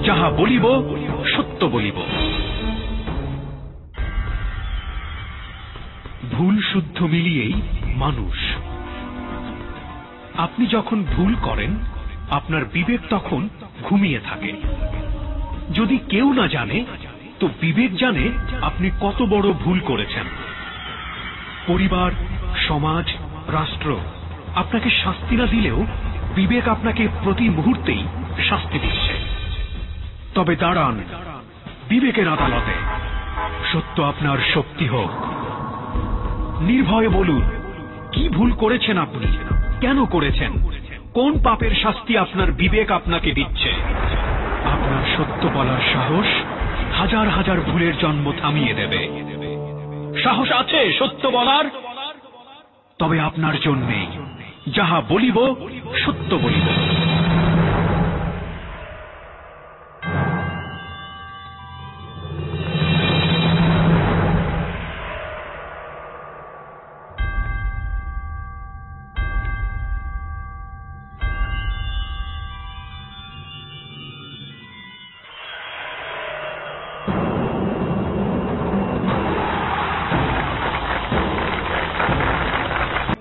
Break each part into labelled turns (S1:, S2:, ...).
S1: যাহা বলিব সত্য বলিব। ভুল শুদ্ধ মিলিয়েই মানুষ। আপনি যখন ভুল করেন আপনার বিবেক তখন ঘুমিয়ে থাকে। যদি কেউ না জানে তো বিবেক জানে আপনি কত বড় ভুল করেছেন। পরিবার, সমাজ, রাষ্ট্র আপনাকে শাস্তি না দিলেও বিবেক আপনাকে প্রতি মুহূর্তেই শাস্তি দিচ্ছে। তবে দাঁড়ান বিবেকের আদালতে, সত্য আপনার শক্তি হোক। নির্ভয়ে বলুন কি ভুল করেছেন আপনি, কেন করেছেন, কোন পাপের শাস্তি আপনার বিবেক আপনাকে দিচ্ছে। আপনার সত্য বলার সাহস হাজার হাজার ভুলের জন্ম থামিয়ে দেবে। সাহস আছে সত্য বলার? তবে আপনার জন্যেই যাহা বলিব সত্য বলিব।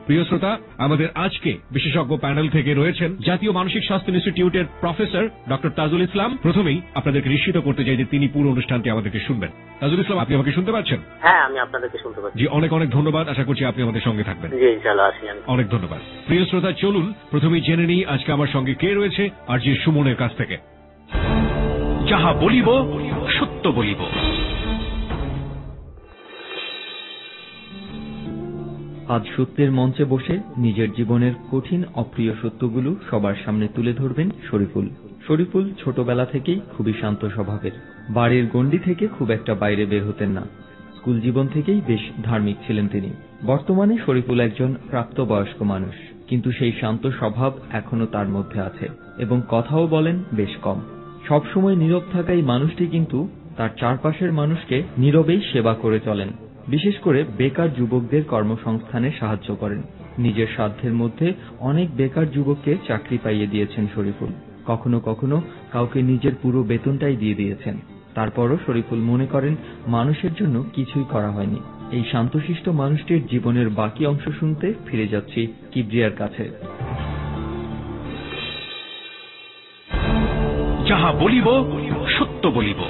S2: প্রিয় শ্রোতা, আমাদের আজকে বিশেষজ্ঞ প্যানেল থেকে রয়েছেন জাতীয় মানসিক স্বাস্থ্য ইনস্টিটিউটের প্রফেসর ডক্টর তাজুল ইসলাম। প্রথমেই আপনাদেরকে নিশ্চিত করতে চাই যে তিনি পুরো অনুষ্ঠানটি আমাদেরকে শুনবেন। তাজুল ইসলাম, আপনি আমাকে শুনতে পাচ্ছেন?
S3: হ্যাঁ, আমি আপনাদেরকে শুনতে পাচ্ছি।
S2: জি, অনেক অনেক ধন্যবাদ। আশা করছি আপনি আমাদের সঙ্গে থাকবেন।
S3: জি ইনশাআল্লাহ আসি।
S2: অনেক ধন্যবাদ। প্রিয় শ্রোতা, চলুন প্রথমেই জেনে নিই আজকে আমার সঙ্গে কে রয়েছে আর জি সুমনের কাছ থেকে।
S1: যাহা বলিব সত্য বলিব।
S4: আজ সত্যের মঞ্চে বসে নিজের জীবনের কঠিন অপ্রিয় সত্যগুলো সবার সামনে তুলে ধরবেন শরীফুল। শরীফুল ছোটবেলা থেকেই খুবই শান্ত স্বভাবের। বাড়ির গণ্ডি থেকে খুব একটা বাইরে বের হতেন না। স্কুল জীবন থেকেই বেশ ধার্মিক ছিলেন তিনি। বর্তমানে শরীফুল একজন প্রাপ্তবয়স্ক মানুষ, কিন্তু সেই শান্ত স্বভাব এখনো তার মধ্যে আছে এবং কথাও বলেন বেশ কম। সবসময় নীরব থাকা এই মানুষটি কিন্তু তার চারপাশের মানুষকে নীরবেই সেবা করে চলেন। বিশেষ করে বেকার যুবকদের কর্মসংস্থানে সাহায্য করেন। নিজের সাধ্যের মধ্যে অনেক বেকার যুবককে চাকরি পাইয়ে দিয়েছেন শরীফুল। কখনো কখনো কাউকে নিজের পুরো বেতনটাই দিয়ে দিয়েছেন। তারপরও শরীফুল মনে করেন মানুষের জন্য কিছুই করা হয়নি। এই শান্তশিষ্ট মানুষটির জীবনের বাকি অংশ শুনতে ফিরে যাচ্ছি কিবরিয়ার কাছে।
S1: যাহা বলিব সত্য বলিব।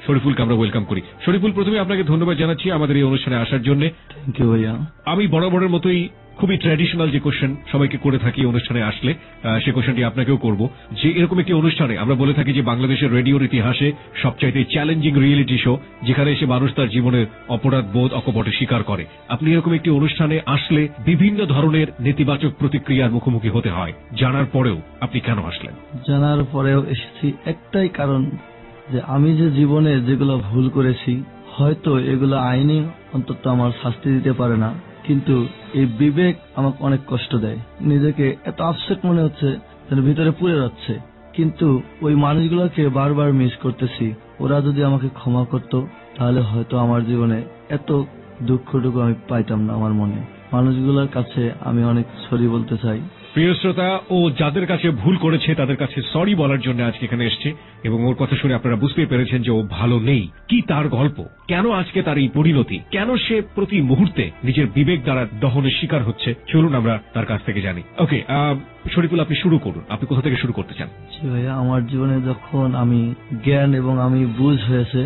S2: শরীফুলকে আমরা ওয়েলকাম করি। শরীফুল, প্রথমে আপনাকে ধন্যবাদ জানাচ্ছি আমাদের এই অনুষ্ঠানে আসার জন্য।
S5: থ্যাংক ইউ ভাইয়া।
S2: আমি বরাবরের মতোই খুবই ট্র্যাডিশনাল যে কোশ্চেন সবাইকে করে থাকি অনুষ্ঠানে আসলে, সে কোশ্চেনটি আপনাকেও করব যে এরকম একটি অনুষ্ঠানে আমরা বলে থাকি যে বাংলাদেশের রেডিওর ইতিহাসে সবচাইতে চ্যালেঞ্জিং রিয়েলিটি শো, যেখানে এসে মানুষ তার জীবনের অপরাধ বোধ অকপটে স্বীকার করে। আপনি এরকম একটি অনুষ্ঠানে আসলে বিভিন্ন ধরনের নেতিবাচক প্রতিক্রিয়ার মুখোমুখি হতে হয়, জানার পরেও আপনি কেন আসলেন?
S5: জানার পরেও এসেছি একটাই কারণ, যে আমি যে জীবনে যেগুলো ভুল করেছি হয়তো এগুলো আইনে অন্তত আমার শাস্তি দিতে পারে না, কিন্তু এই বিবেক আমাকে অনেক কষ্ট দেয়। নিজেকে এত আপসেট মনে হচ্ছে যেন ভিতরে পুড়ে যাচ্ছে, কিন্তু ওই মানুষগুলোকে বারবার মিস করতেছি। ওরা যদি আমাকে ক্ষমা করত তাহলে হয়তো আমার জীবনে এত দুঃখটুকু আমি পাইতাম না। আমার মনে মানুষগুলোর কাছে আমি অনেক সরি বলতে চাই।
S2: প্রিয় শ্রোতা, ও যাদের কাছে ভুল করেছে তাদের কাছে সরি বলার জন্য আজকে এখানে এসছে এবং ওর কথা শুনে আপনারা বুঝতে পেরেছেন যে ও ভালো নেই। কি তার গল্প, কেন আজকে তার এই পরিণতি, কেন সে প্রতি মুহূর্তে নিজের বিবেক দ্বারা দহনের শিকার হচ্ছে, চলুন আমরা তার কাছ থেকে জানি। ওকে শরীফুল, আপনি শুরু করুন। আপনি কোথা থেকে শুরু করতে চান?
S5: ভাইয়া, আমার জীবনে যখন আমি জ্ঞান এবং আমি বুঝ হয়েছে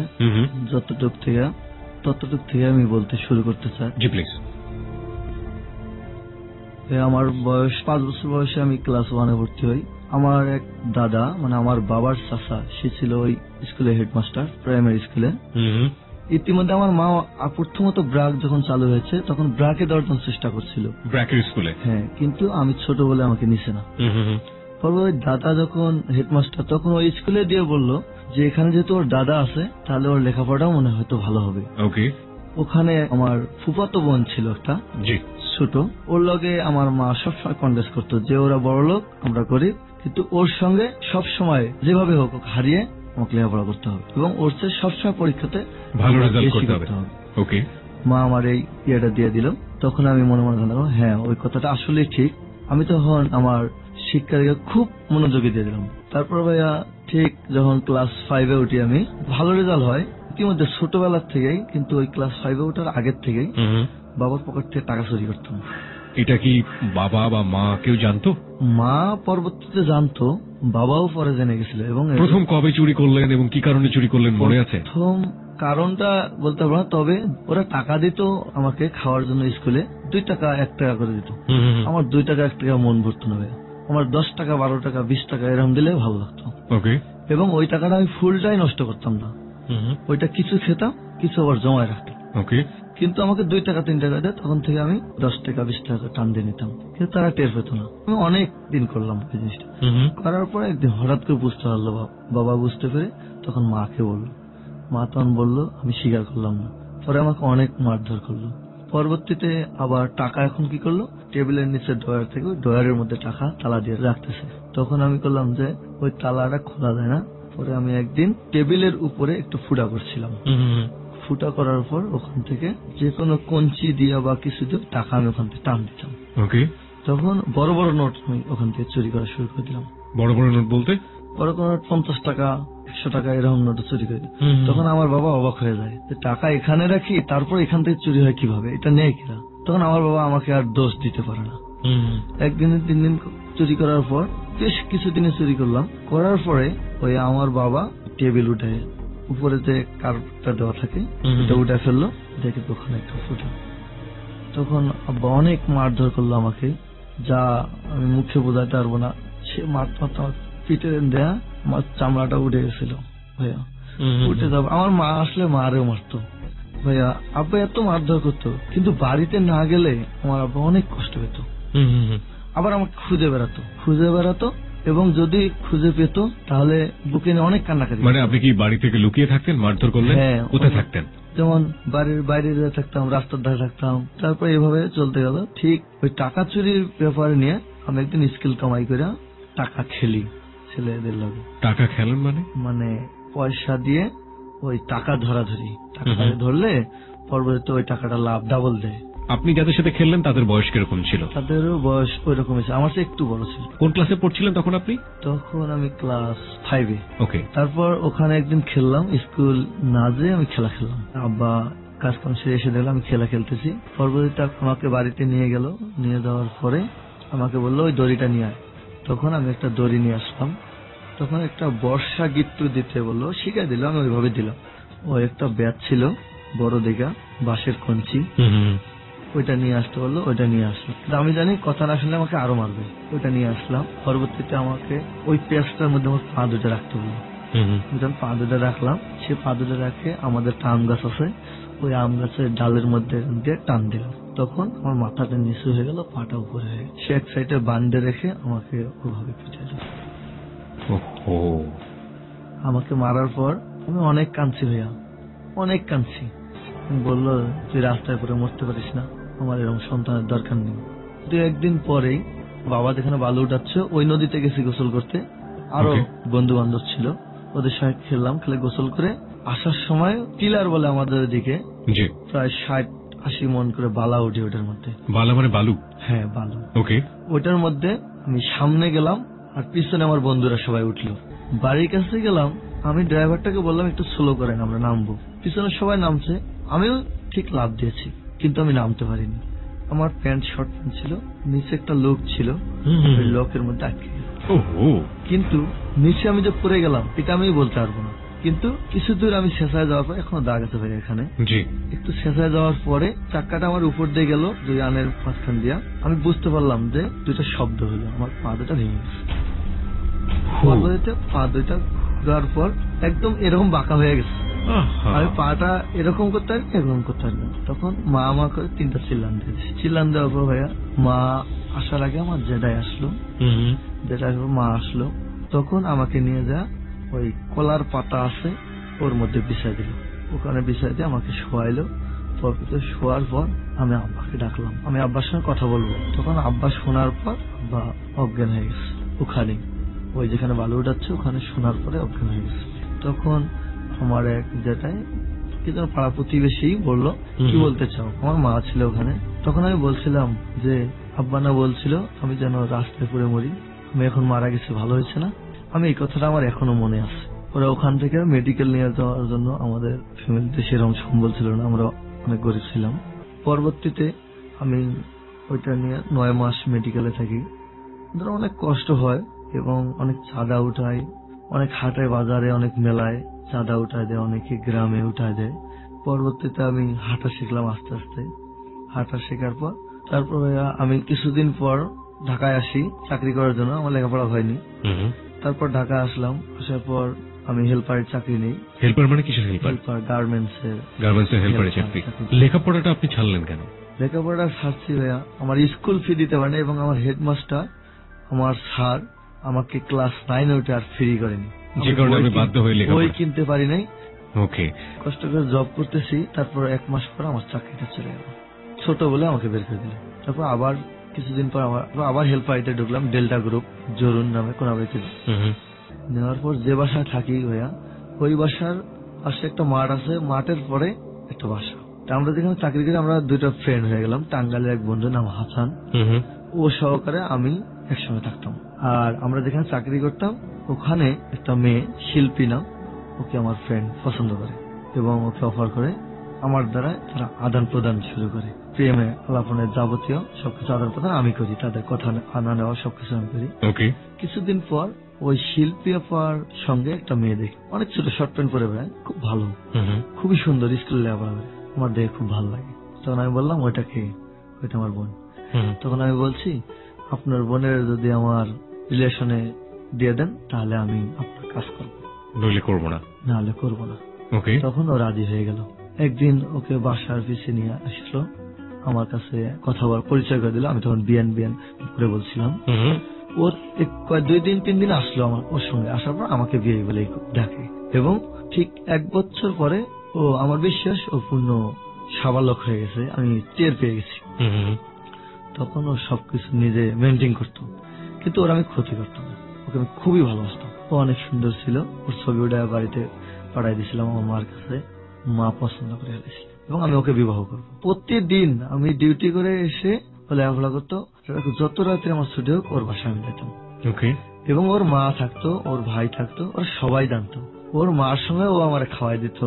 S5: ততটুক থেকে আমি বলতে শুরু করতে চাই।
S2: জি প্লিজ।
S5: আমার বয়স 5 বছর বয়সে আমি ক্লাস 1-এ ভর্তি হই। আমার এক দাদা, মানে আমার বাবার চাচা, সে ছিল ওই স্কুলে হেডমাস্টার, প্রাইমারি স্কুলে। ইতিমধ্যে আমার মা প্রথমত ব্রাক যখন চালু হয়েছে তখন ব্রাকে দেওয়ার জন্য চেষ্টা করছিল, ব্রাকের স্কুলে। হ্যাঁ, কিন্তু আমি ছোট বলে আমাকে নিছে না। পরে ওই দাদা যখন হেডমাস্টার, তখন ওই স্কুলে দিয়ে বললো যে এখানে যেহেতু ওর দাদা আছে তাহলে ওর লেখাপড়াও মনে হয়তো ভালো হবে। ওখানে আমার ফুফাতো বোন ছিল একটা, ছোট, ওর লগে আমার মা সবসময় কন্টেস্ট করতো যে ওরা বড় লোক, আমরা গরিব, কিন্তু ওর সঙ্গে সবসময় যেভাবে হোক হারিয়ে আমাকে লেখাপড়া করতে হবে এবং ওর চেয়ে সবসময় পরীক্ষাতে ভালো রেজাল্ট করতে হবে। মা আমার এই ইয়েটা দিয়ে দিল। তখন আমি মনে মনে ভাবলাম হ্যাঁ, ওই কথাটা আসলে ঠিক। আমি তখন আমার শিক্ষার দিকে খুব মনোযোগী দিয়ে দিলাম। তারপর ভাইয়া ঠিক যখন ক্লাস 5-এ উঠি আমি, ভালো রেজাল্ট হয় ইতিমধ্যে ছোটবেলার থেকেই, কিন্তু ওই ক্লাস 5-এ ওঠার আগের থেকেই বাবার পকেট থেকে টাকা চুরি করতাম।
S2: এটা কি বাবা বা মা কেউ জানতো?
S5: মা পরবর্তীতে জানতো, বাবাও পরে জেনে গেছিল। এবং
S2: প্রথম কবে চুরি করলেন এবং কি কারণে চুরি করলেন মনে আছে?
S5: প্রথম কারণটা বলতে পারবো না, তবে ওরা টাকা দিত আমাকে খাওয়ার জন্য স্কুলে, 2 টাকা 1 টাকা করে দিত। আমার 2 টাকা 1 টাকা মন ভরতো না ভাইয়া, আমার 10 টাকা 12 টাকা 20 টাকা এরকম দিলে ভালো লাগতো।
S2: ওকে।
S5: এবং ওই টাকাটা আমি ফুলটাই নষ্ট করতাম না, ওইটা কিছু খেতাম, কিছু আবার জমায় রাখতাম।
S2: ওকে।
S5: কিন্তু আমাকে 2 টাকা 3 টাকা দেয়, তখন থেকে আমি 10 টাকা 20 টাকা টান দিয়ে নিতাম, কিন্তু তারা টের পেত না। আমি অনেক দিন করলাম এই জিনিসটা। করার পরে একদিন হঠাৎ করে বুঝতে পারলো বাবা, বুঝতে পেরে তখন মাকে বললো। মা তখন বললো, আমি স্বীকার করলাম না। পরে আমাকে অনেক মারধর করলো। পরবর্তীতে আবার টাকা এখন কি করলো, টেবিলের নিচে ড্রয়ার থেকে ওই ড্রয়ারের মধ্যে টাকা তালা দিয়ে রাখতেছে। তখন আমি করলাম যে ওই তালাটা খোলা যায় না। পরে আমি একদিন টেবিলের উপরে একটু ফুটা করছিলাম, ফুটা করার পর ওখান থেকে যে কোনো কঞ্চি দিয়া বা কিছু দিয়ে টাকা আমি ওখান থেকে টান দিতাম।
S2: ওকে।
S5: তখন বড় বড় নোট আমি ওখান থেকে চুরি করা শুরু করে দিলাম।
S2: বড় বড় নোট বলতে?
S5: বড় কোনো নোট 50 টাকা 100 টাকা এরকম নোট চুরি করি। তখন আমার বাবা অবাক হয়ে যায় যে টাকা এখানে রাখি, তারপর এখান থেকে চুরি হয় কিভাবে, এটা নেই কিনা। তখন আমার বাবা আমাকে আর দোষ দিতে পারে না। একদিন 3 দিন চুরি করার পর বেশ কিছুদিনে চুরি করলাম। করার পরে ওই আমার বাবা টেবিল উঠে উপরে যে কার্পেটটা দেওয়া থাকে এটা উঠে ফেললো, দেখে ওখানে একটা ফুটা। তখন আব্বা অনেক মারধর করলো আমাকে, যা আমি মুখে বোঝাতে পারবো না। সে মারতে পিঠে দেয়া আমার চামড়াটা উঠে গেছিল ভাইয়া, উঠে যাবো। আমার মা আসলে মারেও মারতো ভাইয়া। আব্বা এত মারধর করতো, কিন্তু বাড়িতে না গেলে আমার আব্বা অনেক কষ্ট পেত। আবার আমাকে খুঁজে বেড়াতো এবং যদি খুঁজে পেত তাহলে বুকে নিয়ে অনেক কান্নাকাটি।
S2: মানে আপনি কি বাড়ি থেকে লুকিয়ে থাকতেন মারধর করলেন?
S5: হ্যাঁ।
S2: কোথায় থাকতেন?
S5: যেমন বাড়ির বাইরে থাকতাম, রাস্তার ধারে থাকতাম। তারপর এভাবে চলতে গেল। ঠিক ওই টাকা চুরির ব্যাপারে নিয়ে আমি একদিন স্কিল কামাই করে টাকা খেলি ছেলেদের লাগে।
S2: টাকা খেলেন
S5: মানে পয়সা দিয়ে ওই টাকা ধরাধরি, টাকা ধরলে পরবর্তীতে ওই টাকাটা লাভ ডাবল দেয়।
S2: আপনি যাদের সাথে খেললেন তাদের বয়স কিরকম ছিল?
S5: তাদেরও বয়স ওই রকম, আমার চেয়ে একটু বড় ছিল।
S2: কোন ক্লাসে পড়ছিলেন তখন আপনি?
S5: তখন আমি ক্লাস 5-এ।
S2: ওকে।
S5: তারপর ওখানে একদিন খেললাম, স্কুল না যেয়ে আমি খেলা খেললাম। আব্বা কাজ কাম সেরে এসে দেখলাম আমি খেলা খেলতেছি। পরবর্তীতে আমাকে বাড়িতে নিয়ে গেল, নিয়ে যাওয়ার পরে আমাকে বললো ওই দড়িটা নিয়ে আয়। তখন আমি একটা দড়ি নিয়ে আসলাম। তখন একটা বর্ষা গিট্টু দিতে বললো, শিখাই দিল, আমি ওইভাবে দিলাম। ওই একটা ব্যাট ছিল বড় দিঘা বাঁশের কঞ্চি, ওইটা নিয়ে আসতে বললো, ওইটা নিয়ে আসলাম। আমি জানি কথা না শুনলে আমাকে আরো মারবে। ওইটা নিয়ে আসলাম। পরবর্তীতে আমাকে ওই পেঁয়াজটার মধ্যে আমার পা দুটো রাখতে বললো। যখন পা দুটো রাখলাম, সে পা দুটো রাখে আমাদের একটা আম গাছ আছে, ওই আম গাছের ডালের মধ্যে দিয়ে টান দিল। তখন আমার মাথাটা নিচু হয়ে গেল, পাটা উপরে হয়ে গেল। সে এক সাইডে বান্ডে রেখে আমাকে ওভাবে পিটাইল। আমাকে মারার পর আমি অনেক কাঁদছি ভাইয়া, অনেক কাঁদছি। বললো তুই রাস্তায় পরে মরতে পারিস না, আমার এরকম সন্তানের দরকার নেই। 2-1 দিন পরেই বাবা যেখানে বালু উঠাচ্ছে ওই নদীতে গেছি গোসল করতে। আরো বন্ধু বান্ধব ছিল, ওদের সঙ্গে খেললাম। খেলে গোসল করে আসার সময় টিলার বলে আমাদের দিকে প্রায় 60-80 মন করে বালা উঠে। ওটার মধ্যে
S2: বালা মানে বালু?
S5: হ্যাঁ বালু।
S2: ওকে।
S5: ওটার মধ্যে আমি সামনে গেলাম আর পিছনে আমার বন্ধুরা সবাই উঠলো। বাড়ির কাছে গেলাম, আমি ড্রাইভারটাকে বললাম একটু স্লো করেন, আমরা নামবো। পিছনে সবাই নামছে, আমিও ঠিক লাফ দিয়েছি, কিন্তু আমি নামতে পারিনি। আমার প্যান্ট শর্ট প্যান্ট ছিল, নিচে একটা লোক ছিল, ওই লোকের মধ্যে আটকে গেল। কিন্তু নিচে আমি যে পড়ে গেলাম এটা আমি বলতে পারবো না। কিন্তু কিছু দূর আমি শেষায় যাওয়ার পর, এখনো দাগ আছে ভাই এখানে, একটু শেষায় যাওয়ার পরে চাক্কাটা আমার উপর দিয়ে গেল 2 আনের মাঝখান দিয়া। আমি বুঝতে পারলাম যে 2টা শব্দ হলো, আমার পা 2টা ভেঙে গেছে। পা 2টা দেওয়ার পর একদম এরকম বাঁকা হয়ে গেছে। আমি পাটা এরকম করতে পারি, এরকম করতে পারি। তখন মা আমাকে 3টা চিল্লান দিয়েছে। চিল্লান দেওয়ার পর ভাইয়া মা আসার আগে আমার জেঠাই আসলো। মা আসলো, তখন আমাকে নিয়ে যা ওই কলার পাতা আছে ওর মধ্যে বিছাই দিল। ওখানে বিছাই দিয়ে আমাকে শোয়াইলো। শোয়ার পর আমি আব্বাকে ডাকলাম, আমি আব্বার সঙ্গে কথা বলবো। তখন আব্বা শোনার পর আব্বা অজ্ঞান হয়ে গেছে। ওখানে ওই যেখানে বালু উঠাচ্ছে ওখানে শোনার পরে অজ্ঞান হয়ে গেছে। তখন আমার এক জেঠাই কি যেন পাড়া প্রতিবেশী বললো, কি বলতে চাও? আমার মা ছিল ওখানে। তখন আমি বলছিলাম যে আব্বা না বলছিল আমি যেন রাস্তায় পড়ে মরি, আমি এখন মারা গেছি, ভালো হয়েছে না। আমি এই কথাটা আমার এখনো মনে আছে। ওরা ওখান থেকে মেডিকেল নিয়ে যাওয়ার জন্য আমাদের ফ্যামিলিতে সেরকম সম্বল ছিল না, আমরা অনেক গরিব ছিলাম। পরবর্তীতে আমি ওইটা নিয়ে 9 মাস মেডিকেলে থাকি। অনেক কষ্ট হয় এবং অনেক চাঁদা উঠায়, অনেক হাটে বাজারে অনেক মেলায় চাঁদা উঠায় দেয়, অনেকে গ্রামে উঠায় দেয়। পরবর্তীতে আমি হাঁটা শিখলাম আস্তে আস্তে। হাঁটা শেখার পর তারপরে আমি কিছুদিন পর ঢাকায় আসি চাকরি করার জন্য। আমার লেখাপড়া হয়নি। তারপর ঢাকা আসলাম। আসার পর আমি হেল্পারের চাকরি নেই।
S2: হেল্পার মানে কিসের হেল্পার?
S5: হেল্পার গার্মেন্টস এর
S2: হেল্পারের চাকরি। লেখাপড়াটা আপনি ছাড়লেন কেন?
S5: লেখাপড়া ছাড়ছি ভাইয়া, আমার স্কুল ফি দিতে পারেনি এবং আমার হেডমাস্টার, আমার স্যার আমাকে ক্লাস 9 উঠে আর ফ্রি করেনি,
S2: যে কারণে আমি বাধ্য হয়ে
S5: বই কিনতে পারি নাই।
S2: ওকে।
S5: কষ্ট করে জব করতেছি। তারপর 1 মাস পর আমার চাকরিটা চলে গেল। ছোট বলে আমাকে বের করে দিল। তারপর আবার কিছুদিন পর আবার হেল্পারিতে ঢুকলাম, ডেল্টা গ্রুপ, জরুন নামে কোনাবাড়িতে। নেওয়ার পর যে বাসায় থাকি ভাইয়া, ওই বাসার পাশে একটা মাঠ আছে, মাঠের পরে একটা বাসা। আমরা যেখানে চাকরি করি আমরা 2টা ফ্রেন্ড হয়ে গেলাম। টাঙ্গাইলের এক বন্ধু নাম হাসান, ও সহকারে আমি একসঙ্গে থাকতাম। আর আমরা যেখানে চাকরি করতাম ওখানে একটা মেয়ে শিল্পী নাম, ওকে আমার ফ্রেন্ড পছন্দ করে এবং ওকে অফার করে। আমার দ্বারা তারা আদান প্রদান শুরু করে, প্রেমে আলাপনের যাবতীয় সবকিছু আদান প্রদান আমি করি, তাদের কথা আনা নেওয়া সবকিছু আমি করি। কিছুদিন পর ওই শিল্পী আপার সঙ্গে একটা মেয়ে দেখি, অনেক ছোট, শর্ট প্যান্ট পরে বেড়ায়, খুব ভালো, খুবই সুন্দর, স্কুলে লেখাপড়া করে। আমার দেখে খুব ভালো লাগে। তখন আমি বললাম ওইটা কে? ওইটা আমার বোন। তখন আমি বলছি আপনার বোনের যদি আমার রিলেশনে দিয়ে দেন তাহলে আমি আপনার কাজ করবো,
S2: নইলে করবো না,
S5: নাহলে করবো না। তখন ও রাজি হয়ে গেল। একদিন ওকে বাসার পিছিয়ে নিয়ে আসলো, আমার কাছে কথা বলার পরিচয় করে দিল। আমি তখন বিয়ান করে বলছিলাম। ও 2-3 দিন আসলো আমার ওর সঙ্গে। আসার পর আমাকে বিয়ে বলে ডাকে এবং ঠিক 1 বছর পরে ও আমার বিশ্বাস ও পূর্ণ সাবালক হয়ে গেছে, আমি টের পেয়ে গেছি। তখন ও সবকিছু নিজে মেনটেন করতো, কিন্তু ওর আমি ক্ষতি করতাম না। ওকে আমি খুবই ভালোবাসতাম। ও অনেক সুন্দর ছিল। ওর ছবি ওটা বাড়িতে পাঠাই দিয়েছিলাম আমার মার কাছে। মা পছন্দ করে ফেলেছিল এবং আমি ওকে বিবাহ করবো। প্রতিদিন আমি ডিউটি করে এসে লেখাপড়া করতো। যত রাত্রে আমার ছুটি হোক ওর বাসায় আমি যেতাম এবং ওর মা থাকতো, ওর ভাই থাকতো, ওর সবাই জানতো। ওর মার সঙ্গে ও আমার খাওয়াই দিত,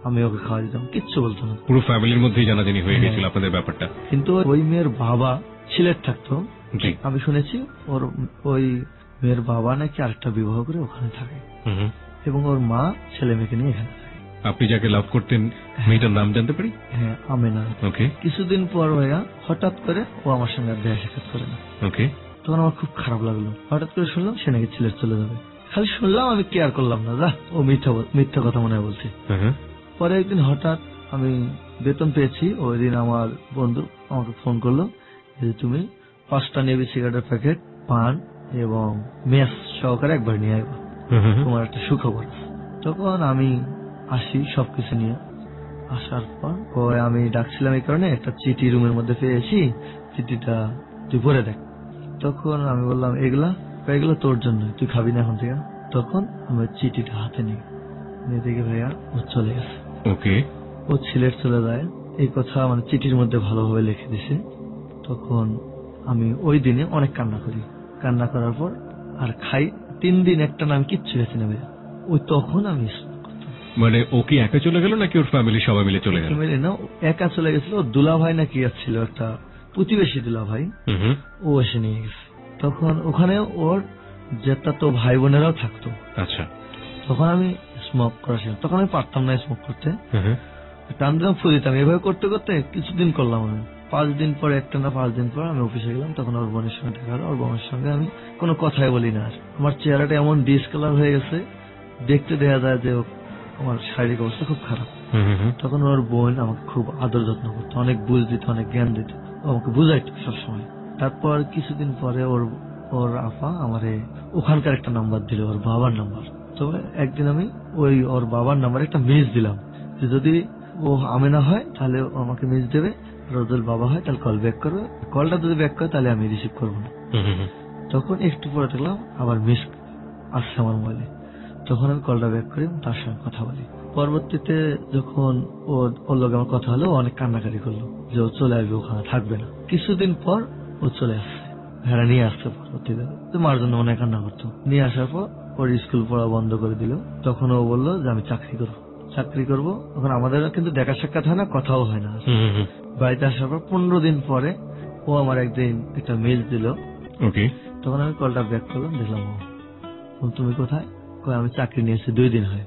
S5: আমি ওকে খাওয়াই দিতাম, কিচ্ছু বলতো না।
S2: পুরো ফ্যামিলির মধ্যেই জানাজানি হয়ে গেছিল আপনাদের ব্যাপারটা।
S5: কিন্তু ওই মেয়ের বাবা সিলেট থাকতো। আমি শুনেছি ওর ওই মেয়ের বাবা নাকি আরেকটা বিবাহ করে ওখানে থাকে এবং ওর মা ছেলে মেয়েকে নিয়ে এখানে থাকে।
S2: আপনি যাকে লাভ করতেন মেয়েটার নাম জানতে পারি?
S5: হ্যাঁ, আমেনা। কিছুদিন পর ভাইয়া হঠাৎ করে ও আমার সঙ্গে দেখা সাক্ষাৎ করে না। তখন আমার খুব খারাপ লাগলো। হঠাৎ করে শুনলাম সে নাকি সিলেট চলে যাবে। খালি শুনলাম, আমি কেয়ার করলাম না, যা ও মিথ্যা কথা মনে হয় বলছে। পরে একদিন হঠাৎ আমি বেতন পেয়েছি। ওই দিন আমার বন্ধু আমাকে ফোন করলো যে তুমি 5টা নেভি সিগারেটের প্যাকেট, পান এবং মেস সহকারে একবার নিয়ে আসবা, তোমার একটা সুখবর আছে। তখন আমি আসি সবকিছু নিয়ে। আসার পর আমি ডাকছিলাম এই কারণে, একটা চিঠি রুমের মধ্যে পেয়েছি, চিঠিটা তুই পড়ে দেখ। তখন আমি বললাম এগুলো তোর জন্য, তুই খাবি না এখন থেকে। তখন আমি চিঠিটা হাতে নিয়ে দেখি ভাইয়া ও চলে গেছে। ও সিলেট চলে যায় এই কথা মানে চিঠির মধ্যে ভালোভাবে লিখে দিছে। তখন আমি ওই দিনে অনেক কান্না করি। কান্না করার পর আর খাই 3 দিন একটা নাম কিচ্ছু গেছে না ভাইয়া। ওই তখন আমি
S2: মানে ও কি একা চলে গেল নাকি ওর ফ্যামিলি সবাই মিলে চলে গেল?
S5: না, একা চলে গেছিল। দুলা ভাই নাকি ছিল, একটা প্রতিবেশী দুলা ভাই, ও এসে নিয়ে গেছে। তখন ওখানে ওর যেটা তো ভাই বোনেরাও থাকতো।
S2: আচ্ছা।
S5: তখন আমি স্মোক করা ছিল, তখন আমি পারতাম না স্মোক করতে, টান দিলাম ফু দিতাম। এভাবে করতে করতে কিছুদিন করলাম। আমি 5 দিন পরে একটা না 5 দিন পর আমি অফিসে গেলাম। তখন ওর বোনের সঙ্গে দেখা হলো। ওর বোনের সঙ্গে আমি কোনো কথাই বলি না। আর আমার চেহারাটা এমন ডিসকালার হয়ে গেছে, দেখতে দেখা যায় যে আমার শারীরিক অবস্থা খুব খারাপ। তখন ওর বোন আমাকে খুব আদর যত্ন করতো, অনেক বুঝ দিত, অনেক জ্ঞান দিত, আমাকে বুঝাইতো সবসময়। তারপর কিছুদিন পরে ওর আপা আমারে ওখানকার একটা নাম্বার দিল, ওর বাবার নাম্বার। তবে একদিন আমি ওর বাবার নাম্বারে একটা মেজ দিলাম যে যদি ও আমেনা হয় তাহলে আমাকে মেজ দেবে, আর ওদের বাবা হয় তাহলে কল ব্যাক করবে। কলটা যদি ব্যাক করে তাহলে আমি রিসিভ করবো না। তখন একটু পরে দেখলাম আবার মিস আসছে আমার মোবাইলে। তখন আমি কলটা ব্যাক করি, তার সঙ্গে কথা বলি। পরবর্তীতে যখন ওর লগে আমার কথা হলো, অনেক কান্নাকাটি করলো যে ও চলে আসবে, ওখানে থাকবে না। কিছুদিন পর ও চলে আসছে। হ্যাঁ নিয়ে আসতে পরবর্তীতে তো মার জন্য অনেক কান্না করতো। নিয়ে আসার পর ওর স্কুল পড়া বন্ধ করে দিল। তখন ও বললো যে আমি চাকরি করব। তখন আমাদের কিন্তু দেখা সাক্ষাৎ হয় না, কথাও হয় না। বাড়িতে আসার পর 15 দিন পরে ও আমার একদিন একটা মেল দিল।
S2: ওকে,
S5: তখন আমি কলটা ব্যাক করলাম, দেখলাম ও তুমি কোথায়? আমি চাকরি নিয়েছি 2 দিন হয়।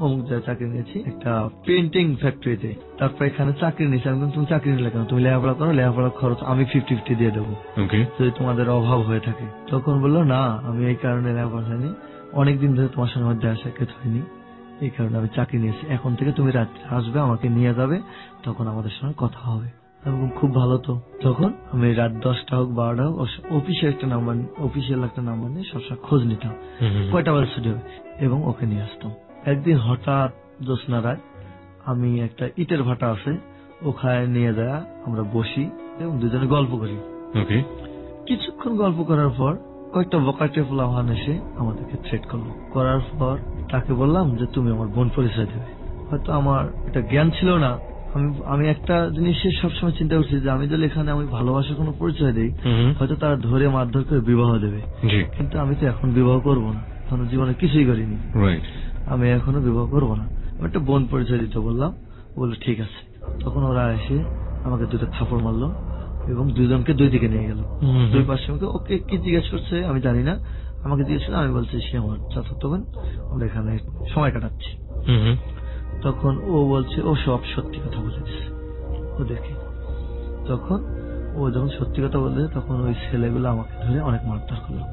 S5: অমুক জায়গায় চাকরি নিয়েছি একটা পেন্টিং ফ্যাক্টরিতে। তারপর এখানে চাকরি নিয়েছি। আমি তুমি চাকরি নিলে কেন? তুমি লেখাপড়া করো, লেখাপড়ার খরচ আমি 50-50 দিয়ে দেবো যদি তোমাদের অভাব হয়ে থাকে। তখন বললো না আমি এই কারণে লেখাপড়া হয়নি, অনেকদিন ধরে তোমার সঙ্গে আমার দেখা সাক্ষাৎ হয়নি, এই কারণে আমি চাকরি নিয়েছি। এখন থেকে তুমি রাত্রে আসবে, আমাকে নিয়ে যাবে, তখন আমাদের সঙ্গে কথা হবে। খুব ভালো। তো তখন আমি রাত 10টা হোক 12টা হোক অফিসিয়াল একটা নাম্বার নিয়ে সবসময় খোঁজ নিতাম কয়টা বাজে ছুটি হবে, এবং ওকে নিয়ে আসতাম। একদিন হঠাৎ জ্যোৎস্না রাত আমি একটা ইটের ভাটা আছে ওখানে নিয়ে যায় আমরা বসি এবং দুজনে গল্প করি। কিছুক্ষণ গল্প করার পর কয়েকটা বকাটে পোলাপান এসে আমাদেরকে থ্রেট করলো। করার পর তাকে বললাম যে তুমি আমার বোন পরিচয় দেবে। হয়তো আমার একটা জ্ঞান ছিল না। আমি একটা জিনিসের সবসময় চিন্তা করছি যে আমি যদি এখানে আমি ভালোবাসার কোনো পরিচয় দিই হয়তো তারা ধরে মারধর করে বিবাহ দেবে, কিন্তু আমি তো এখন বিবাহ করব না, এখনো জীবনে কিছুই করিনি, আমি এখনো বিবাহ করব না। আমি একটা বোন পরিচয় দিতে বললাম, বললো ঠিক আছে। তখন ওরা এসে আমাকে 2টা থাপড় মারলো এবং দুজনকে 2 দিকে নিয়ে গেল। 2 পাশে ওকে কি জিজ্ঞেস করছে আমি জানি না, আমাকে জিজ্ঞেস করছে, আমি বলছি সে আমার চাচাতো বোন, আমরা এখানে সময় কাটাচ্ছি। তখন ও বলছে ও সব সত্যি কথা বলে দিচ্ছে ওদেরকে। তখন ও যখন সত্যি কথা বলছে তখন ওই ছেলেগুলো আমাকে ধরে অনেক মারধর করলো।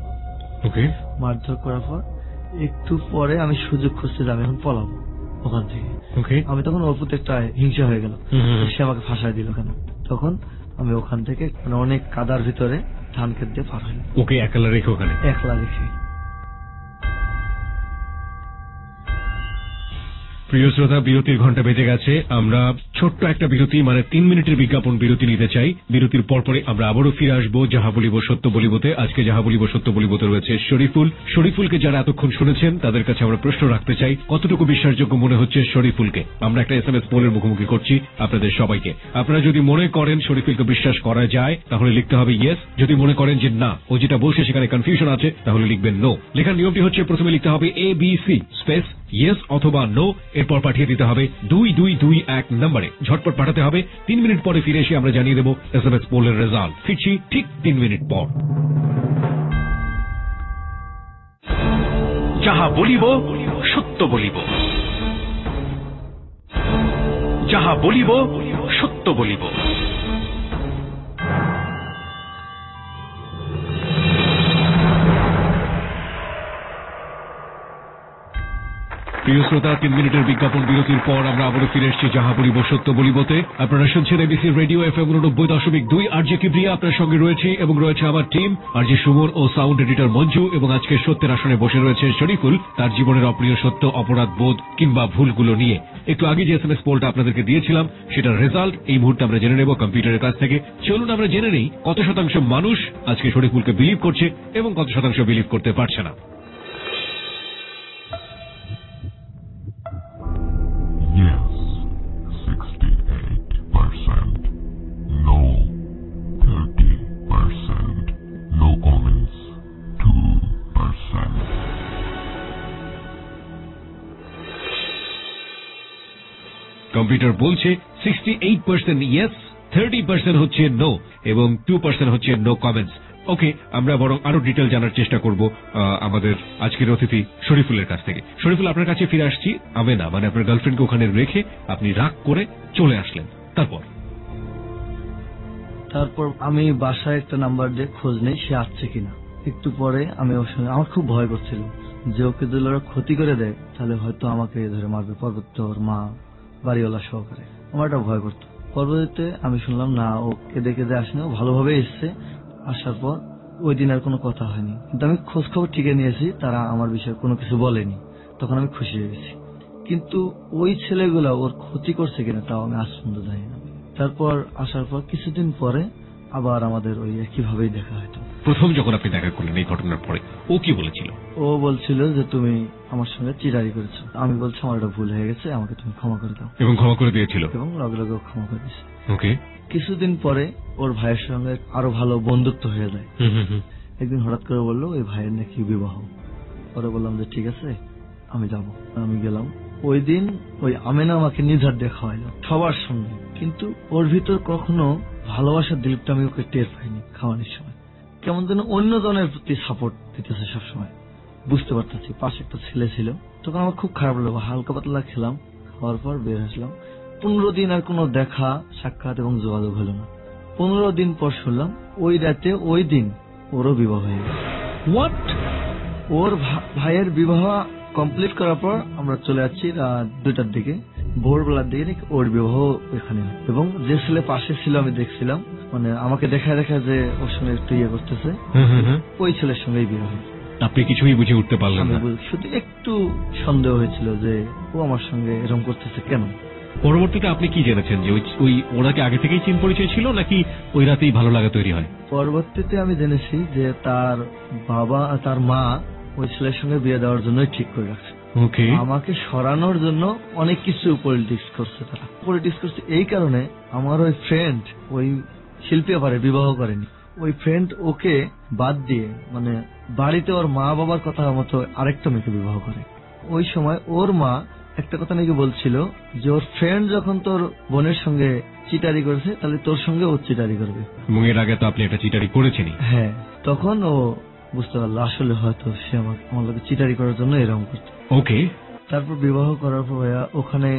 S5: মারধর করার পর একটু পরে আমি সুযোগ খুঁজতে যে আমি এখন পলাবো ওখান থেকে। আমি তখন ওর প্রতি একটা হিংসা হয়ে গেল, সে আমাকে ফাঁসাই দিল কেন। তখন আমি ওখান থেকে অনেক কাদার ভিতরে ধান ক্ষেত দিয়ে পার হইলাম। ওকে একলা রেখে
S2: প্রিয় শ্রোতা, বিরতির ঘন্টা বেজে গেছে। আমরা ছোট্ট একটা বিরতি, মানে 3 মিনিটের বিজ্ঞাপন বিরতি নিতে চাই। বিরতির পরপরে আমরা আবারও ফিরে আসবো যাহা বলিব সত্য বলিবতে। আজকে যাহা বলিব সত্য বলিবতে রয়েছে শরীফুলকে যারা এতক্ষণ শুনেছেন তাদের কাছে আমরা প্রশ্ন রাখতে চাই, কতটুকু বিশ্বাসযোগ্য মনে হচ্ছে শরীফুলকে। আমরা একটা SMS পোলের মুখোমুখি করছি আপনাদের সবাইকে। আপনারা যদি মনে করেন শরীফুলকে বিশ্বাস করা যায় তাহলে লিখতে হবে ইয়েস, যদি মনে করেন যে না ও যেটা বলছে সেখানে কনফিউশন আছে তাহলে লিখবেন নো। লেখার নিয়মটি হচ্ছে প্রথমে লিখতে হবে ABC স্পেস ইয়েস অথবা নো, এরপর পাঠিয়ে দিতে হবে 2221 নম্বরে। ঝটপট পাঠাতে হবে। 3 মিনিট পরে ফিরে এসে আমরা জানিয়ে দেব SMS পোলের রেজাল্ট। ফিরছি ঠিক 3 মিনিট পর।
S1: যাহা বলিব সত্য বলিব, যাহা বলিব সত্য বলিব।
S2: প্রিয় শ্রোতা, 3 মিনিটের বিজ্ঞাপন বিরতির পর আমরা আবারও ফিরে এসেছি যাহা বলিব সত্য বলিবতে। আপনারা শুনছেন ABC radio FM 89.2। RJ Kibria আপনার সঙ্গে রয়েছে এবং রয়েছে আমার টিম আরজে সুমন ও সাউন্ড এডিটর মঞ্জু, এবং আজকে সত্যের আসনে বসে রয়েছে শরীফুল, তার জীবনের অপ্রিয় সত্য, অপরাধ বোধ কিংবা ভুলগুলো নিয়ে। একটু আগে যে SMS পোলটা আপনাদেরকে দিয়েছিলাম সেটার রেজাল্ট এই মুহূর্তে আমরা জেনে নেব কম্পিউটারের কাছ থেকে। চলুন আমরা জেনে নেই কত শতাংশ মানুষ আজকে শরীফুলকে বিলিভ করছে এবং কত শতাংশ বিলিভ করতে পারছে না। কম্পিউটার বলছে 68% ইয়েস, 30% হচ্ছে নো এবং 2% হচ্ছে নো কমেন্টস। ওকে, আমরা বরং আরো ডিটেল জানার চেষ্টা করব আমাদের আজকের অতিথি শরীফুলের কাছ থেকে। শরীফুল, আপনার কাছে ফিরে আসছি। আমেনা মানে আপনার গার্লফ্রেন্ডকে ওখানে রেখে আপনি রাগ করে চলে আসলেন,
S5: তারপর আমি বাসায় একটা নাম্বার দিয়ে খোঁজ নেই সে আসছে কিনা। একটু পরে আমি ওর সঙ্গে, আমার খুব ভয় করছিল যে ওকে যদি ওরা ক্ষতি করে দেয় তাহলে হয়তো আমাকে ধরে মারবে, পরবর্তীতে ওর মা বাড়িওয়ালা সহকারে। আমার একটা ভয় করতো। পরবর্তীতে আমি শুনলাম না, ও কেঁদে কেঁদে আসেনি, ও ভালোভাবে এসছে। আসার পর ওই দিন আর কোনো কথা হয়নি, কিন্তু আমি খোঁজ খবর ঠিকই নিয়েছি, তারা আমার বিষয়ে কোনো কিছু বলেনি। তখন আমি খুশি হয়ে গেছি। কিন্তু ওই ছেলেগুলা ওর ক্ষতি করছে কিনা তাও আমি আজ পর্যন্ত জানি না। তারপর আসার পর কিছুদিন পরে আবার আমাদের ওই একইভাবেই দেখা হয়তো।
S2: প্রথম যখন আপনি দেখা করলেন এই ঘটনার পরে ও কি বলেছিল?
S5: ও বলছিল যে তুমি আমার সঙ্গে চিটারি করেছো। আমি বলছি আমার এটা ভুল হয়ে গেছে, আমাকে তুমি ক্ষমা করে দাও।
S2: এবং ক্ষমা করে দিয়েছিল?
S5: এবং লগে লগে ক্ষমা করে দিয়েছে।
S2: ওকে।
S5: কিছুদিন পরে ওর ভাইয়ের সঙ্গে আরো ভালো বন্ধুত্ব হয়ে যায়। একদিন হঠাৎ করে বললো ওই ভাইয়ের নাকি বিবাহ। পরে বললাম যে ঠিক আছে আমি যাব। আমি গেলাম। ওই দিন ওই আমেনা আমাকে নিধার দেখা হইল সবার সঙ্গে, কিন্তু ওর ভিতর কখনো ভালোবাসার দিলটা আমি ওকে টের পাইনি। খাওয়ানোর সময় কেমন যেন অন্য জনের প্রতি সাপোর্ট দিতেছে সবসময়, বুঝতে পারতেছি। পাশে একটা ছেলে ছিল, তখন আমার খুব খারাপ লাগলো। হালকা পাতলা খেলাম, খাওয়ার পর বের আসলাম। 15 দিন আর কোনো দেখা সাক্ষাৎ এবং যোগাযোগ হলো না। 15 দিন পর শুনলাম ওই রাতে ওই দিন ওরও বিবাহ হয়ে গেল।
S2: হোয়াট?
S5: ওর ভাইয়ের বিবাহ কমপ্লিট করার পর আমরা চলে যাচ্ছি রাত 2টার দিকে, ভোরবেলার দিকে নাকি ওর বিবাহ এখানে। এবং যে ছেলে পাশে ছিল আমি দেখছিলাম, মানে আমাকে দেখা দেখা যে ওর সঙ্গে একটু ইয়ে করতেছে, ওই ছেলের সঙ্গেই বিয়ে হয়।
S2: আপনি কিছুই বুঝে উঠতে পারলেন না?
S5: শুধু একটু সন্দেহ হয়েছিল যে ও আমার সঙ্গে এরকম করতেছে কেন।
S2: পরবর্তীতে আপনি কি জেনেছেন যে ওই ওনাকে আগে থেকেই চিন পরিচয় ছিল নাকি ওই রাতেই ভালো লাগা তৈরি হয়?
S5: পরবর্তীতে আমি জেনেছি যে তার বাবা তার মা ওই ছেলের সঙ্গে বিয়ে দেওয়ার জন্যই ঠিক করে রাখছে।
S2: ওকে।
S5: আমাকে সরানোর জন্য অনেক কিছু পলিটিক্স করছে। তারা পলিটিক্স করছে এই কারণে, আমার ওই ফ্রেন্ড ওই শিল্পী আবার বিবাহ করেনি। ওই ফ্রেন্ড ওকে বাদ দিয়ে মানে বাড়িতে ওর মা বাবার কথা মতো আরেকটা মেয়েকে বিবাহ করে। ওই সময় ওর মা একটা কথা নাকি বলছিল যে ওর ফ্রেন্ড যখন তোর বোনের সঙ্গে চিটারি করেছে তাহলে তোর সঙ্গে ও চিটারি করবে।
S2: এবং এর আগে তো আপনি একটা চিটারি করেছেনই।
S5: হ্যাঁ, তখন ও বুঝতে পারলো আসলে হয়তো সে আমার লোকে চিটারি করার জন্য এরকম করতো।
S2: ওকে।
S5: তারপর বিবাহ করার পর ওখানে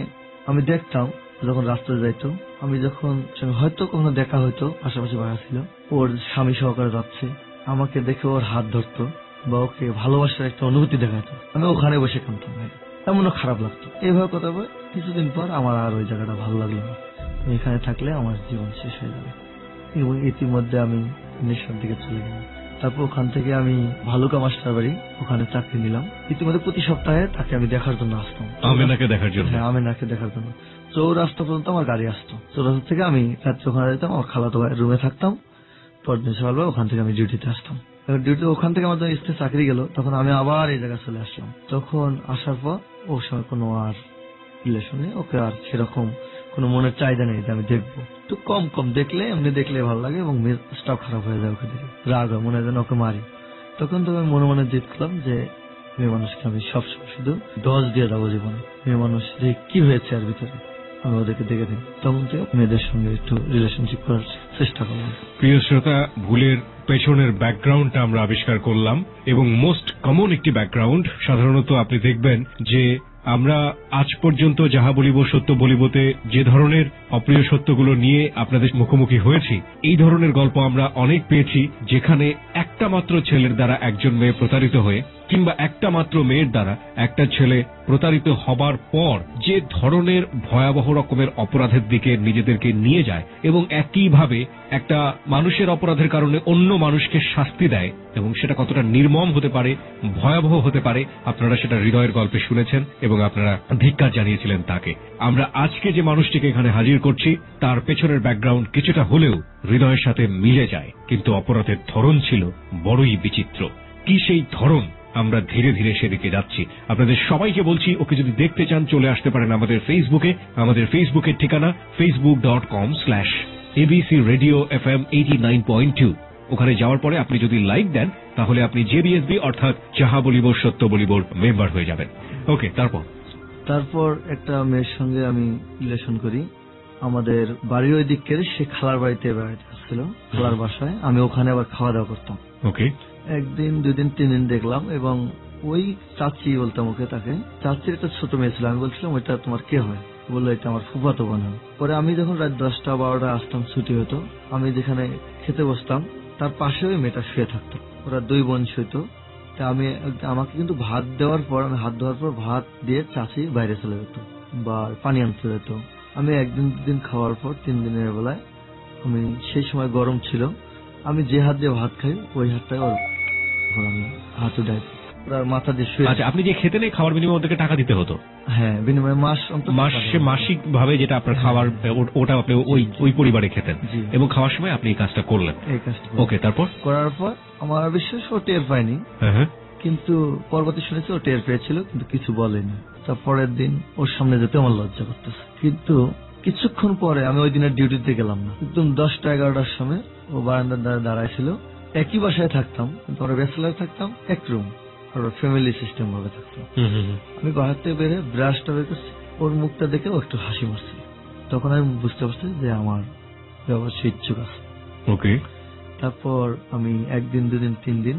S5: আমি দেখতাম যখন রাস্তায় যাইতো, আমি যখন হয়তো কখনো দেখা হয়তো পাশাপাশি ভাড়া ছিল, ওর স্বামী সহকারে যাচ্ছে, আমাকে দেখে ওর হাত ধরতো বা ওকে ভালোবাসার একটা অনুভূতি দেখাতো। আমি ওখানে বসে কাঁদতাম, এমনও খারাপ লাগতো। এইভাবে কথা বলে কিছুদিন পর আমার আর ওই জায়গাটা ভালো লাগলো না। এখানে থাকলে আমার জীবন শেষ হয়ে যাবে। এবং ইতিমধ্যে আমি নেশার দিকে চলে গেলাম। তারপর ওখান থেকে আমি ভালুকা মাস্টার বাড়ি ওখানে চাকরি নিলাম। ইতিমধ্যে প্রতি সপ্তাহে তাকে আমি দেখার জন্য আসতাম।
S2: আমেনাকে দেখার জন্য?
S5: হ্যাঁ, আমেনাকে দেখার জন্য। চৌরাস্তা পর্যন্ত আমার গাড়ি আসতো। চৌরাস্তা থেকে আমি রাত্রে ওখানে যেতাম, আমার খালাতো ভাইয়ের রুমে থাকতাম। পরদিন সকালবেলা ওখান থেকে আমি ডিউটিতে আসতাম। ডিউটি ওখান থেকে আমার স্ত্রী চাকরি গেল, তখন আমি আবার এই জায়গায় চলে আসলাম। তখন আসার পর ওর সঙ্গে কোনো আর রিলেশন নেই, ওকে আর সেরকম কোনো মনের চাহিদা নেই যে আমি দেখবো। একটু কম কম দেখলে, এমনি দেখলে ভালো লাগে এবং মেজাজটাও খারাপ হয়ে যায় ওকে দেখে, রাগ হয়, মনে হয় যেন ওকে মারি। তখন তো আমি মনে মনে জিত করলাম যে মেয়ে মানুষকে আমি সবসময় শুধু দোষ দিয়ে যাবো জীবনে। মেয়ে মানুষ যে কি হয়েছে আর ভিতরে আমি ওদেরকে দেখে দিই, তখন থেকে মেয়েদের সঙ্গে একটু রিলেশনশিপ করার চেষ্টা করলাম।
S2: প্রিয় শ্রোতা, ভুলের পেছনের ব্যাকগ্রাউন্ডটা আমরা আবিষ্কার করলাম এবং মোস্ট কমন একটি ব্যাকগ্রাউন্ড। সাধারণত আপনি দেখবেন যে আমরা আজ পর্যন্ত যাহা বলিব সত্য বলিবতে যে ধরনের অপ্রিয় সত্যগুলো নিয়ে আপনাদের মুখোমুখি হয়েছি, এই ধরনের গল্প আমরা অনেক পেয়েছি যেখানে একটা মাত্র ছেলের দ্বারা একজন মেয়ে প্রতারিত হয়ে কিংবা একটা মাত্র মেয়ের দ্বারা একটা ছেলে প্রতারিত হবার পর যে ধরনের ভয়াবহ রকমের অপরাধের দিকে নিজেদেরকে নিয়ে যায় এবং একইভাবে একটা মানুষের অপরাধের কারণে অন্য মানুষকে শাস্তি দেয় এবং সেটা কতটা নির্মম হতে পারে, ভয়াবহ হতে পারে, আপনারা সেটা হৃদয়ের গল্পে শুনেছেন এবং আপনারা ধিক্কার জানিয়েছিলেন তাকে। আমরা আজকে যে মানুষটিকে এখানে হাজির করছি তার পেছনের ব্যাকগ্রাউন্ড কিছুটা হলেও হৃদয়ের সাথে মিলে যায়, কিন্তু অপরাধের ধরন ছিল বড়ই বিচিত্র। কি সেই ধরন, আমরা ধীরে ধীরে সেদিকে যাচ্ছি। আপনাদের সবাইকে বলছি, ওকে যদি দেখতে চান চলে আসতে পারেন আমাদের ফেসবুকে। আমাদের ফেসবুকের ঠিকানা facebook.com/ABC Radio FM 89.2। ওখানে যাওয়ার পরে আপনি যদি লাইক দেন তাহলে আপনি JBSB অর্থাৎ যাহা বলিব সত্য বলিবর মেম্বার হয়ে যাবেন। ওকে, তারপর
S5: একটা মেয়ের সঙ্গে আমি রিলেশন করি। আমাদের বাড়ির ওই দিকের, সে খালার বাড়িতে বেড়াতে আসছিল, খালার বাসায়। আমি ওখানে আবার খাওয়া দাওয়া করতাম।
S2: ওকে।
S5: একদিন, 2 দিন, 3 দিন দেখলাম এবং ওই চাচি বলতাম ওকে, তাকে চাচির একটা ছোট মেয়ে ছিল। আমি বলছিলাম ওইটা তোমার কে হয়? বললো এটা আমার ফুফাতো বোন হয়। পরে আমি যখন রাত 10টা 12টা আসতাম, ছুটি হতো, আমি যেখানে খেতে বসতাম তার পাশে ওই মেয়েটা শুয়ে থাকতো। ওরা 2 বোন শুইতো। তা আমাকে কিন্তু ভাত দেওয়ার পর, আমি হাত ধোয়ার পর ভাত দিয়ে চাচি বাইরে চলে যেত বা পানি আনতে যেত। আমি 1 দিন 2 দিন খাওয়ার পর 3 দিনের বেলায়, আমি সেই সময় গরম ছিল, আমি যে হাত দিয়ে ভাত খাই ওই হাতটাই ওর আমি হাত উঠাই। ওরা মাথা দিয়ে শুয়ে।
S2: আচ্ছা, আপনি যে খেতেন এই খাবার বিনিময়ে ওদেরকে টাকা দিতে হতো?
S5: হ্যাঁ, বিনিময়ে
S2: মাসিক ভাবে যেটা আপনার খাবার, ওটা আপনি ওই পরিবারে খেতেন এবং খাওয়ার সময় আপনি এই কাজটা করলেন।
S5: এই কাজটা
S2: ওকে, তারপর
S5: করার পর আমার বিশ্বাস ও টের পায়নি, কিন্তু পরবর্তী শুনেছি ও টের পেয়েছিল কিন্তু কিছু বলেনি। তার পরের দিন ওর সামনে যেতে আমার লজ্জা করতেছে। কিন্তু কিছুক্ষণ পরে আমি ওই দিনের ডিউটিতে গেলাম না, একদম 10টা-11টার সময় ও বারান্দার ধারে দাঁড়ায় ছিল। একই বাসায় থাকতাম কিন্তু আমরা ব্যাচেলার থাকতাম, এক রুম, আর ফ্যামিলি সিস্টেম ভাবে থাকতাম। আমি বাহার থেকে বেরে ব্রাশটা বের করছি, ওর মুখটা দেখে ও একটু হাসি মারছে। তখন আমি বুঝতে পারছি যে আমার ব্যবসা ইচ্ছুক আছে।
S2: ওকে,
S5: তারপর আমি 1 দিন 2 দিন 3 দিন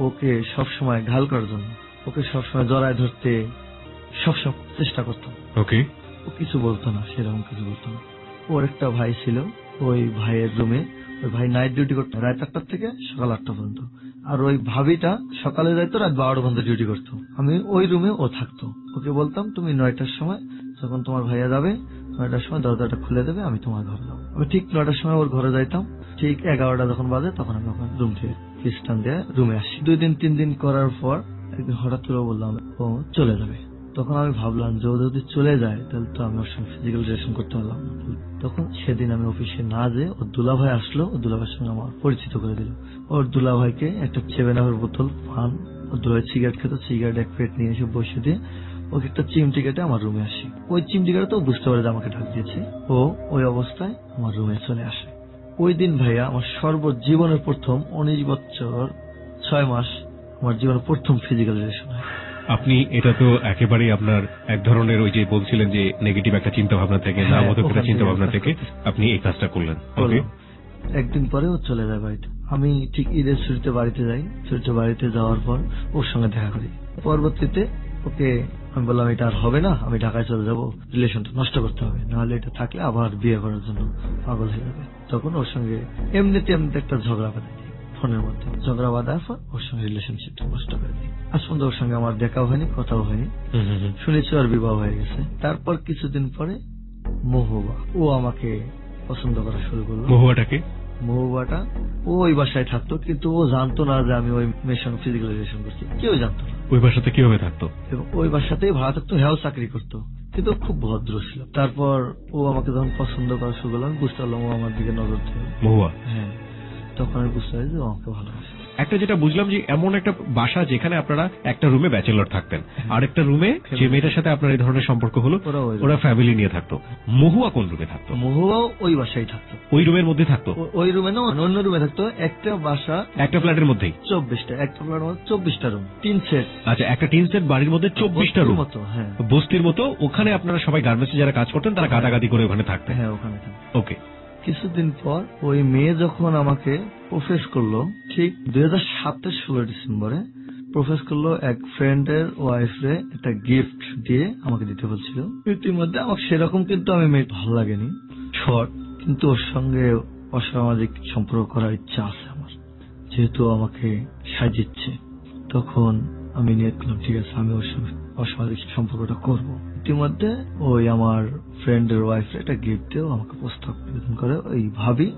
S5: ওকে সবসময় ঘাল করার জন্য, ওকে সবসময় জড়ায় ধরতে সবসময় চেষ্টা করতাম।
S2: ওকে,
S5: ও কিছু বলতো না, সেরকম কিছু বলতো না। ওর একটা ভাই ছিল, ওই ভাইয়ের রুমে, ওই ভাই নাইট ডিউটি করতো রাত 8টা থেকে সকাল 8টা পর্যন্ত, আর ওই ভাবিটা সকালে যাইতো, রাত 12টা পর্যন্ত ডিউটি করতো। আমি ওই রুমে ও থাকতো। ওকে বলতাম তুমি 9টার সময় যখন তোমার ভাইয়া যাবে, 9টার সময় দরজাটা খুলে দেবে, আমি তোমার ঘরে যাবো। আমি ঠিক 9টার সময় ওর ঘরে যাইতাম, ঠিক 11টা যখন বাজে তখন আমি ওখানে রুম থেকে খ্রিস্টান দিয়ে রুমে আসি। 2 দিন 3 দিন করার পর একদিন হঠাৎ করে বললাম ও চলে যাবে। তখন আমি ভাবলাম যে ও যদি চলে যায় তাহলে তো আমি ওর সঙ্গে ফিজিক্যাল রিলেশন করতে পারলাম না। তখন সেদিন আমি অফিসে না যেয়ে ওর দুলাভাই আসলো, ওর দুলাভাইয়ের সঙ্গে আমার পরিচিত করে দিল। ওর দুলাভাইকে একটা 7-Up বোতল পান, ওর দুলাভাই সিগারেট খেত, সিগারেট 1 প্যাকেট নিয়ে এসে বসে দিয়ে ওকে একটা চিমটি কেটে আমার রুমে আসি। ওই চিমটি কেটে তো বুঝতে পারে যে আমাকে ডাক দিয়েছে। ও ওই অবস্থায় আমার রুমে চলে আসে। ওই দিন ভাইয়া আমার সর্বজীবনের প্রথম 19 বছর 6 মাস আমার জীবনের প্রথম ফিজিক্যাল রিলেশন হয়।
S2: আপনি এটা তো একেবারেই আপনার এক ধরনের ওই যে বলছিলেন যে নেগেটিভ একটা চিন্তা ভাবনা থেকে, না মতকতা চিন্তা ভাবনা থেকে আপনি এই কাজটা করলেন। ওকে,
S5: একদিন পরে ও চলে যায় বাড়িতে। আমি ঠিক ঈদের ছুটিতে বাড়িতে যাই। ছুটিতে বাড়িতে যাওয়ার পর ওর সঙ্গে দেখা করি। পরবর্তীতে ওকে আমি বললাম এটা আর হবে না, আমি ঢাকায় চলে যাবো, রিলেশনটা নষ্ট করতে হবে, নাহলে এটা থাকলে আবার বিয়ে করার জন্য পাগল হয়ে যাবে। তখন ওর সঙ্গে এমনিতে একটা ঝগড়া বাঁধে, ফোনের মধ্যে ঝগড়া বাঁধার পর ওর সঙ্গে রিলেশনশিপটা নষ্ট করে দিই। আজ পর্যন্ত ওর সঙ্গে আমার দেখাও হয়নি, কথাও হয়নি। শুনেছি ওর বিবাহ হয়ে গেছে। তারপর কিছুদিন পরে মহুয়া ও আমাকে পছন্দ করা শুরু করলো। মহুয়াটা ও ওই বাসায় থাকতো, কিন্তু ও জানতো না যে আমি ওই মেয়ের সঙ্গে ফিজিক্যাল রিলেশন করছি, কেউ জানতো না।
S2: ওই বাসাতে কিভাবে থাকতো?
S5: এবং ওই বাসাতেই ভাড়া থাকতো, হ্যাঁ চাকরি করতো, কিন্তু খুব ভদ্র ছিল। তারপর ও আমাকে যখন পছন্দ করা শুরু করলো, আমি বুঝতে পারলাম ও আমার দিকে নজর দিল।
S2: মহুয়া?
S5: হ্যাঁ, তখন আমি বুঝতে পারি যে ও আমাকে ভালোবাসে।
S2: একটা যেটা বুঝলাম যে এমন একটা বাসা যেখানে আপনারা একটা রুমে ব্যাচেলর থাকতেন, আর একটা রুমে যে মেয়েটার সাথে আপনার এই ধরনের সম্পর্ক হলো ওরা ফ্যামিলি নিয়ে থাকতো। মহুয়া কোন রুমে থাকতো?
S5: মহুয়াও ওই বাসায় থাকতো।
S2: ওই রুমের মধ্যে থাকতো? ওই
S5: রুমে না, অন্য রুমে থাকতো। একটা বাসা,
S2: একটা ফ্ল্যাটের মধ্যেই
S5: 24টা, একটা ফ্ল্যাটের মধ্যে 24টা রুম, 3 সেট।
S2: আচ্ছা, একটা 3 সেট বাড়ির মধ্যে 24টা রুম,
S5: হ্যাঁ,
S2: বস্তির মতো। ওখানে আপনারা সবাই গার্মেন্টসে যারা কাজ করতেন তারা গাদাগাদি করে ওখানে থাকতেন?
S5: হ্যাঁ, ওখানে থাকতেন।
S2: ওকে।
S5: কিছুদিন পর ওই মেয়ে যখন আমাকে প্রপোজ করলো, ঠিক 2007-এর 16 ডিসেম্বরে প্রপোজ করলো। এক ফ্রেন্ডের ওয়াইফে একটা গিফট দিয়ে আমাকে দিতে বলছিল। ইতিমধ্যে আমাকে সেরকম কিন্তু আমি মেয়ে ভালো লাগেনি, শর্ট, কিন্তু ওর সঙ্গে অসামাজিক সম্পর্ক করার ইচ্ছা আছে আমার, যেহেতু আমাকে সাজিচ্ছে। তখন আমি নিয়ে করলাম ঠিক আছে, আমি ওর সঙ্গে অসামাজিক সম্পর্কটা করবো। ইতিমধ্যে ওই আমার ফ্রেন্ডের ওয়াইফ একটা গিফট দিয়েও আমাকে প্রস্তাব নিবেদন করে ওই ভাবি।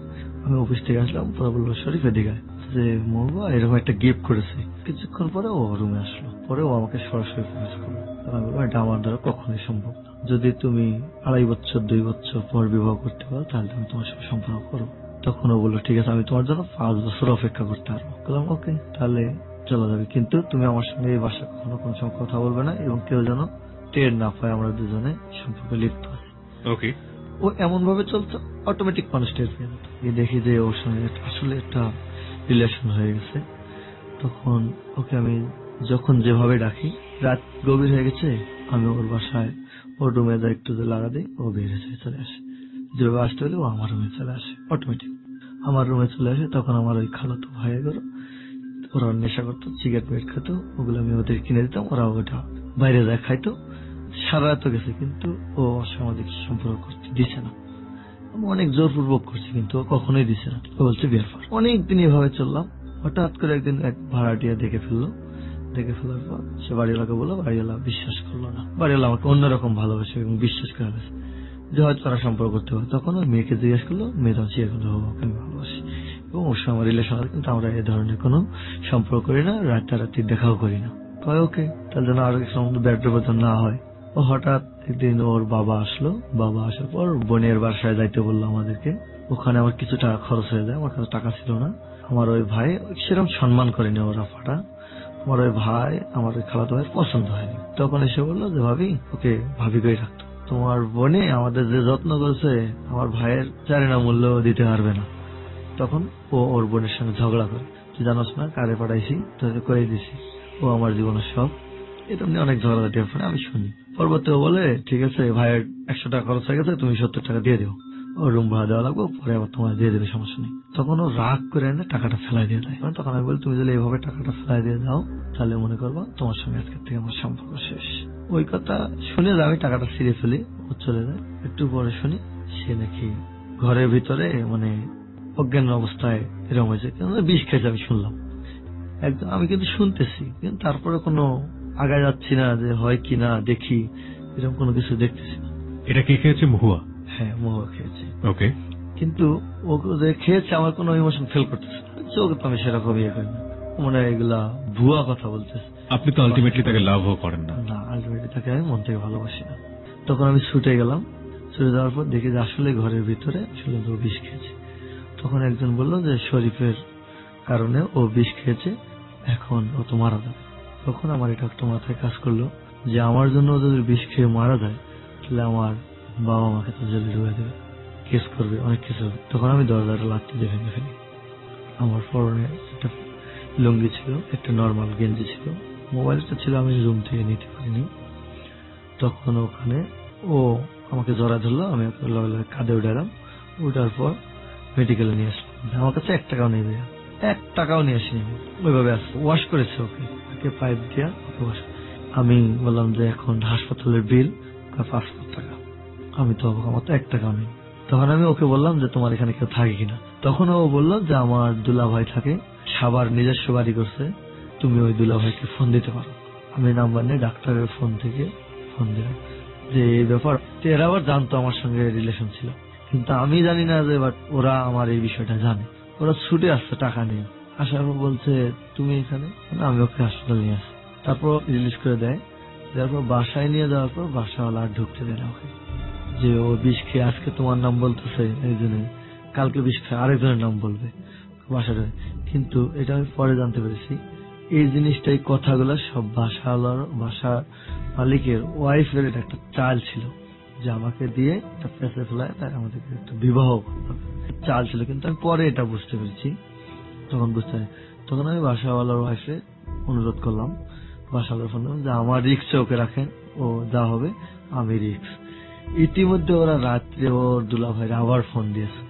S5: আমি অফিস থেকে আসলাম, পরে বললো শরীফ এদিকে যে মহুয়া এরকম একটা গিফট করেছে। কিছুক্ষণ পরে ও রুমে আসলো, পরে ও আমাকে সরাসরি প্রপোজ করলো। আমি বললাম এটা আমার দ্বারা কখনোই সম্ভব না, যদি তুমি 2.5 বছর 2 বছর পর বিবাহ করতে পারো তাহলে তুমি তোমার সাথে সম্পর্ক করো। তখন ও বললো ঠিক আছে, আমি তোমার জন্য 5 বছর অপেক্ষা করতে পারবো। বললাম ওকে, তাহলে চলে যাবে, কিন্তু তুমি আমার সঙ্গে এই বাসায় কখনো কোনো সময় কথা বলবে না এবং কেউ যেন টের না পায় আমরা দুজনে সম্পর্কে লিপ্ত আছি।
S2: ওকে।
S5: ও এমন ভাবে চলতো, অটোমেটিক মানুষ টের পেয়ে যেত। দেখি যে ওর সঙ্গে আসলে একটা রিলেশন হয়ে গেছে। তখন ওকে আমি যখন যেভাবে ডাকি, রাত গভীর হয়ে গেছে, আমি ওর বাসায় ওর রুমে যাই, একটু লাগা দিই, ও বের হয়ে চলে আসে। যেভাবে আসতে হলে ও আমার রুমে চলে আসে, অটোমেটিক আমার রুমে চলে আসে। তখন আমার ওই খালাতো ভাইয়ের ওরা নেশা করতো, সিগারেট পেট খেতো, ওগুলো আমি ওদের কিনে দিতাম, ওরা ওটা বাইরে যায় খাইতো। সারা রাত গেছে, কিন্তু ও অসামাজিক সম্পর্ক করতে দিছে না। আমি অনেক জোরপূর্বক করছি, কিন্তু ও কখনোই দিছে না। ও বলছে বিয়ের পর। অনেকদিন এভাবে চললাম। হঠাৎ করে একদিন এক ভাড়াটিয়া দেখে ফেললো। দেখে ফেলার পর সে বাড়িওয়ালাকে বললো, বাড়িওয়ালা বিশ্বাস করলো না। বাড়িওয়ালা আমাকে অন্যরকম ভালোবাসে এবং বিশ্বাস করে ফেলেছে যে হয়তো তারা সম্পর্ক করতে পারে। তখন ওই মেয়েকে জিজ্ঞেস করলো, মেয়ে তখন শিখে করলো ওকে আমি ভালোবাসি এবং ওর সঙ্গে আমার রিলেশন আছে, কিন্তু আমরা এ ধরনের কোনো সম্পর্ক করি না, রাতারাতি দেখাও করি না। কয় ওকে, তার জন্য আর ব্যাড বিপর্যয় না হয়। ও হঠাৎ একদিন ওর বাবা আসলো, বাবা আসার পর বোনের বাসায় যাইতে বললো আমাদেরকে। ওখানে আমার কিছু টাকা খরচ হয়ে যায়, আমার কাছে টাকা ছিল না। আমার ওই ভাই সেরকম সম্মান করেনি ওরা ফাটা। আমার ওই ভাই, আমার ওই খালাতো ভাইয়ের পছন্দ হয়নি। তখন এসে বললো যে ভাবি ওকে ভাবি করে রাখতো, তোমার বোনে আমাদের যে যত্ন করেছে আমার ভাইয়ের চারিনা মূল্য দিতে পারবে না। তখন ও ওর বোনের সঙ্গে ঝগড়া করে, তুই জানোস না কারে পাঠাইছি, তোকে করে দিছি, ও আমার জীবনের সব। এটা অনেক ঝগড়াঝাটি পরে আমি শুনি। পরবর্তী ও বলে ঠিক আছে ভাইয়ের 100 টাকা খরচ হয়ে গেছে, তুমি 70 টাকা দিয়ে দিও, ও রুম ভাড়া দেওয়া লাগবে, পরে আবার তোমার দিয়ে দেবে, সমস্যা নেই। তখন ও রাগ করে এনে টাকাটা ফেলাই দিয়ে দেয়। তখন আমি বলি তুমি যদি এইভাবে টাকাটা ফেলাই দিয়ে দাও তাহলে মনে করবো তোমার সঙ্গে আজকের থেকে আমার সম্পর্ক শেষ। ওই কথা শুনে আমি টাকাটা ছিঁড়ে ফেলি, ও চলে যায়। একটু পরে শুনি সে নাকি ঘরের ভিতরে মানে অজ্ঞান অবস্থায় এরকম হয়েছে, বিষ খেয়েছে। আমি শুনলাম একদম, আমি কিন্তু শুনতেছি, কিন্তু তারপরে কোনো আগায় যাচ্ছি না যে হয় কিনা দেখি, এরকম কোনো কিছু দেখতেছি না।
S2: এটা কে খেয়েছে? মহুয়া?
S5: হ্যাঁ, মহুয়া খেয়েছে।
S2: ওকে।
S5: কিন্তু ও যে খেয়েছে আমার কোনো ইমোশন ফিল করতেছে না, ওকে তো আমি সেরকম ইয়ে করি না, মনে হয় এগুলা ভুয়া কথা বলতেছে।
S2: আপনি তো আলটিমেটলি তাকে লাভও করেন না।
S5: না, আলটিমেটলি তাকে আমি মন থেকে ভালোবাসি না। তখন আমি ছুটে গেলাম, ছুটে যাওয়ার পর দেখি যে আসলে ঘরের ভিতরে আসলে ও বিষ খেয়েছে। তখন একজন বললো যে শরীফের কারণে ও বিষ খেয়েছে, এখন ও তো মারা যাবে। তখন আমার এটা একটু মাথায় কাজ করলো যে আমার জন্য ও যদি বিষ খেয়ে মারা যায় তাহলে আমার বাবা মাকে তো জেলে ঢুকে দেবে, কেস করবে, অনেক কিছু হবে। তখন আমি দরজাটা লাথি দিয়ে ভেঙে ফেলি। আমার পরনে একটা লুঙ্গি ছিল, একটা নর্মাল গেঞ্জি ছিল, মোবাইলটা ছিল আমি রুম থেকে নিতে পারিনি। তখন ওখানে ও আমাকে জড়া ধরলো, আমি কাঁধে উঠালাম। উঠার পর মেডিকেলে নিয়ে আসলাম। আমার কাছে 1 টাকাও নেই ভাইয়া, 1 টাকাও নিয়ে আসিনি। ওইভাবে আসছে, ওয়াশ করেছে ওকে পাইপ দিয়া ওকে ওয়াশ। আমি বললাম যে এখন হাসপাতালের বিল 500 টাকা। আমি তো আমার তো 1 টাকাও নেই। তখন আমি ওকে বললাম যে তোমার এখানে কেউ থাকে কিনা। তখন ও বললো যে আমার দুলা ভাই থাকে, সাবার নিজস্ব বাড়ি করছে, তুমি ওই দুলা ভাইকে ফোন দিতে পারো। আমি নাম্বার নিয়ে ডাক্তারের ফোন থেকে ফোন দিলাম যে এই ব্যাপার। এরা আবার জানতো আমার সঙ্গে রিলেশন ছিল, কিন্তু আমি জানি না যে ওরা আমার এই বিষয়টা জানে। ওরা ছুটে আসছে টাকা নিয়ে, আসার পর বলছে তুমি এখানে, আমি ওকে হাসপাতাল নিয়ে আসি। তারপর রিলিজ করে দেয়। তারপর বাসায় নিয়ে যাওয়ার পর বাসাওয়ালা আর ঢুকতে দেয় না ওকে, যে ও বিষ খেয়ে আজকে তোমার নাম বলতেছে একজনে, কালকে বিষ খেয়ে আরেকজনের নাম বলবে বাসায়। কিন্তু এটা আমি পরে জানতে পেরেছি এই জিনিসটা, এই কথাগুলো সব বাসাওয়ালার, বাসা মালিকের ওয়াইফের এটা একটা চাল ছিল যে আমাকে দিয়ে একটা পেঁচে ফেলায়, তাই আমাদেরকে একটা বিবাহ চাল ছিল। কিন্তু আমি পরে এটা বুঝতে পেরেছি, তখন বুঝতে পারি। তখন আমি বাসাওয়ালার ওয়াইফে অনুরোধ করলাম, বাসাওয়ালার ফোন যে আমার রিক্সে ওকে রাখেন, ও যা হবে আমি রিক্স। ইতিমধ্যে ওরা রাত্রে ওর দুলা ভাইয়ের আবার ফোন দিয়েছে।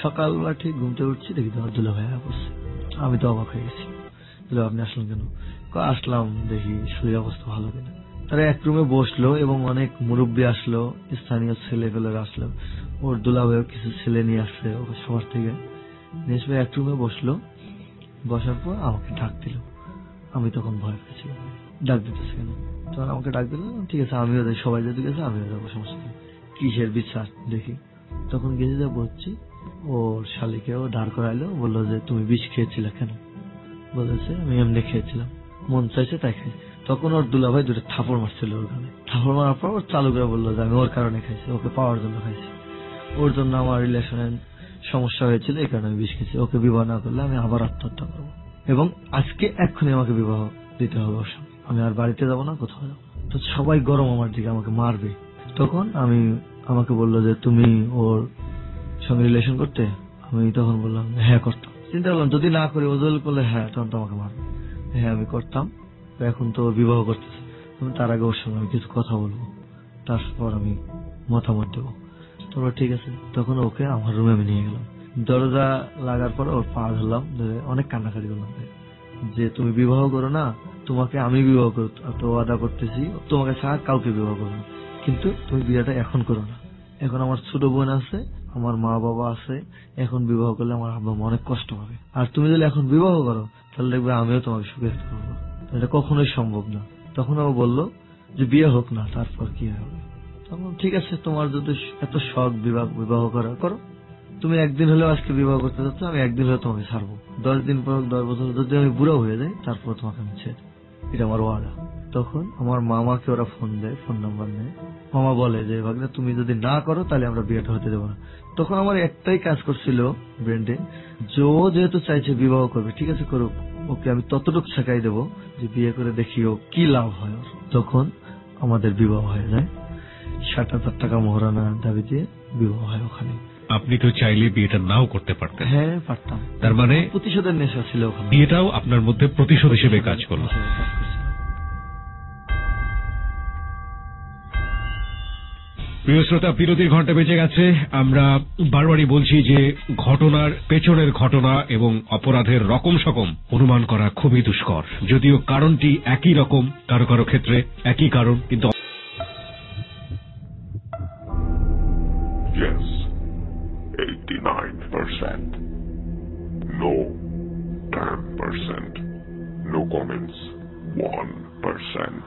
S5: সকালবেলা ঠিক ঘুমতে উঠছি, দেখি তোমার দুলা ভাইয়া বসছে। আমি তো অবাক হয়ে গেছি, আপনি আসলেন কেন? আসলাম দেখি শরীর অবস্থা ভালো কিনা। তারা এক রুমে বসলো এবং অনেক মুরব্বী আসলো, স্থানীয় ছেলে পেলেরা আসলো, ওর দুলা ভাইও কিছু ছেলে নিয়ে আসছে ওকে শহর থেকে নিয়ে এসে এক রুমে বসলো। বসার পর আমাকে ডাক দিল। আমি তখন ভয় পেয়েছিলাম, ডাক দিতেছে কেন? তখন আমাকে ডাক দিল, ঠিক আছে আমিও যাই, সবাই যদি গেছে আমিও যাবো, সমস্যা নেই, কিসের বিচার দেখি। তখন গেছে যা বলছি, ওর শালিকেও দাঁড় করাইলো, বললো যে তুমি বিষ খেয়েছিলে কেন? বলেছে আমি এমনি খেয়েছিলাম, মন চাইছে তাই খাই। তখন ওর দুলাভাই 2টা থাপড় মারছিল ওখানে। থাপড় মারার পর ওর চালু করে বললো যে আমি ওর কারণে খাইছি, ওকে পাওয়ার জন্য খাইছি, ওর জন্য আমার রিলেশনের সমস্যা হয়েছিল, এই কারণে আমি বিষ খেয়েছি। ওকে বিবাহ না করলে আমি আবার আত্মহত্যা করবো, এবং আজকে এক্ষুনি আমাকে বিবাহ দিতে হবে ওর সাথে, আমি আর বাড়িতে যাবো না, কোথাও যাবো। তো সবাই গরম আমার দিকে, আমাকে মারবে। তখন আমাকে বললো যে তুমি ওর সঙ্গে রিলেশন করতে? আমি তখন বললাম হ্যাঁ করতাম। চিন্তা করলাম যদি না করি, ওজল করলে হ্যাঁ তখন তো আমাকে মারবে। হ্যাঁ আমি করতাম, এখন তো বিবাহ করতেছে, আমি তার আগে ওর সঙ্গে আমি কিছু কথা বলবো, তারপর আমি মতামত দেবো। তারপর ঠিক আছে। তখন ওকে আমার রুমে আমি নিয়ে গেলাম, দরজা লাগার পর ওর পা ধরলাম, অনেক কান্নাকাটি করলাম যে তুমি বিবাহ করো না, তোমাকে আমি বিবাহ করতে ওয়াদা করতেছি, তোমাকে ছাড়া কাউকে বিবাহ করো না, কিন্তু তুমি বিয়েটা এখন করো না। এখন আমার ছোট বোন আছে, আমার মা বাবা আছে, এখন বিবাহ করলে আমার আব্বা অনেক কষ্ট হবে, আর তুমি যদি এখন বিবাহ করো তাহলে দেখবে আমিও তোমাকে সুখে রাখতে পারবো, এটা কখনোই সম্ভব না। তখন ও বললো যে বিয়ে হোক না, তারপর কি হবে। তখন ঠিক আছে, তোমার যদি এত শখ বিবাহ করো, তুমি একদিন হলেও আজকে বিবাহ করতে চাচ্ছ, আমি একদিন হলেও তোমাকে ছাড়বো, 10 দিন পর 10 বছর যদি আমি বুড়ো হয়ে যাই তারপর তোমাকে আমি ছেড়ে দেবো। এটা আমার ওয়াদা। তখন আমার মামাকে ওরা ফোন দেয়, ফোন নাম্বার নেয়। মামা বলে যে ভাগ্নে তুমি যদি না করো তাহলে আমরা বিয়েটা হতে দেবো না। তখন আমার একটাই কাজ করছিল ব্রেন্ডে, যেহেতু চাইছে বিবাহ করবে, ঠিক আছে করুক, ওকে আমি ততটুকু শেখাই দেবো যে বিয়ে করে দেখি ও কি লাভ হয়। তখন আমাদের বিবাহ হয়ে যায়, 60,000 টাকা মোহরানা দাবি দিয়ে বিবাহ হয় ওখানে।
S2: আপনি তো চাইলে বিয়েটা নাও করতে পারতেন।
S5: হ্যাঁ পারতাম,
S2: তার মানে
S5: প্রতিশোধের নেশা ছিল ওখানে।
S2: বিয়েটাও আপনার মধ্যে প্রতিশোধ হিসেবে কাজ করলো। প্রিয় শ্রোতা, বিরতির ঘন্টা বেজে গেছে। আমরা বারবারই বলছি যে ঘটনার পেছনের ঘটনা এবং অপরাধের রকম সকম অনুমান করা খুবই দুষ্কর, যদিও কারণটি একই রকম, কারো কারো ক্ষেত্রে একই কারণ, কিন্তু
S6: Yes, 89%. No, 10%. No comments, 1%.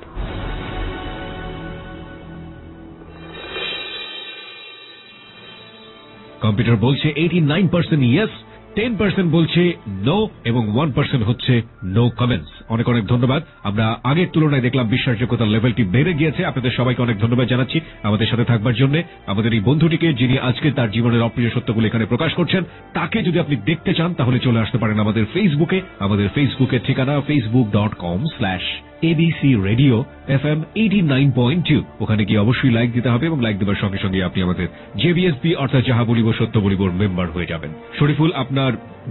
S2: Computer বলছে 89% ইয়েস, 10% বলছে নো এবং 1% হচ্ছে নো কমেন্টস। অনেক অনেক ধন্যবাদ। আমরা আগের তুলনায় দেখলাম বিশ্বাসযোগ্যতার লেভেলটি বেড়ে গিয়েছে। আপনাদের সবাইকে অনেক ধন্যবাদ জানাচ্ছি আমাদের সাথে থাকবার জন্য। আমাদের এই বন্ধুটিকে, যিনি আজকে তার জীবনের অপ্রিয় সত্যগুলো এখানে প্রকাশ করছেন, তাকে যদি আপনি দেখতে চান তাহলে চলে আসতে পারেন আমাদের ফেসবুকে। আমাদের ফেসবুকের ঠিকানা facebook.com/ABC Radio FM 89.2। ওখানে গিয়ে অবশ্যই লাইক দিতে হবে এবং লাইক দেওয়ার সঙ্গে সঙ্গে আপনি আমাদের JBSB অর্থাৎ যাহা বলিব সত্য বলিবর মেম্বার হয়ে যাবেন। শরীফুল,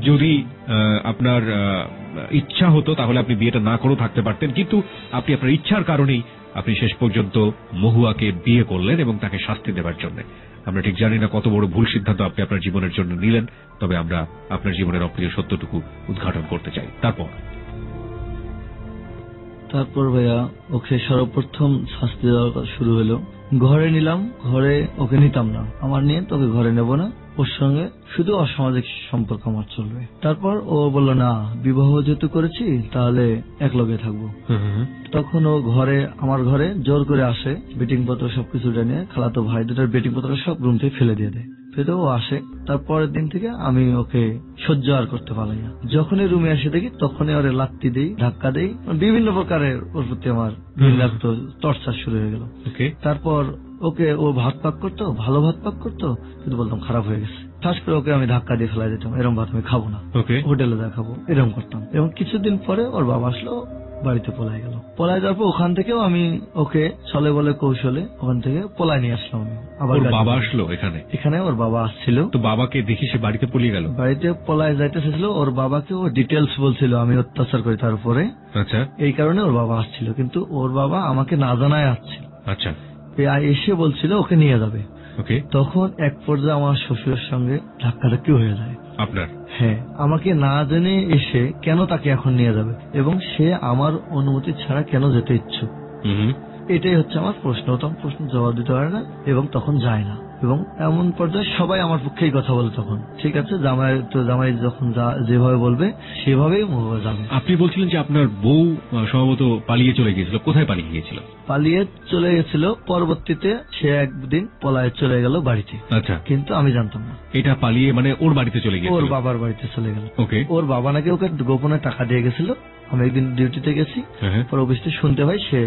S2: যদি আপনার ইচ্ছা হতো তাহলে আপনি বিয়েটা না করেও থাকতে পারতেন, কিন্তু আপনি আপনার ইচ্ছার কারণেই আপনি শেষ পর্যন্ত মহুয়াকে বিয়ে করলেন এবং তাকে শাস্তি দেওয়ার জন্য। আমরা ঠিক জানি না কত বড় ভুল সিদ্ধান্ত আপনি আপনার জীবনের জন্য নিলেন, তবে আমরা আপনার জীবনের অপ্রিয় সত্যটুকু উদ্ঘাটন করতে চাই।
S5: তারপর ভাইয়া ওকে সর্বপ্রথম শাস্তি দেওয়া শুরু হলো। ঘরে নিলাম, ঘরে ওকে নিতাম না, আমার নিয়ে তোকে ঘরে নেব না, ওর সঙ্গে শুধু অসামাজিক সম্পর্ক আমার চলবে। তারপর ও বলল না, বিবাহ যেহেতু করেছি তাহলে একলগে থাকবো। তখন ও আমার ঘরে জোর করে আসে, বেটিং পত্র সবকিছু নিয়ে, খালাতো ভাই দুটার বেটিং পত্র সব রুম থেকে ফেলে দিয়ে দেয়। ও আসে, তারপরের দিন থেকে আমি ওকে সহ্য আর করতে পারি না। যখনই রুমে এসে দেখি তখনই ওরে লাত্তি দেই, ধাক্কা দেই, বিভিন্ন প্রকারের ওর প্রতি আমার টর্চার শুরু হয়ে গেল। তারপর ও ভাত পাক করতো, ভালো ভাত পাক করতো, কিন্তু বলতাম খারাপ হয়ে গেছে। ঠাস করে ওকে আমি ধাক্কা দিয়ে ফেলাই দিতাম, এরকম ভাত আমি খাবো না, হোটেলে দেখাবো, এরকম করতাম। এবং কিছুদিন পরে ওর বাবা আসলো, বাড়িতে পলাই গেল। পলাই যাওয়ার পর ওখান থেকেও আমি ওকে ছলে বলে কৌশলে ওখান থেকে পলাই নিয়ে আসলাম। আমি আবার
S2: বাবা আসলো এখানে
S5: ওর বাবা আসছিল,
S2: তো বাবাকে দেখি সে বাড়িতে পলিয়ে গেল।
S5: বাড়িতে পলাই যাইতে চেয়েছিল, ওর বাবাকে ও ডিটেলস বলছিল আমি অত্যাচার করি তার উপরে।
S2: আচ্ছা,
S5: এই কারণে ওর বাবা আসছিল, কিন্তু ওর বাবা আমাকে না জানায় আসছিল।
S2: আচ্ছা,
S5: এসে বলছিল ওকে নিয়ে যাবে। তখন এক পর্যায়ে আমার শ্বশুরের সঙ্গে ধাক্কাধাক্কি হয়ে যায়।
S2: আপনার?
S5: হ্যাঁ, আমাকে না জেনে এসে কেন তাকে এখন নিয়ে যাবে এবং সে আমার অনুমতি ছাড়া কেন যেতে ইচ্ছুক, এটাই হচ্ছে আমার প্রশ্ন। তখন প্রশ্ন জবাব দিতে পারে না এবং তখন যায় না। এবং এমন পর্যায়ে সবাই আমার পক্ষেই কথা বলে। তখন ঠিক আছে, জামাই যখন যেভাবে বলবে সেভাবেই যাবে।
S2: আপনি বলছিলেন যে আপনার বউ সম্ভবত পালিয়ে চলে গিয়েছিল, কোথায় পালিয়ে গিয়েছিল?
S5: পালিয়ে চলে গেছিল, পরবর্তীতে সে একদিন পলায়ে চলে গেল বাড়িতে।
S2: আচ্ছা,
S5: কিন্তু আমি জানতাম না।
S2: এটা পালিয়ে মানে ওর বাড়িতে চলে গিয়েছিল?
S5: ওর বাবার বাড়িতে চলে গেল।
S2: ওকে।
S5: ওর বাবা নাকি ওকে গোপনে টাকা দিয়ে গেছিল। আমি একদিন ডিউটিতে গেছি, পরে অফিসে শুনতে পাই সে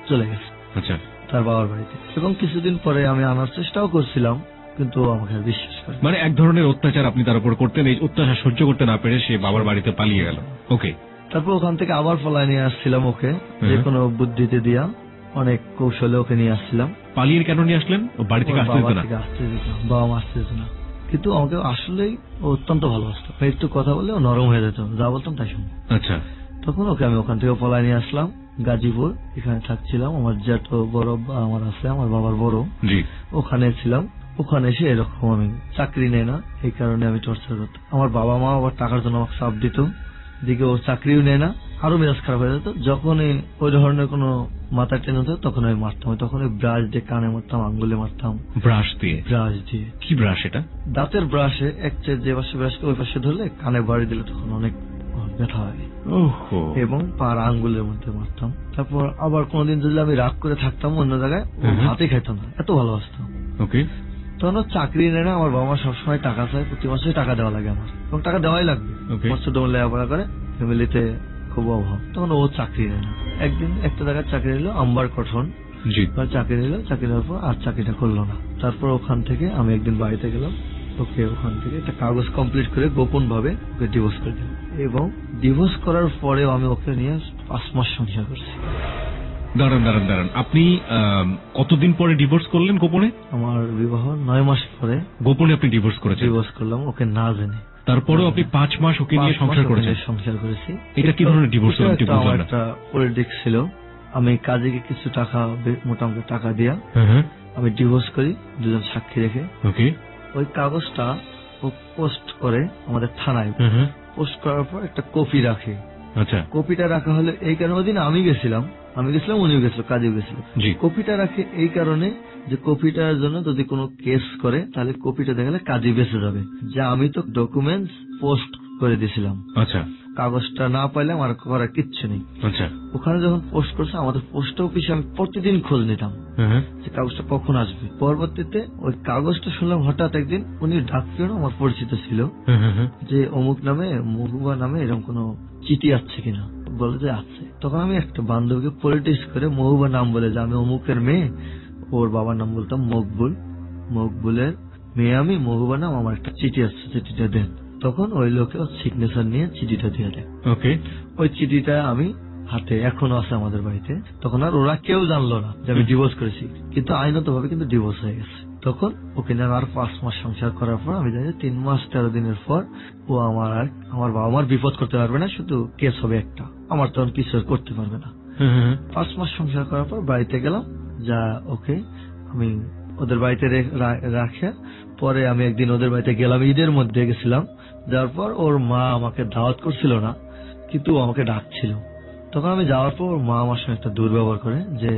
S5: চলে গেছে।
S2: আচ্ছা,
S5: তার বাবার বাড়িতে। এবং কিছুদিন পরে আমি আনার চেষ্টাও করছিলাম, কিন্তু আমাকে বিশ্বাস করে।
S2: মানে এক ধরনের অত্যাচার আপনি তার উপর করতেন, এই অত্যাচার সহ্য করতে না পেরে সে বাবার বাড়িতে পালিয়ে গেল। ওকে।
S5: তারপর ওখান থেকে আবার পলায় নিয়ে আসছিলাম ওকে, যে কোনো বুদ্ধিতে দিয়া অনেক কৌশলে ওকে নিয়ে আসছিলাম।
S2: পালিয়ে কেন নিয়ে আসলেন? বাড়ি থেকে আসতে দিত না?
S5: বাবা মা আসতে দিত না, কিন্তু আমাকে আসলেই অত্যন্ত ভালোবাসতো। একটু কথা বললে ও নরম হয়ে যেত, যা বলতাম তাই শুনতো।
S2: আচ্ছা।
S5: তখন ওকে আমি ওখান থেকে পলায় নিয়ে আসলাম গাজীপুর, এখানে থাকছিলাম। আমার জ্যাঠো বড় আমার আছে, আমার বাবার বড়, ওখানে ছিলাম। ওখানে এসে এরকম আমি চাকরি নেই না, এই কারণে আমি টর্চার করতাম। আমার বাবা মা আবার টাকার জন্য আমাকে চাপ দিত, দিকে ও চাকরিও নেয় না, আরো মেজাজ খারাপ হয়ে যেত। যখনই ওই ধরনের কোনো মাথা টেনে হতো তখন আমি মারতাম। তখন ওই ব্রাশ দিয়ে কানে মারতাম, আঙ্গুলে মারতাম।
S2: ব্রাশ দিয়ে?
S5: ব্রাশ দিয়ে।
S2: কি ব্রাশ এটা?
S5: দাঁতের ব্রাশে যে পাশে ব্রাশকে ওই পাশে ধরলে কানে বাড়ি দিলে তখন অনেক ব্যথা হয়। এবং পার আঙ্গুলের মধ্যে মারতাম। তারপর আবার কোনদিন যদি আমি রাগ করে থাকতাম অন্য জায়গায়, ভাতে খাইতাম না, এত ভালোবাসতাম।
S2: ওকে।
S5: তখন চাকরি নেয় না, আমার বাবা মা সবসময় টাকা চায়, প্রতি মাসে টাকা দেওয়া লাগে আমার, এবং টাকা দেওয়াই লাগবে। ছোট লেখাপড়া করে, ফ্যামিলিতে খুব খুব অভাব, তখন ও চাকরি নেয় না। একদিন একটা জায়গায় চাকরি নিল, আম্বার গঠন
S2: জি।
S5: চাকরি নিল, চাকরি নেওয়ার পর আর চাকরিটা করলো না। তারপর ওখান থেকে আমি একদিন বাড়িতে গেলাম, ওকে ওখান থেকে একটা কাগজ কমপ্লিট করে গোপন ভাবে ওকে ডিভোর্স করে দিলাম, এবং ডিভোর্স করার পরেও আমি ওকে নিয়ে 5 মাস সংসার করছি।
S2: দাঁড়ান, আপনি কতদিন পরে ডিভোর্স করলেন গোপনে?
S5: আমার বিবাহ 9 মাস পরে
S2: গোপনে আপনি ডিভোর্স করেছেন?
S5: ডিভোর্স করলাম ওকে না জেনে।
S2: তারপরেও আপনি 5 মাস ওকে নিয়ে সংসার করেছেন?
S5: সংসার করেছি।
S2: এটা কি ধরনের ডিভোর্স?
S5: আমার একটা পলিটিক্স ছিল, আমি কাজীকে কিছু টাকা, মোটামুটি টাকা দিয়া আমি ডিভোর্স করি, দুজন সাক্ষী রেখে।
S2: ওকে।
S5: ওই কাগজটা ও পোস্ট করে আমাদের থানায়, পোস্ট করার পর একটা কপি রাখে।
S2: আচ্ছা।
S5: কপিটা রাখা হলো এই কারণে, ওই দিন আমি গেছিলাম, উনিও গেছিল, কাজীও গেছিল। কপিটা রাখে এই কারণে যে কপিটার জন্য যদি কোনো কেস করে তাহলে কপিটা দেখালে কাজী বেঁচে যাবে, যে আমি তো ডকুমেন্টস পোস্ট করে দিয়েছিলাম।
S2: আচ্ছা।
S5: কাগজটা না পাইলে আমার করার কিচ্ছু নেই।
S2: আচ্ছা।
S5: ওখানে যখন পোস্ট করছে আমাদের পোস্ট অফিসে আমি প্রতিদিন খোঁজ নিতাম যে কাগজটা কখন আসবে। পরবর্তীতে ওই কাগজটা শুনলাম হঠাৎ একদিন, উনি ডাক্তার আমার পরিচিত ছিল, যে অমুক নামে, মহুবা নামে এরকম কোন চিঠি আসছে কিনা, বলে যে আছে। তখন আমি একটা বান্ধবীকে পলিটিক্স করে মহুবা নাম বলে যে আমি অমুকের মেয়ে, ওর বাবার নাম বলতাম মকবুল, মকবুলের মেয়ে আমি, মহুবা নাম, আমার একটা চিঠি আসছে, চিঠিটা দেন। তখন ওই লোকে সিগনেচার নিয়ে চিঠিটা দিয়ে দেয়।
S2: ওকে।
S5: ওই চিঠিটা আমি হাতে এখনো আছে আমাদের বাড়িতে। তখন আর ওরা কেউ জানলো না যে আমি ডিভোর্স করেছি, কিন্তু আইনত ভাবে কিন্তু ডিভোর্স হয়ে গেছে। তখন ওকে নিয়ে আর 5 মাস সংসার করার পর আমি জানি 3 মাস 13 দিনের পর ও আমার বাবা মার বিপদ করতে পারবে না, শুধু কেস হবে একটা, আমার তখন কিছু করতে পারবে না। 5 মাস সংসার করার পর বাড়িতে গেলাম, যা ওকে আমি ওদের বাড়িতে রাখে। পরে আমি একদিন ওদের বাড়িতে গেলাম, ঈদের মধ্যে গেছিলাম। যাওয়ার পর ওর মা আমাকে দাওয়াত করছিল না, কিন্তু আমাকে ডাকছিল। তখন আমি যাওয়ার পর ওর মা আমার সঙ্গে একটা দুর্ব্যবহার করে যে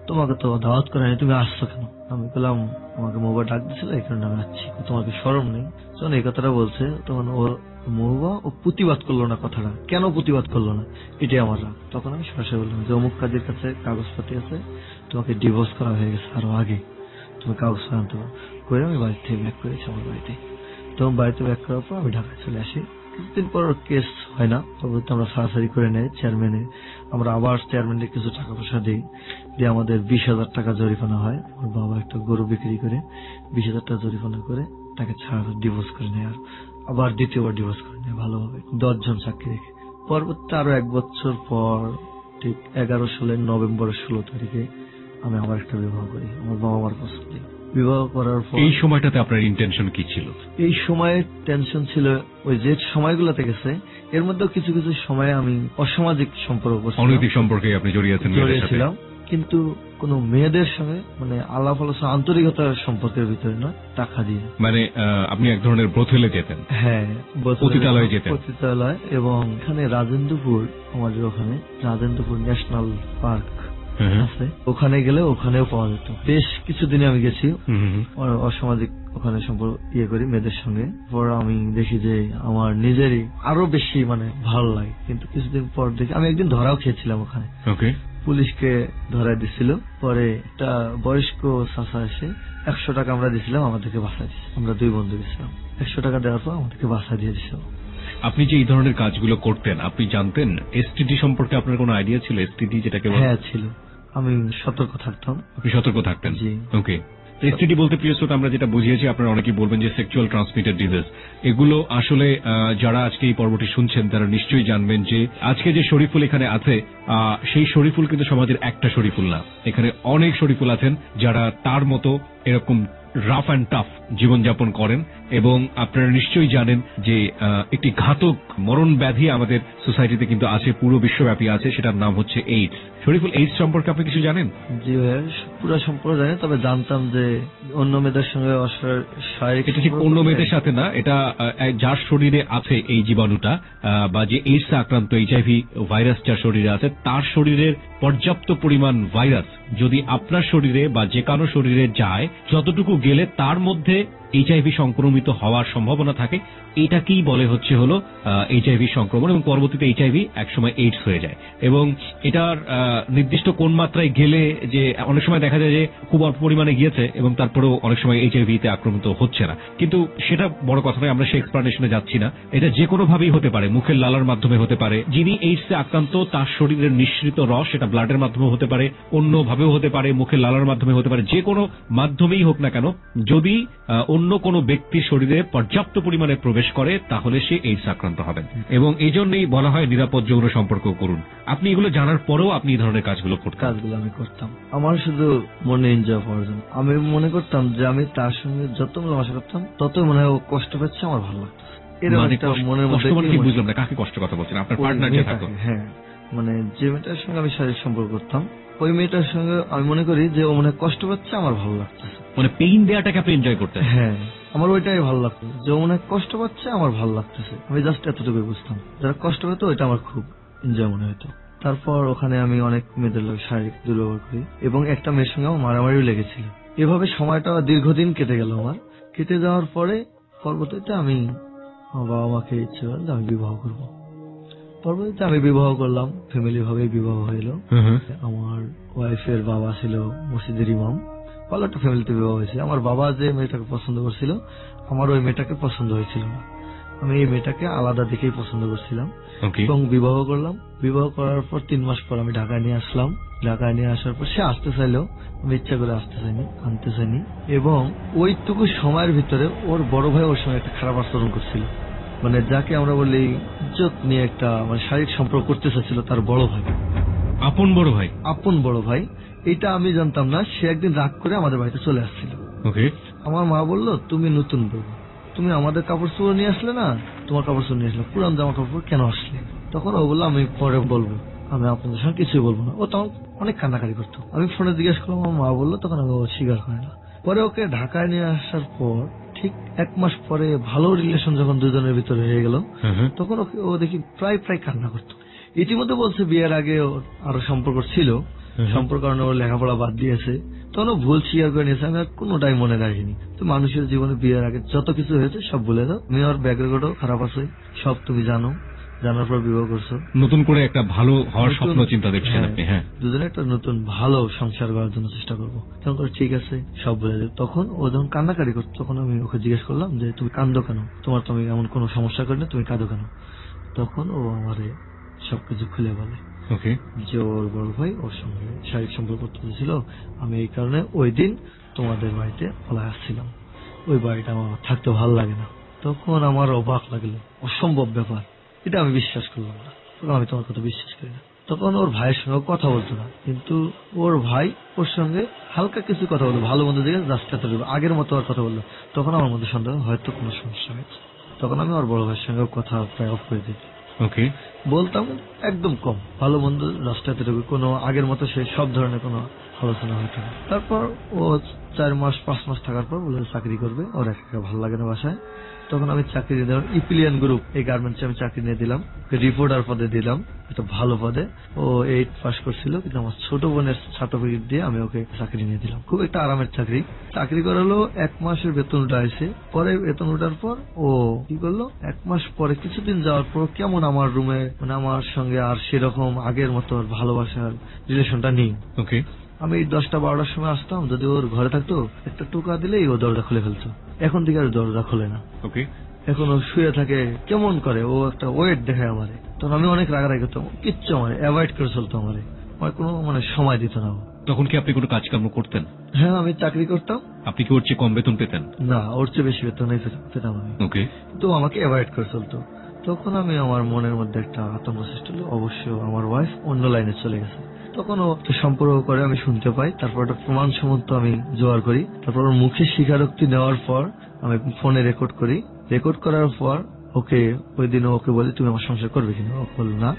S5: তোমাকে তো দাওয়াত করে নাই, তুমি আসছো কেন? আমি বললাম আমাকে মহুবা ডাক দিছিল, এই কারণে আমি আসছি। তোমাকে শরম নেই? যখন এই কথাটা বলছে তখন ওর মহুবা ও প্রতিবাদ করলো না, কথাটা কেন প্রতিবাদ করলো না, এটাই আমার রাগ। তখন আমি সরাসরি বললাম যে অমুক কাজের কাছে কাগজপাতি আছে, তোমাকে ডিভোর্স করা হয়ে গেছে আরো আগে, তুমি কাগজ আনতে পারো। করে আমি বাড়ি থেকে ব্যাক করেছি আমার বাড়িতে। তখন বাড়িতে ব্যাক করার পর আমি ঢাকায় চলে আসি। কিছুদিন পর কেস হয় না, তবে আমরা সারাসারি করে নেই চেয়ারম্যানে। আমরা আবার চেয়ারম্যানের কিছু টাকা পয়সা দিই, দিয়ে আমাদের 20,000 টাকা জরিমানা হয়। আমার বাবা একটা গরু বিক্রি করে 20,000 টাকা জরিমানা করে তাকে ছাড়া ডিভোর্স করে নেয়, আর আবার দ্বিতীয়বার ডিভোর্স করে নেয় ভালোভাবে, 10 জন সাক্ষী রেখে। পরবর্তী আরো 1 বছর পর ঠিক 11 সালের নভেম্বরের 16 তারিখে আমি আবার একটা বিবাহ করি আমার বাবা মার পছন্দে। বিবাহ করার পর
S2: এই সময়টাতে আপনার ইন্টেনশন কি ছিল?
S5: এই সময়ে টেনশন ছিল, ওই যে সময়গুলোতে গেছে এর মধ্যেও কিছু কিছু সময় আমি অসামাজিক সম্পর্ক,
S2: অনৈতিক সম্পর্কে আপনি জড়িয়েছিলাম,
S5: কিন্তু কোন মেয়েদের সঙ্গে মানে আলাপ আলোচনা আন্তরিকতার সম্পর্কের ভিতরে নয়, টাকা দিয়ে।
S2: মানে আপনি এক ধরনের ব্রথেলে যেতেন?
S5: হ্যাঁ,
S2: পতিতালয়ে যেতেন।
S5: পতিতালয়, এবং এখানে রাজেন্দ্রপুর, আমাদের ওখানে রাজেন্দ্রপুর ন্যাশনাল পার্ক আছে, ওখানে গেলে ওখানেও পাওয়া যেত। বেশ কিছুদিনে আমি গেছি অসামাজিক ওখানে সম্পর্ক করি মেয়েদের সঙ্গে। পর আমি দেখি যে আমার নিজেরই আরো বেশি মানে ভালো লাগে, কিন্তু কিছুদিন পর দেখি আমি একদিন ধরাও খেয়েছিলাম ওখানে।
S2: ওকে।
S5: পুলিশকে ধরাই দিছিল। পরে একটা বয়স্ক চাচা এসে 100 টাকা আমরা দিয়েছিলাম, আমাদেরকে বাঁচাই দিয়েছে। আমরা 2 বন্ধু গেছিলাম, 100 টাকা দেওয়ার পর আমাদেরকে বাঁচা দিয়ে দিছিল।
S2: আপনি যে এই ধরনের কাজগুলো করতেন, আপনি জানতেন এসটিডি সম্পর্কে? আপনার কোনো আইডিয়া ছিল এসটিডি যেটাকে?
S5: হ্যাঁ ছিল, আমি সতর্ক থাকতাম।
S2: আপনি সতর্ক থাকতেন?
S5: জি।
S2: ওকে। এসটিডি বলতে প্রিয় শ্রোতা আমরা যেটা বুঝিয়েছি, আপনারা অনেকেই বলবেন যে সেক্সুয়াল ট্রান্সমিটেড ডিজিজ। এগুলো আসলে যারা আজকে এই পর্বটি শুনছেন তারা নিশ্চয়ই জানবেন যে আজকে যে শরীফুল এখানে আছে সেই শরীফুল কিন্তু সমাজের একটা শরীফুল না, এখানে অনেক শরীফুল আছেন যারা তার মতো এরকম রাফ অ্যান্ড টাফ জীবনযাপন করেন। এবং আপনারা নিশ্চয়ই জানেন যে একটি ঘাতক মরণ ব্যাধি আমাদের সোসাইটিতে কিন্তু আছে, পুরো বিশ্বব্যাপী আছে, সেটার নাম হচ্ছে এইডস। শরীফুল, এইডস সম্পর্কে আপনি কিছু জানেন?
S5: জি ভাই, পুরো সম্পর্ক জানি, তবে জানতাম যে অন্য মেয়েদের সঙ্গে শারীরিক,
S2: এটা ঠিক অন্য মেয়েদের সাথে না, এটা যার শরীরে আছে এই জীবাণুটা বা যে এইডস আক্রান্ত, HIV ভাইরাস যার শরীরে আছে, তার শরীরের পর্যাপ্ত পরিমাণ ভাইরাস যদি আপনার শরীরে বা যে কারো শরীরে যায়, যতটুকু গেলে তার মধ্যে এইচআইভি সংক্রমিত হওয়ার সম্ভাবনা থাকে, এটাকেই বলে হচ্ছে হলো এইচআইভি সংক্রমণ, এবং পরবর্তীতে এইচআইভি একসময় এইডস হয়ে যায়। এবং এটার নির্দিষ্ট কোন মাত্রায় গেলে, যে অনেক সময় দেখা যায় যে খুব অল্প পরিমাণে গিয়েছে এবং তারপরেও অনেক সময় এইচআইভি তে আক্রমিত হচ্ছে না, কিন্তু সেটা বড় কথা নয়, আমরা সেই এক্সপ্লানেশনে যাচ্ছি না। এটা যে কোনো ভাবেই হতে পারে, মুখের লালার মাধ্যমে হতে পারে, যিনি এইডস এ আক্রান্ত তার শরীরের নিঃসৃত রস সেটা ব্লাডের মাধ্যমে হতে পারে, অন্য ভাবেও হতে পারে, মুখের লালার মাধ্যমে হতে পারে, যে কোনো মাধ্যমেই হোক না কেন, যদি অন্য কোনো ব্যক্তির শরীরে পর্যাপ্ত পরিমাণে প্রবেশ করে তাহলে সে এইডস আক্রান্ত হবেন। এবং এই জন্যই বলা হয় নিরাপদ যৌন সম্পর্ক করুন। আপনি এগুলো জানার পরেও আপনি এই ধরনের কাজগুলো
S5: আমি করতাম আমার শুধু মনে এনজয় করার জন্য। আমি মনে করতাম যে আমি তার সঙ্গে যত মেলামেশা করতাম ততই মনে হয় ও কষ্ট পাচ্ছে, আমার ভালো লাগতো।
S2: বুঝলাম না কাকে কষ্ট কথা বলছেন, আপনার পার্টনার যে থাকতো?
S5: হ্যাঁ, মানে যে মেয়েটার সঙ্গে আমি শারীরিক সম্পর্ক করতাম ওই মেয়েটার সঙ্গে আমি মনে করি যে ও মনে কষ্ট পাচ্ছে, আমার ভালো লাগতেছে।
S2: মানে পেইন দেওয়াটাকে আপনি এনজয় করতেন?
S5: হ্যাঁ, আমার ওইটাই ভালো লাগতো, যে ও মনে কষ্ট পাচ্ছে, আমার ভালো লাগতেছে। আমি জাস্ট এতটুকু বুঝতাম, যারা কষ্ট পেতো ওইটা আমার খুব এনজয় মনে হতো। তারপর ওখানে আমি অনেক মেয়েদের লোক শারীরিক দুর্ব্যবহার করি এবং একটা মেয়ের সঙ্গে আমার মারামারিও লেগেছিল। এভাবে সময়টা দীর্ঘদিন কেটে গেল। আমার কেটে যাওয়ার পরে পরবর্তীতে আমি আমার বাবা মাকে ইচ্ছে করলাম যে আমি বিবাহ করবো। পরবর্তীতে আমি বিবাহ করলাম, ফ্যামিলি ভাবে বিবাহ হইল। আমার ওয়াইফের বাবা ছিল মসজিদের ইমাম, ভালো একটা ফ্যামিলিতে বিবাহ হয়েছে। আমার বাবা যে মেয়েটাকে পছন্দ করছিল আমার ওই মেয়েটাকে পছন্দ হয়েছিল না, আমি এই মেয়েটাকে আলাদা দেখেই পছন্দ করছিলাম এবং বিবাহ করলাম। বিবাহ করার পর 3 মাস পর আমি ঢাকায় নিয়ে আসলাম। ঢাকায় নিয়ে আসার পর সে আসতে চাইলেও আমি ইচ্ছা করে আনতে চাইনি। এবং ওইটুকু সময়ের ভিতরে ওর বড় ভাই ওর সঙ্গে একটা খারাপ আচরণ করছিল, মানে যাকে আমরা বলি ইজ্জত নিয়ে একটা মানে শারীরিক সম্পর্ক করতে চাচ্ছিল তার বড় ভাই,
S2: আপন বড় ভাই। এটা আমি জানতাম না। সে একদিন রাগ করে আমাদের বাড়িতে চলে আসছিল। আমার মা বলল, তুমি নতুন বউ, তুমি আমাদের কাপড় চোপড় নিয়ে আসলে না, তোমার কাপড় চোপড় নিয়ে আসলে, পুরান জামা কাপড় কেন আসলে? তখন ও বললো, আমি পরে বলবো, আমি আপনাদের সঙ্গে কিছুই বলবো না। ও তখন অনেক কান্নাকাটি করতো। আমি ফোনে জিজ্ঞেস করলাম, আমার মা বললো, তখন আমি ও স্বীকার করে না। পরে ওকে ঢাকায় নিয়ে আসার পর ঠিক 1 মাস পরে ভালো রিলেশন যখন দুজনের ভিতরে হয়ে গেল, তখন ওকে ও দেখি প্রায় কান্না করতো। ইতিমধ্যে বলছে বিয়ের আগে ওর আরো সম্পর্ক ছিল, সম্পর্ক কারণে ওর লেখাপড়া বাদ দিয়েছে। তখন ভুল স্বীকার করে নিয়েছে, আমি আর কোনোটাই মনে রাখিনি। তো মানুষের জীবনে বিয়ের আগে যত কিছু হয়েছে সব ভুলে দাও। আমি ওর ব্যাকগ্রাউন্ডও খারাপ আছে, সব তুমি জানো, জানার পর বিবাহ করছো, নতুন করে একটা ভালো হওয়ার স্বপ্ন চিন্তা দেখছেন আপনি। হ্যাঁ,
S5: দুজনে একটা নতুন ভালো সংসার করার জন্য চেষ্টা করবো। তখন করে ঠিক আছে, সব বলে দেব। তখন ও যখন কান্নাকাটি করতো তখন আমি ওকে জিজ্ঞেস করলাম যে তুমি কান্দো কেন, তোমার তো আমি এমন কোনো সমস্যা করি না, তুমি কাঁদো কেন? তখন ও আমারে সবকিছু খুলে বলে যে ওর বড় ভাই ওর সঙ্গে শারীরিক সম্পর্ক করতে ছিল, আমি এই কারণে ওই দিন তোমাদের বাড়িতে পলায় আসছিলাম, ওই বাড়িটা আমার থাকতে ভালো লাগে না। তখন আমার অবাক লাগলো, অসম্ভব ব্যাপার, এটা আমি বিশ্বাস করলাম না। আমি তোমার কথা বিশ্বাস করি না। তখন ওর ভাইয়ের সঙ্গে কথা বলতো না, কিন্তু ওর ভাই ওর সঙ্গে হালকা কিছু কথা বলতো, ভালো মন্দ দিকে রাস্তাতে আগের মতো আর কথা বললো। তখন আমার মধ্যে সন্দেহ, হয়তো কোনো সমস্যা হয়েছে। তখন আমি ওর বড় ভাইয়ের সঙ্গে কথা প্রায় অফ করে দিই। বলতাম একদম কম, ভালো মন্দ রাস্তাতে কোনো আগের মতো সে সব ধরনের কোনো আলোচনা হতো না। তারপর ও 4 মাস 5 মাস থাকার পর বলে চাকরি করবে, ওর একা ভালো লাগে না বাসায়। তখন আমি চাকরি দিয়ে দিলাম ইপিলিয়ান গ্রুপ, এই গার্মেন্টসে আমি চাকরি নিয়ে দিলাম, রিপোর্টার পদে দিলাম, একটা ভালো পদে। ও 8 পাস করছিল, কিন্তু আমার ছোট বোনের সার্টিফিকেট দিয়ে আমি ওকে চাকরি নিয়ে দিলাম। খুব একটা আরামের চাকরি করালো। 1 মাসের বেতন উঠাইছে। পরে বেতন উঠার পর ও কি করলো, 1 মাস পরে কিছুদিন যাওয়ার পর কেমন আমার রুমে মানে আমার সঙ্গে আর সেরকম আগের মতো ভালোবাসার রিলেশনটা নেই। আমি 10টা-12টার সময় আসতাম, যদি ওর ঘরে থাকতো একটা টোকা দিলেই ও দরজা খুলে ফেলতো। এখন থেকে আর দরজা খোলে না। এখন ও শুয়ে থাকে, কেমন করে, ও একটা ওয়েট দেখায় আমারে। তখন আমি অনেক রাগারাগি করতাম, কিচ্ছু আমার অ্যাভয়েড করে চলতো, আমার কোনো মানে সময় দিত না।
S2: তখন কি আপনি কোনো কাজকর্ম করতেন?
S5: হ্যাঁ, আমি চাকরি করতাম।
S2: আপনি কি ওর চেয়ে কম বেতন পেতেন?
S5: না, ওর চেয়ে বেশি বেতন পেতাম আমি, তো আমাকে অ্যাভয়েড করে চলতো। তখন আমি আমার মনের মধ্যে একটা আতঙ্ক সৃষ্টি হলো, অবশ্য আমার ওয়াইফ অন্য লাইনে চলে গেছে। তখন ও সম্পর্ক করে আমি শুনতে পাই, তারপর একটা প্রমাণ সমর্থ আমি জোগাড় করি। তারপর ওর মুখে স্বীকারোক্তি নেওয়ার পর আমি ফোনে রেকর্ড করি। রেকর্ড করার পর ওকে ওই দিন ওকে বলি, তুমি আমার সংসার করবে কিনা? ও বলল না।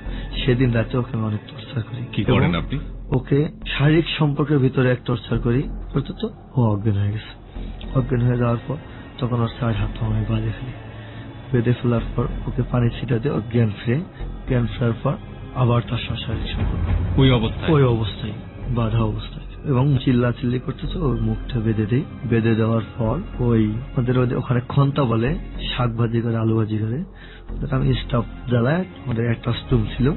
S5: সেদিন রাতে ওকে আমি অনেক টর্চার করি।
S2: কি করেন আপনি?
S5: ওকে শারীরিক সম্পর্কের ভিতরে এক টর্চার করি, তো ও অজ্ঞান হয়ে গেছে। অজ্ঞান হয়ে যাওয়ার পর তখন ওর 4 হাত আমি বাঁধে ফেলি। বেঁধে ফেলার পর ওকে পানি ছিটা দিয়ে ওর জ্ঞান ফেরার পর আবার তার সাথে শারীরিক সম্পর্ক ওই অবস্থায় বাধা অবস্থায়। এবং চিল্লাচিল্লি করতেছে, ওর মুখটা বেঁধে দেই। বেঁধে দেওয়ার পর ওদের ওখানে খন্তা বলে, শাক ভাজি করে, আলু ভাজি করে, আমি স্টাফ জ্বালায়, আমাদের একটা স্টুম ছিল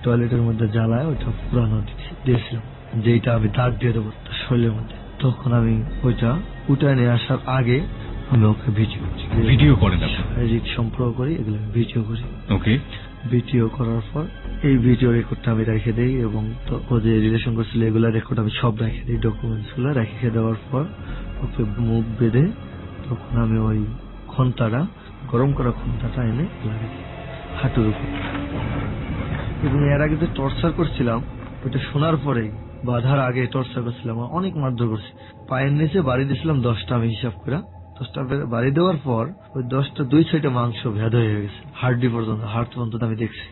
S5: টয়লেটের মধ্যে জ্বালায়, ওইটা পুরানো দিয়েছিলাম, যেটা আমি দাগ দিয়ে দেবো তার শরীরের মধ্যে। তখন আমি ওইটা উঠায় নিয়ে আসার আগে আমি ওকে
S2: ভিডিও করেন,
S5: শারীরিক সম্পর্ক করি, এগুলো ভিডিও করি।
S2: ওকে,
S5: ভিডিও করার পর এই ভিডিও রেকর্ডটা আমি রেখে দিই, এবং ও যে রিলেশন করছিল এগুলা রেকর্ড আমি সব রেখে দিই, ডকুমেন্টস গুলো রেখে দেওয়ার পর ওকে মুখ বেঁধে তখন আমি ওই খন্তাটা, গরম করা খন্তাটা এনে লাগিয়ে দিই হাঁটুর উপর। এবং এর আগে যে টর্চার করছিলাম ওইটা শোনার পরে, বাধার আগে টর্চার করছিলাম, অনেক মারধর করছি। পায়ের নিচে বাড়ি দিয়েছিলাম 10টা, আমি হিসাব করে 10টা বাড়ি দেওয়ার পর ওই 10টা 2 সাইডে মাংস ভেদ হয়ে গেছে, হাড় পর্যন্ত আমি দেখছি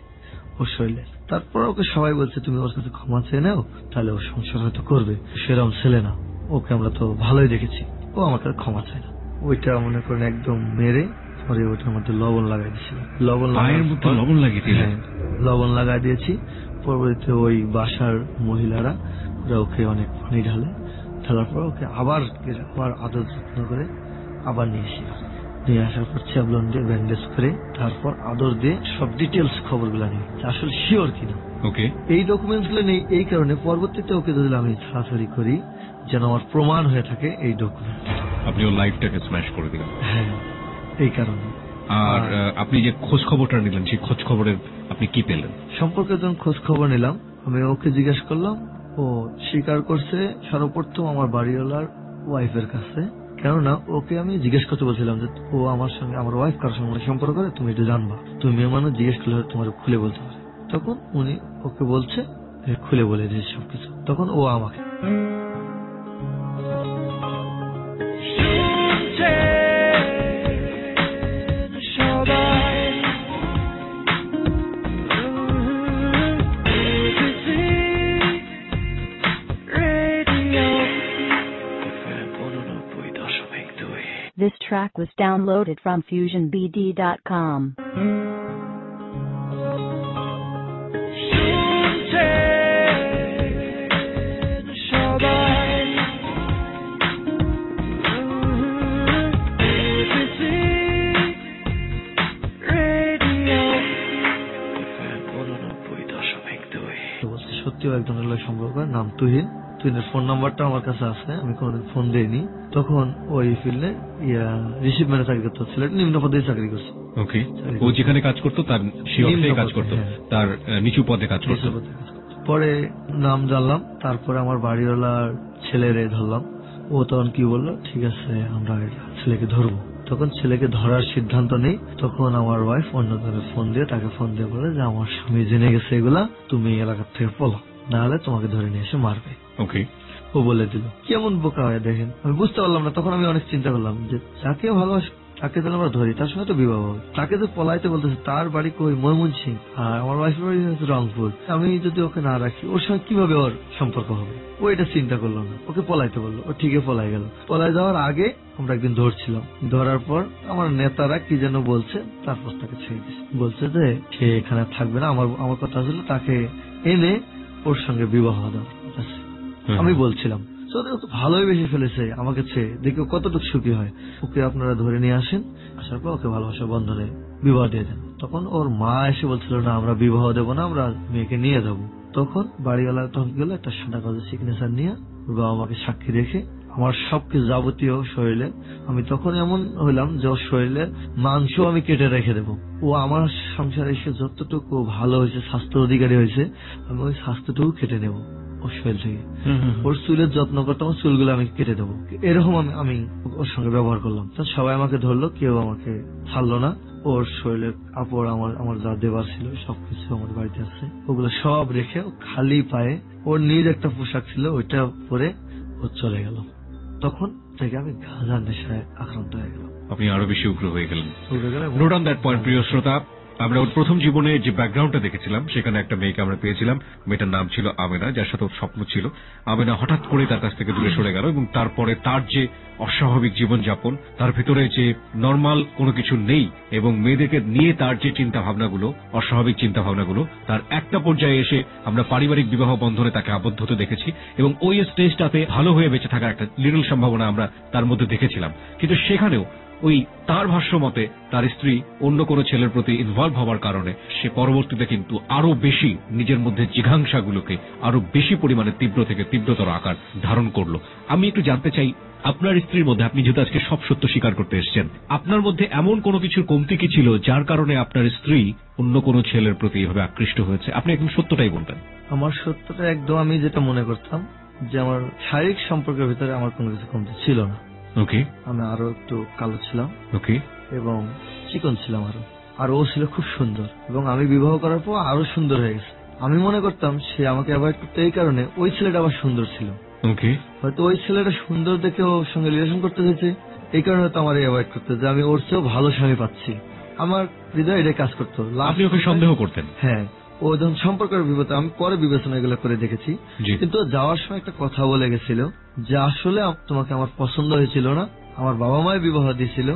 S5: ওর শরীরে। তারপর ওকে সবাই বলছে তুমি ওর কাছে ক্ষমা চেয়ে নাও, তাহলে ওর সংসার হয়তো করবে, সেরকম ছেলে না, ওকে আমরা তো ভালোই দেখেছি, ও আমার কাছে ক্ষমা চায় না। ওইটা মনে করেন একদম মেরে পরে ওটার মধ্যে লবণ লাগাই দিয়েছিল, লবণ লাগাই দিয়েছি। পরবর্তীতে ওই বাসার মহিলারা ওরা ওকে অনেক পানি ঢালার পর ওকে আবার আদর যত্ন করে আবার নিয়ে আসার পর চ্যাবলন দিয়ে ব্যান্ডেজ করে, তারপর আদর দিয়ে সব ডিটেলস খবরগুলো নিয়ে আসলে শিওর কিনা।
S2: ওকে,
S5: এই ডকুমেন্টস গুলো নেই, এই কারণে পরবর্তীতে ওকে যদি আমি ছাড়াছাড়ি করি যেন আমার প্রমাণ হয়ে থাকে এই ডকুমেন্ট।
S2: আপনি ওর লাইফটাকে স্ম্যাশ করে দিলেন।
S5: হ্যাঁ, এই কারণে।
S2: আর আপনি যে খোঁজ খবরটা নিলেন, সেই খোঁজ খবরের আপনি কি পেলেন?
S5: সম্পর্কে যখন খোঁজ খবর নিলাম, আমি ওকে জিজ্ঞেস করলাম, ও স্বীকার করছে সর্বপ্রথম আমার বাড়িওয়ালার ওয়াইফের কাছে। কেননা ওকে আমি জিজ্ঞেস করতে বলছিলাম যে ও আমার সঙ্গে, আমার ওয়াইফ কারোর সঙ্গে সম্পর্ক করে, তুমি এটা জানবা, তুমি মেয়ে মানুষ, জিজ্ঞেস করলে তোমার খুলে বলতে পারে। তখন উনি ওকে বলছে খুলে বলে দিয়েছে সবকিছু। তখন ও আমাকে
S7: This track was downloaded from FusionBD.com.
S5: সত্যিও একজনের সম্পর্ক, নাম তুহিন। তুহিনের ফোন নাম্বারটা আমার কাছে আছে, আমি কোনোদিন ফোন দিইনি। তখন ওই ফিল্ডে রিসিভ ম্যানে চাকরি করতে হচ্ছিল, নিম্ন পদে চাকরি করছে।
S2: ওকে, ও যেখানে কাজ করতো তার কাজ করতো, তার নিচু পদে কাজ করতো।
S5: পরে নাম জানলাম, তারপরে আমার বাড়িওয়ালার ছেলেরে ধরলাম। ও তখন কি বললো, ঠিক আছে আমরা ছেলেকে ধরবো। তখন ছেলেকে ধরার সিদ্ধান্ত নেই। তখন আমার ওয়াইফ অন্যজনের ফোন দিয়ে তাকে ফোন দিয়ে বলে যে আমার স্বামী জেনে গেছে এগুলা, তুমি এলাকার থেকে পলো, না হলে তোমাকে ধরে নিয়ে এসে মারবে।
S2: ওকে,
S5: ও বলে দিল। কেমন বোকা হয় দেখেন, আমি বুঝতে পারলাম না। তখন আমি অনেক চিন্তা করলাম যে যাকে ভালোবাসি তাকে তো আমরা ধরি, তার সঙ্গে তো বিবাহ হবে, তাকে তো পলাইতে বলতেছে। তার বাড়ি কই ময়মনসিংহ, আর আমার ওয়াইফের বাড়ি হচ্ছে রংপুর। আমি যদি ওকে না রাখি ওর সঙ্গে কিভাবে ওর সম্পর্ক হবে, ও এটা চিন্তা করলো না, ওকে পলাইতে বললো। ও ঠিকই পলাই গেল। পলাই যাওয়ার আগে আমরা একদিন ধরছিলাম, ধরার পর আমার নেতারা কি যেন বলছে, তারপর তাকে ছেড়ে দিচ্ছে। বলছে যে সে এখানে থাকবে না। আমার কথা ছিল তাকে এনে ওর সঙ্গে বিবাহ দেওয়া। আমি বলছিলাম ভালোই বেশি ফেলেছে আমাকে চেয়ে, দেখি কতটুকু সুখী হয়। ওকে আপনারা ধরে নিয়ে আসেন, আসার পর ওকে ভালোবাসা বন্ধনে বিবাহ দিয়ে দেন। তখন ওর মা এসে বলছিল না আমরা বিবাহ দেবো না, আমরা মেয়েকে নিয়ে যাবো। তখন বাড়িওয়ালা তখন গেল একটা সাদা কাগজের সিগনেচার নিয়ে, ওর বাবা মাকে সাক্ষী রেখে আমার সবকিছু যাবতীয় শরীরে, আমি তখন এমন হইলাম যে ওর শরীরে মাংস আমি কেটে রেখে দেবো। ও আমার সংসারে এসে যতটুকু ভালো হয়েছে, স্বাস্থ্য অধিকারী হয়েছে, আমি ওই স্বাস্থ্যটুকু কেটে নেব ওর শরীর থেকে। ওর চুলের যত্ন করতাম, চুলগুলো আমি কেটে দেবো। এরকম আমি ওর সঙ্গে ব্যবহার করলাম। সবাই আমাকে ধরলো, কেউ আমাকে ছাড়লো না। ওর শরীরের কাপড় আমার যা দেবার ছিল সবকিছু আমার বাড়িতে আছে, ওগুলো সব রেখে খালি পায়ে, ওর নিজ একটা পোশাক ছিল ওইটা পরে ও চলে গেল। তখন থেকে আমি গাঁজার নেশায় আক্রান্ত হয়ে গেলাম।
S2: আপনি আরো বেশি উগ্র হয়ে গেলেন। নোট অন দ্যাট পয়েন্ট, প্রিয় শ্রোতা, আমরা ওর প্রথম জীবনে যে ব্যাকগ্রাউন্ডটা দেখেছিলাম সেখানে একটা মেয়েকে আমরা পেয়েছিলাম, মেয়েটার নাম ছিল আমেনা, যার সাথে ওর স্বপ্ন ছিল। আমেনা হঠাৎ করে তার কাছ থেকে দূরে সরে গেল এবং তারপরে তার যে অস্বাভাবিক জীবনযাপন, তার ভিতরে যে নর্মাল কোনো কিছু নেই এবং মেয়েদেরকে নিয়ে তার যে চিন্তা ভাবনাগুলো, অস্বাভাবিক চিন্তা ভাবনাগুলো, তার একটা পর্যায়ে এসে আমরা পারিবারিক বিবাহ বন্ধনে তাকে আবদ্ধ হতে দেখেছি এবং ওই স্টেজটাতে ভালো হয়ে বেঁচে থাকার একটা লিটল সম্ভাবনা আমরা তার মধ্যে দেখেছিলাম। কিন্তু সেখানেও ওই তার ভাষ্য মতে তার স্ত্রী অন্য কোনো ছেলের প্রতি ইনভলভ হওয়ার কারণে সে পরবর্তীতে কিন্তু আরো বেশি নিজের মধ্যে জিঘাংসাগুলোকে আরো বেশি পরিমাণে তীব্র থেকে তীব্রতর আকার ধারণ করলো। আমি একটু জানতে চাই, আপনার স্ত্রীর মধ্যে, আপনি যেহেতু আজকে সব সত্য স্বীকার করতে এসেছেন, আপনার মধ্যে এমন কোনো কিছুর কমতি কি ছিল যার কারণে আপনার স্ত্রী অন্য কোনো ছেলের প্রতি এইভাবে আকৃষ্ট হয়েছে? আপনি একদম সত্যটাই বলবেন।
S5: আমার সত্যটা একদম আমি যেটা মনে করতাম যে আমার শারীরিক সম্পর্কের ভিতরে আমার কোনো কিছু কমতি ছিল না।
S2: ওকে।
S5: আমি আরো একটু কালো ছিলাম।
S2: ওকে।
S5: এবং চিকন ছিলাম আরো, আর ও ছিল খুব সুন্দর এবং আমি বিবাহ করার পর আরো সুন্দর হয়ে গেছে। আমি মনে করতাম সে আমাকে অ্যাভয়েড করতে এই কারণে ওই ছেলেটা আবার সুন্দর ছিল।
S2: ওকে।
S5: হয়তো ওই ছেলেটা সুন্দর দেখে ওর সঙ্গে রিলেশন করতে হয়েছে, এই কারণে হয়তো আমার অ্যাভয়েড করতে, যে আমি ওর চেয়েও ভালো স্বামী পাচ্ছি। আমার হৃদয় এটা কাজ করতো।
S2: আপনি ওকে সন্দেহ করতেন?
S5: হ্যাঁ, ও যখন সম্পর্কের বিপদে, আমি পরে বিবেচনা এগুলো করে দেখেছি, কিন্তু যাওয়ার সময় একটা কথা বলে গেছিল যে আসলে তোমাকে আমার পছন্দ হয়েছিল না, আমার বাবা মায়ের বিবাহ দিয়েছিল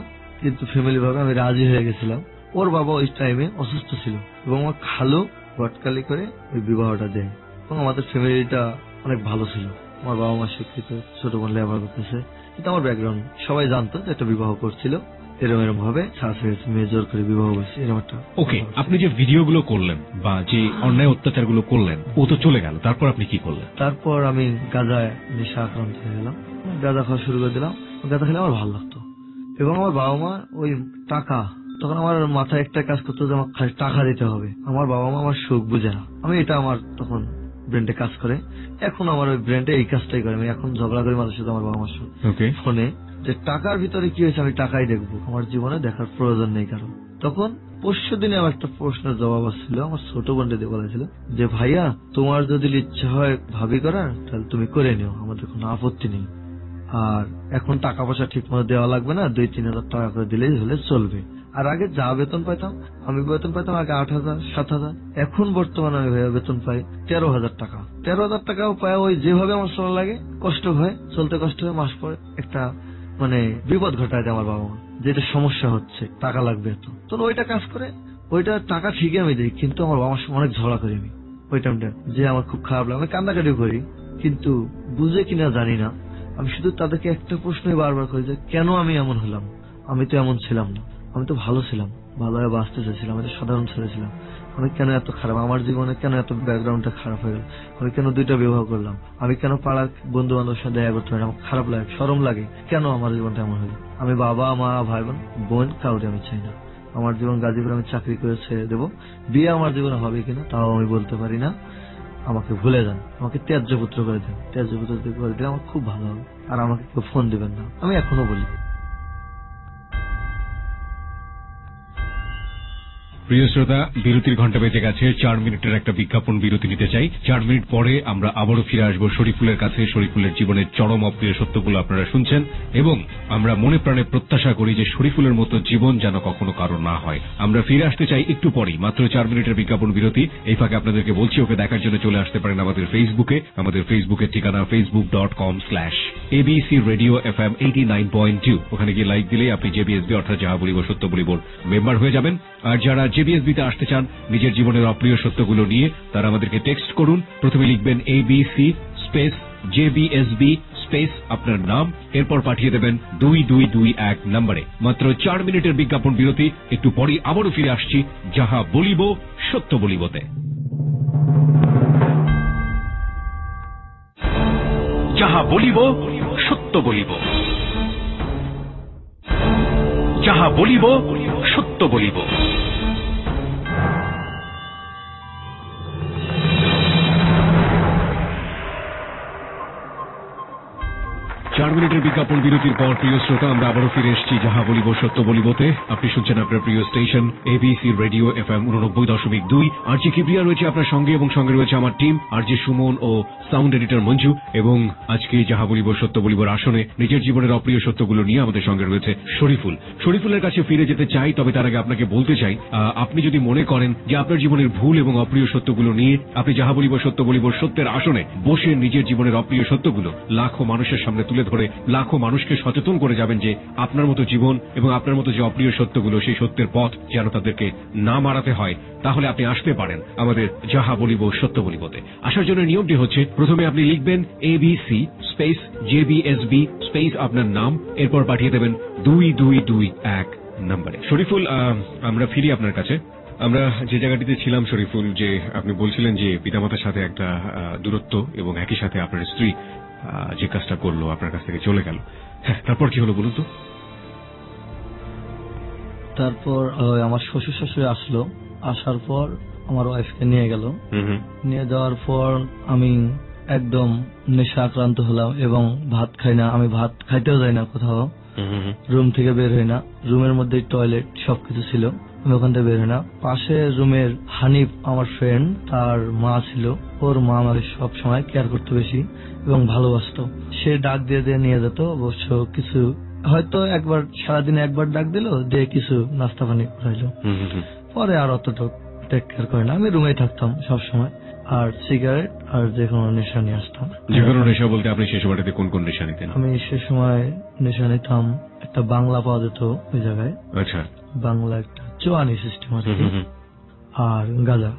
S5: কিন্তু ফ্যামিলি ভাবে আমি রাজি হয়ে গেছিলাম। ওর বাবা ওই টাইমে অসুস্থ ছিল এবং আমার খালু গটকালি করে ওই বিবাহটা দেয় এবং আমাদের ফ্যামিলিটা অনেক ভালো ছিল। আমার বাবা মা শিক্ষিত, ছোট বোন লেবার করতেছে, কিন্তু আমার ব্যাকগ্রাউন্ড সবাই জানতো যে একটা বিবাহ করছিল, এরকম ভাবে মেয়ে জোর করে বিবাহ করছে, এরকম একটা।
S2: ওকে, আপনি যে ভিডিওগুলো করলেন বা যে অন্যায় অত্যাচারগুলো করলেন, ও তো চলে গেল, তারপর আপনি কি করলেন?
S5: তারপর আমি গাঁজায় নেশা আক্রান্ত হয়ে গেলাম, গাঁজা খাওয়া শুরু করে দিলাম। গাঁজা খেলে আমার ভালো লাগতো এবং আমার বাবা মা ওই টাকা, তখন আমার মাথায় একটা কাজ করতো যে আমার খালি টাকা দিতে হবে। আমার বাবা মা আমার সুখ বুঝে না, আমি এটা আমার তখন ব্রেনটে কাজ করে। এখন আমার ওই ব্রেনটে এই কাজটাই করে, আমি এখন ঝগড়া করি মানুষের সাথে আমার বাবা মার সাথে ফোনে, যে টাকার ভিতরে কি হয়েছে আমি টাকাই দেখবো, আমার জীবনে দেখার প্রয়োজন নেই কারণ। তখন পরশু দিনে আমার একটা প্রশ্নের জবাব আসছিল, আমার ছোট বোনটা দিয়ে বলেছিল যে ভাইয়া তোমার যদি ইচ্ছা হয় ভাবি করার তাহলে তুমি করে নিও, আমাদের কোনো আপত্তি নেই, আর এখন টাকা পয়সা ঠিক মতো দেওয়া লাগবে না, 2-3 হাজার টাকা করে দিলেই হলে চলবে। আর আগে যা বেতন পাইতাম, আমি বেতন পাইতাম আগে 8,000-7,000, এখন বর্তমানে আমি বেতন পাই 13,000 টাকা। 13,000 টাকাও পায় ওই যেভাবে আমার চলা লাগে, কষ্ট হয়, চলতে কষ্ট হয়, মাস পরে একটা মানে বিপদ ঘটায় দেয় আমার বাবা মা, যেটা সমস্যা হচ্ছে টাকা লাগবে এত, তো ওইটা কাজ করে, ওইটা টাকা ঠিকই আমি দিই, কিন্তু আমার বাবার সঙ্গে অনেক ঝগড়া করি আমি ওই টাইমটা, যে আমার খুব খারাপ লাগে, আমি কান্নাকাটিও করি, কিন্তু বুঝে কিনা জানি না। আমি শুধু তাদেরকে একটা প্রশ্নই বারবার করি যে কেন আমি এমন হলাম, আমি তো এমন ছিলাম না, আমি তো ভালো ছিলাম, ভালোভাবে বাঁচতে চাইছিলাম, আমি তো সাধারণ ছেলে ছিলাম, আমি কেন এত খারাপ, আমার জীবনে কেন এত ব্যাকগ্রাউন্ডটা খারাপ হয়ে গেল, আমি কেন 2টা বিবাহ করলাম, আমি কেন পাড়ার বন্ধু বান্ধবের সাথে দেখা করতে পারি, আমার খারাপ লাগে, শরম লাগে, কেন আমার জীবনটা এমন হলো। আমি বাবা মা ভাই বোন কাউকে আমি চাই না, আমার জীবন গাজীপুরে আমি চাকরি করে ছেড়ে দেবো, বিয়ে আমার জীবনে হবে কিনা তাও আমি বলতে পারি না, আমাকে ভুলে যান, আমাকে ত্যায্য পুত্র করে দেন, ত্যায্য পুত্র করে দিলে আমার খুব ভালো হবে, আর আমাকে কেউ ফোন দিবেন না, আমি এখনো বলি।
S2: প্রিয় শ্রোতা, বিরতির ঘন্টা বেজে গেছে, 4 মিনিটের একটা বিজ্ঞাপন বিরতি নিতে চাই। 4 মিনিট পরে আমরা আবারও ফিরে আসবো শরীফুলের কাছে। শরীফুলের জীবনের চরম অপ্রিয় সত্যগুলো আপনারা শুনছেন এবং আমরা মনে প্রাণে প্রত্যাশা করি যে শরীফুলের মতো জীবন যেন কখনো কারো না হয়। আমরা ফিরে আসতে চাই একটু পরেই, মাত্র 4 মিনিটের বিজ্ঞাপন বিরতি। এই ফাঁকে আপনাদেরকে বলছি, ওকে দেখার জন্য চলে আসতে পারেন আমাদের ফেসবুকে। আমাদের ফেসবুকের ঠিকানা facebook.com/ABC Radio FM 89.2। ওখানে গিয়ে লাইক দিলেই আপনি জেবিএসবি অর্থাৎ যাহা বলিব সত্য বলিবর মেম্বার হয়ে যাবেন। আর যারা জেবিএসবিতে আসতে চান নিজের জীবনের অপ্রিয় সত্যগুলো নিয়ে, তারা আমাদেরকে টেক্সট করুন। প্রথমে লিখবেন ABC স্পেস জেবিএসবি স্পেস আপনার নাম, এরপর পাঠিয়ে দেবেন 2221 নম্বরে। মাত্র 4 মিনিটের বিজ্ঞাপন বিরতি, একটু পরেই আবারও ফিরে আসছি যাহা বলিব সত্য বলিবতে।
S1: যাহা বলিব সত্য বলিব, যাহা বলিব সত্য বলিব।
S2: 4 মিনিটের বিজ্ঞাপন বিরতির পর প্রিয় শ্রোতা, আমরা আবারও ফিরে এসেছি যাহা বলিব সত্য বলিবতে। আপনি শুনছেন আপনার প্রিয় স্টেশন এবিসি রেডিও FM 89.2। আরজি কিবরিয়া রয়েছে আপনার সঙ্গে এবং সঙ্গে রয়েছে আমার টিম আরজি সুমন ও সাউন্ড এডিটর মঞ্জু। এবং আজকে যাহা বলিব সত্য বলিবর আসনে নিজের জীবনের অপ্রিয় সত্যগুলো নিয়ে আমাদের সঙ্গে রয়েছে শরীফুল। শরীফুলের কাছে ফিরে যেতে চাই, তবে তার আগে আপনাকে বলতে চাই, আপনি যদি মনে করেন যে আপনার জীবনের ভুল এবং অপ্রিয় সত্যগুলো নিয়ে আপনি যাহা বলিব সত্য বলিবর সত্যের আসনে বসে নিজের জীবনের অপ্রিয় সত্যগুলো লাখো মানুষের সামনে তুলে ধরে লাখো মানুষকে সচেতন করে যাবেন যে আপনার মতো জীবন এবং আপনার মতো যে অপ্রিয় সত্যগুলো, সেই সত্যের পথ যেন তাদেরকে না মারাতে হয়, তাহলে আপনি আসতে পারেন আমাদের যাহা বলিব সত্য বলিবতে। আসার জন্য নিয়মটি হচ্ছে, প্রথমে আপনি লিখবেন ABC স্পেস JBSB স্পেস আপনার নাম, এরপর পাঠিয়ে দেবেন 2221 নম্বরে। শরীফুল, আমরা ফিরি আপনার কাছে। আমরা যে জায়গাটিতে ছিলাম শরীফুল, যে আপনি বলছিলেন যে পিতামাতার সাথে একটা দূরত্ব এবং একই সাথে আপনার স্ত্রী যে কাজটা করলো, আপনার কাছ থেকে চলে গেল। হ্যাঁ, তারপর কি হলো বলুন তো?
S5: তারপর আমার শ্বশুর শাশুড়ি আসলো, আসার পর আমার ওয়াইফকে নিয়ে গেল। নিয়ে যাওয়ার পর আমি একদম নেশা আক্রান্ত হলাম এবং ভাত খাই না, আমি ভাত খাইতেও যাই না কোথাও, রুম থেকে বের হই না। রুমের মধ্যে টয়লেট সবকিছু ছিল, আমি ওখান থেকে বের হই না। পাশে রুমের হানিফ আমার ফ্রেন্ড, তার মা ছিল, ওর মা আমাকে সব সময় কেয়ার করতে বেশি এবং ভালোবাসতো। সে ডাক দিয়ে দিয়ে নিয়ে যেত, অবশ্য কিছু হয়তো একবার সারাদিনে একবার ডাক দিল, দিয়ে কিছু নাস্তা পানি করাইলো, পরে আর অতটুক টেক কেয়ার করে না। আমি রুমেই থাকতাম সব সময়, আর সিগারেট আর যে কোনো নেশা নিয়ে আসতাম।
S2: যে কোনো নেশা বলতে আপনি সে সময়টাতে কোন কোন নেশা নিতেন? আমি
S5: সে সময় নেশা নিতাম, একটা বাংলা পাওয়া যেত ওই জায়গায়,
S2: আচ্ছা,
S5: বাংলা একটা চোয়ানি সিস্টেম আছে, আর গাঁজা।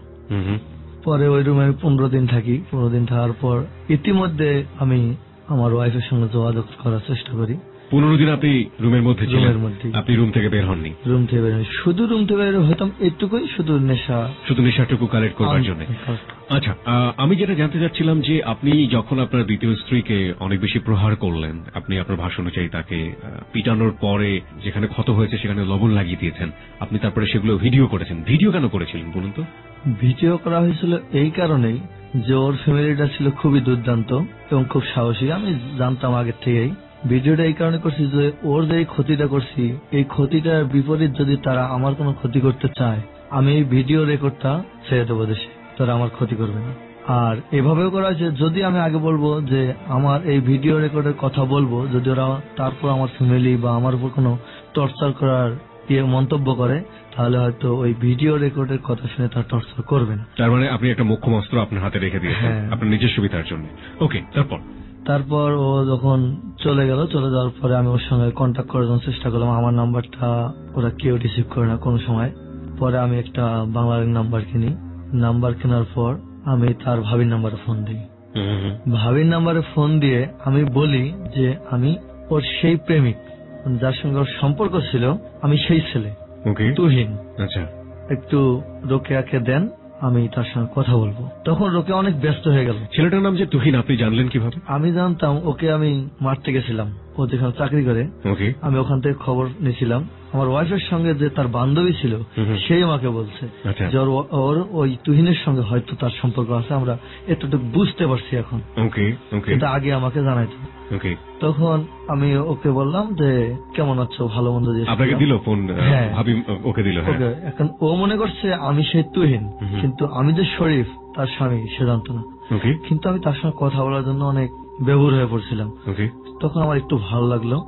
S5: পরে ওই রুমে 15 দিন থাকি। 15 দিন থাকার পর ইতিমধ্যে আমি আমার ওয়াইফের সঙ্গে যোগাযোগ করার চেষ্টা করি।
S2: 15 দিন আপনি রুমের মধ্যে ছিলেন? আপনি রুম থেকে বের হননি?
S5: রুম থেকে বের হয়নি, শুধু রুম থেকে বের হতাম এইটুকুই, শুধু নেশাটুকু কালেক্ট করবার জন্য।
S2: আচ্ছা, আমি যেটা জানতে চাচ্ছিলাম যে আপনি যখন আপনার দ্বিতীয় স্ত্রীকে অনেক বেশি প্রহার করলেন, আপনি আপনার ভাষা অনুযায়ী তাকে পিটানোর পরে যেখানে ক্ষত হয়েছে সেখানে লবণ লাগিয়ে দিয়েছেন, আপনি তারপরে সেগুলো ভিডিও করেছেন। ভিডিও কেন করেছিলেন বলুন তো?
S5: ভিডিও করা হয়েছিল এই কারণেই যে ওর ফ্যামিলিটা ছিল খুবই দুর্দান্ত এবং খুব সাহসী, আমি জানতাম আগের থেকেই। ভিডিওটা এই কারণে করছি যে ওর যে ক্ষতিটা করছি, এই ক্ষতিটার বিপরীত যদি তারা আমার কোনো ক্ষতি করতে চায়, আমি এই ভিডিও রেকর্ডটা ছেড়ে দেবো দেশে, তারা আমার ক্ষতি করবে না। আর এভাবেও করা হয়েছে, যদি আমি আগে বলবো যে আমার এই ভিডিও রেকর্ডের কথা বলবো, যদি ওরা তারপর আমার ফ্যামিলি বা আমার উপর কোনো টর্চার করার মন্তব্য করে, তাহলে হয়তো ওই ভিডিও রেকর্ডের কথা শুনে তার টর্চার করবে না।
S2: তার মানে আপনি একটা মোক্ষম অস্ত্র আপনার হাতে রেখে দিয়েছেন আপনার নিজের সুবিধার জন্য। ওকে, তারপর
S5: ও যখন চলে গেল, চলে যাওয়ার পরে আমি ওর সঙ্গে কন্ট্যাক্ট করার জন্য চেষ্টা করলাম। আমার নাম্বারটা ওরা কেউ রিসিভ করে না কোনো সময়। পরে আমি একটা বাংলার নাম্বার কিনি। নাম্বার কেনার পর আমি তার ভাবির নাম্বারে ফোন দিই। ভাবির নাম্বারে ফোন দিয়ে আমি বলি যে আমি ওর সেই প্রেমিক যার সঙ্গে ওর সম্পর্ক ছিল, আমি সেই ছেলে তুহিন।
S2: আচ্ছা,
S5: একটু রোকেয়াকে দেন, আমি তার সঙ্গে কথা বলবো। তখন রোকেয়া অনেক ব্যস্ত হয়ে গেল।
S2: ছেলেটার নাম যে তুহিন আপনি জানলেন কিভাবে?
S5: আমি জানতাম, ওকে আমি মারতে গেছিলাম, ও যেখানে চাকরি করে, আমি ওখান থেকে খবর নিয়েছিলাম। আমার ওয়াইফের সঙ্গে যে তার বান্ধবী ছিল, সেই আমাকে বলছে যে ওর ওই তুহিনের সঙ্গে হয়তো তার সম্পর্ক আছে, আমরা এতটুকু বুঝতে পারছি এখন, কিন্তু আগে আমাকে জানাইতো। তখন আমি ওকে বললাম যে কেমন আছো, ভালো মন্দ,
S2: আপনাকে দিল ফোন? ভাবি ওকে দিল।
S5: এখন ও মনে করছে আমি সেই তুহিন, কিন্তু আমি যে শরীফ তার স্বামী, সে জানতো না। কিন্তু আমি তার সঙ্গে কথা বলার জন্য অনেক বেহুর হয়ে পড়ছিলাম। তখন আমার একটু ভালো লাগলো।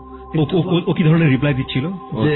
S2: ও কি ধরনের রিপ্লাই দিচ্ছিল?
S5: যে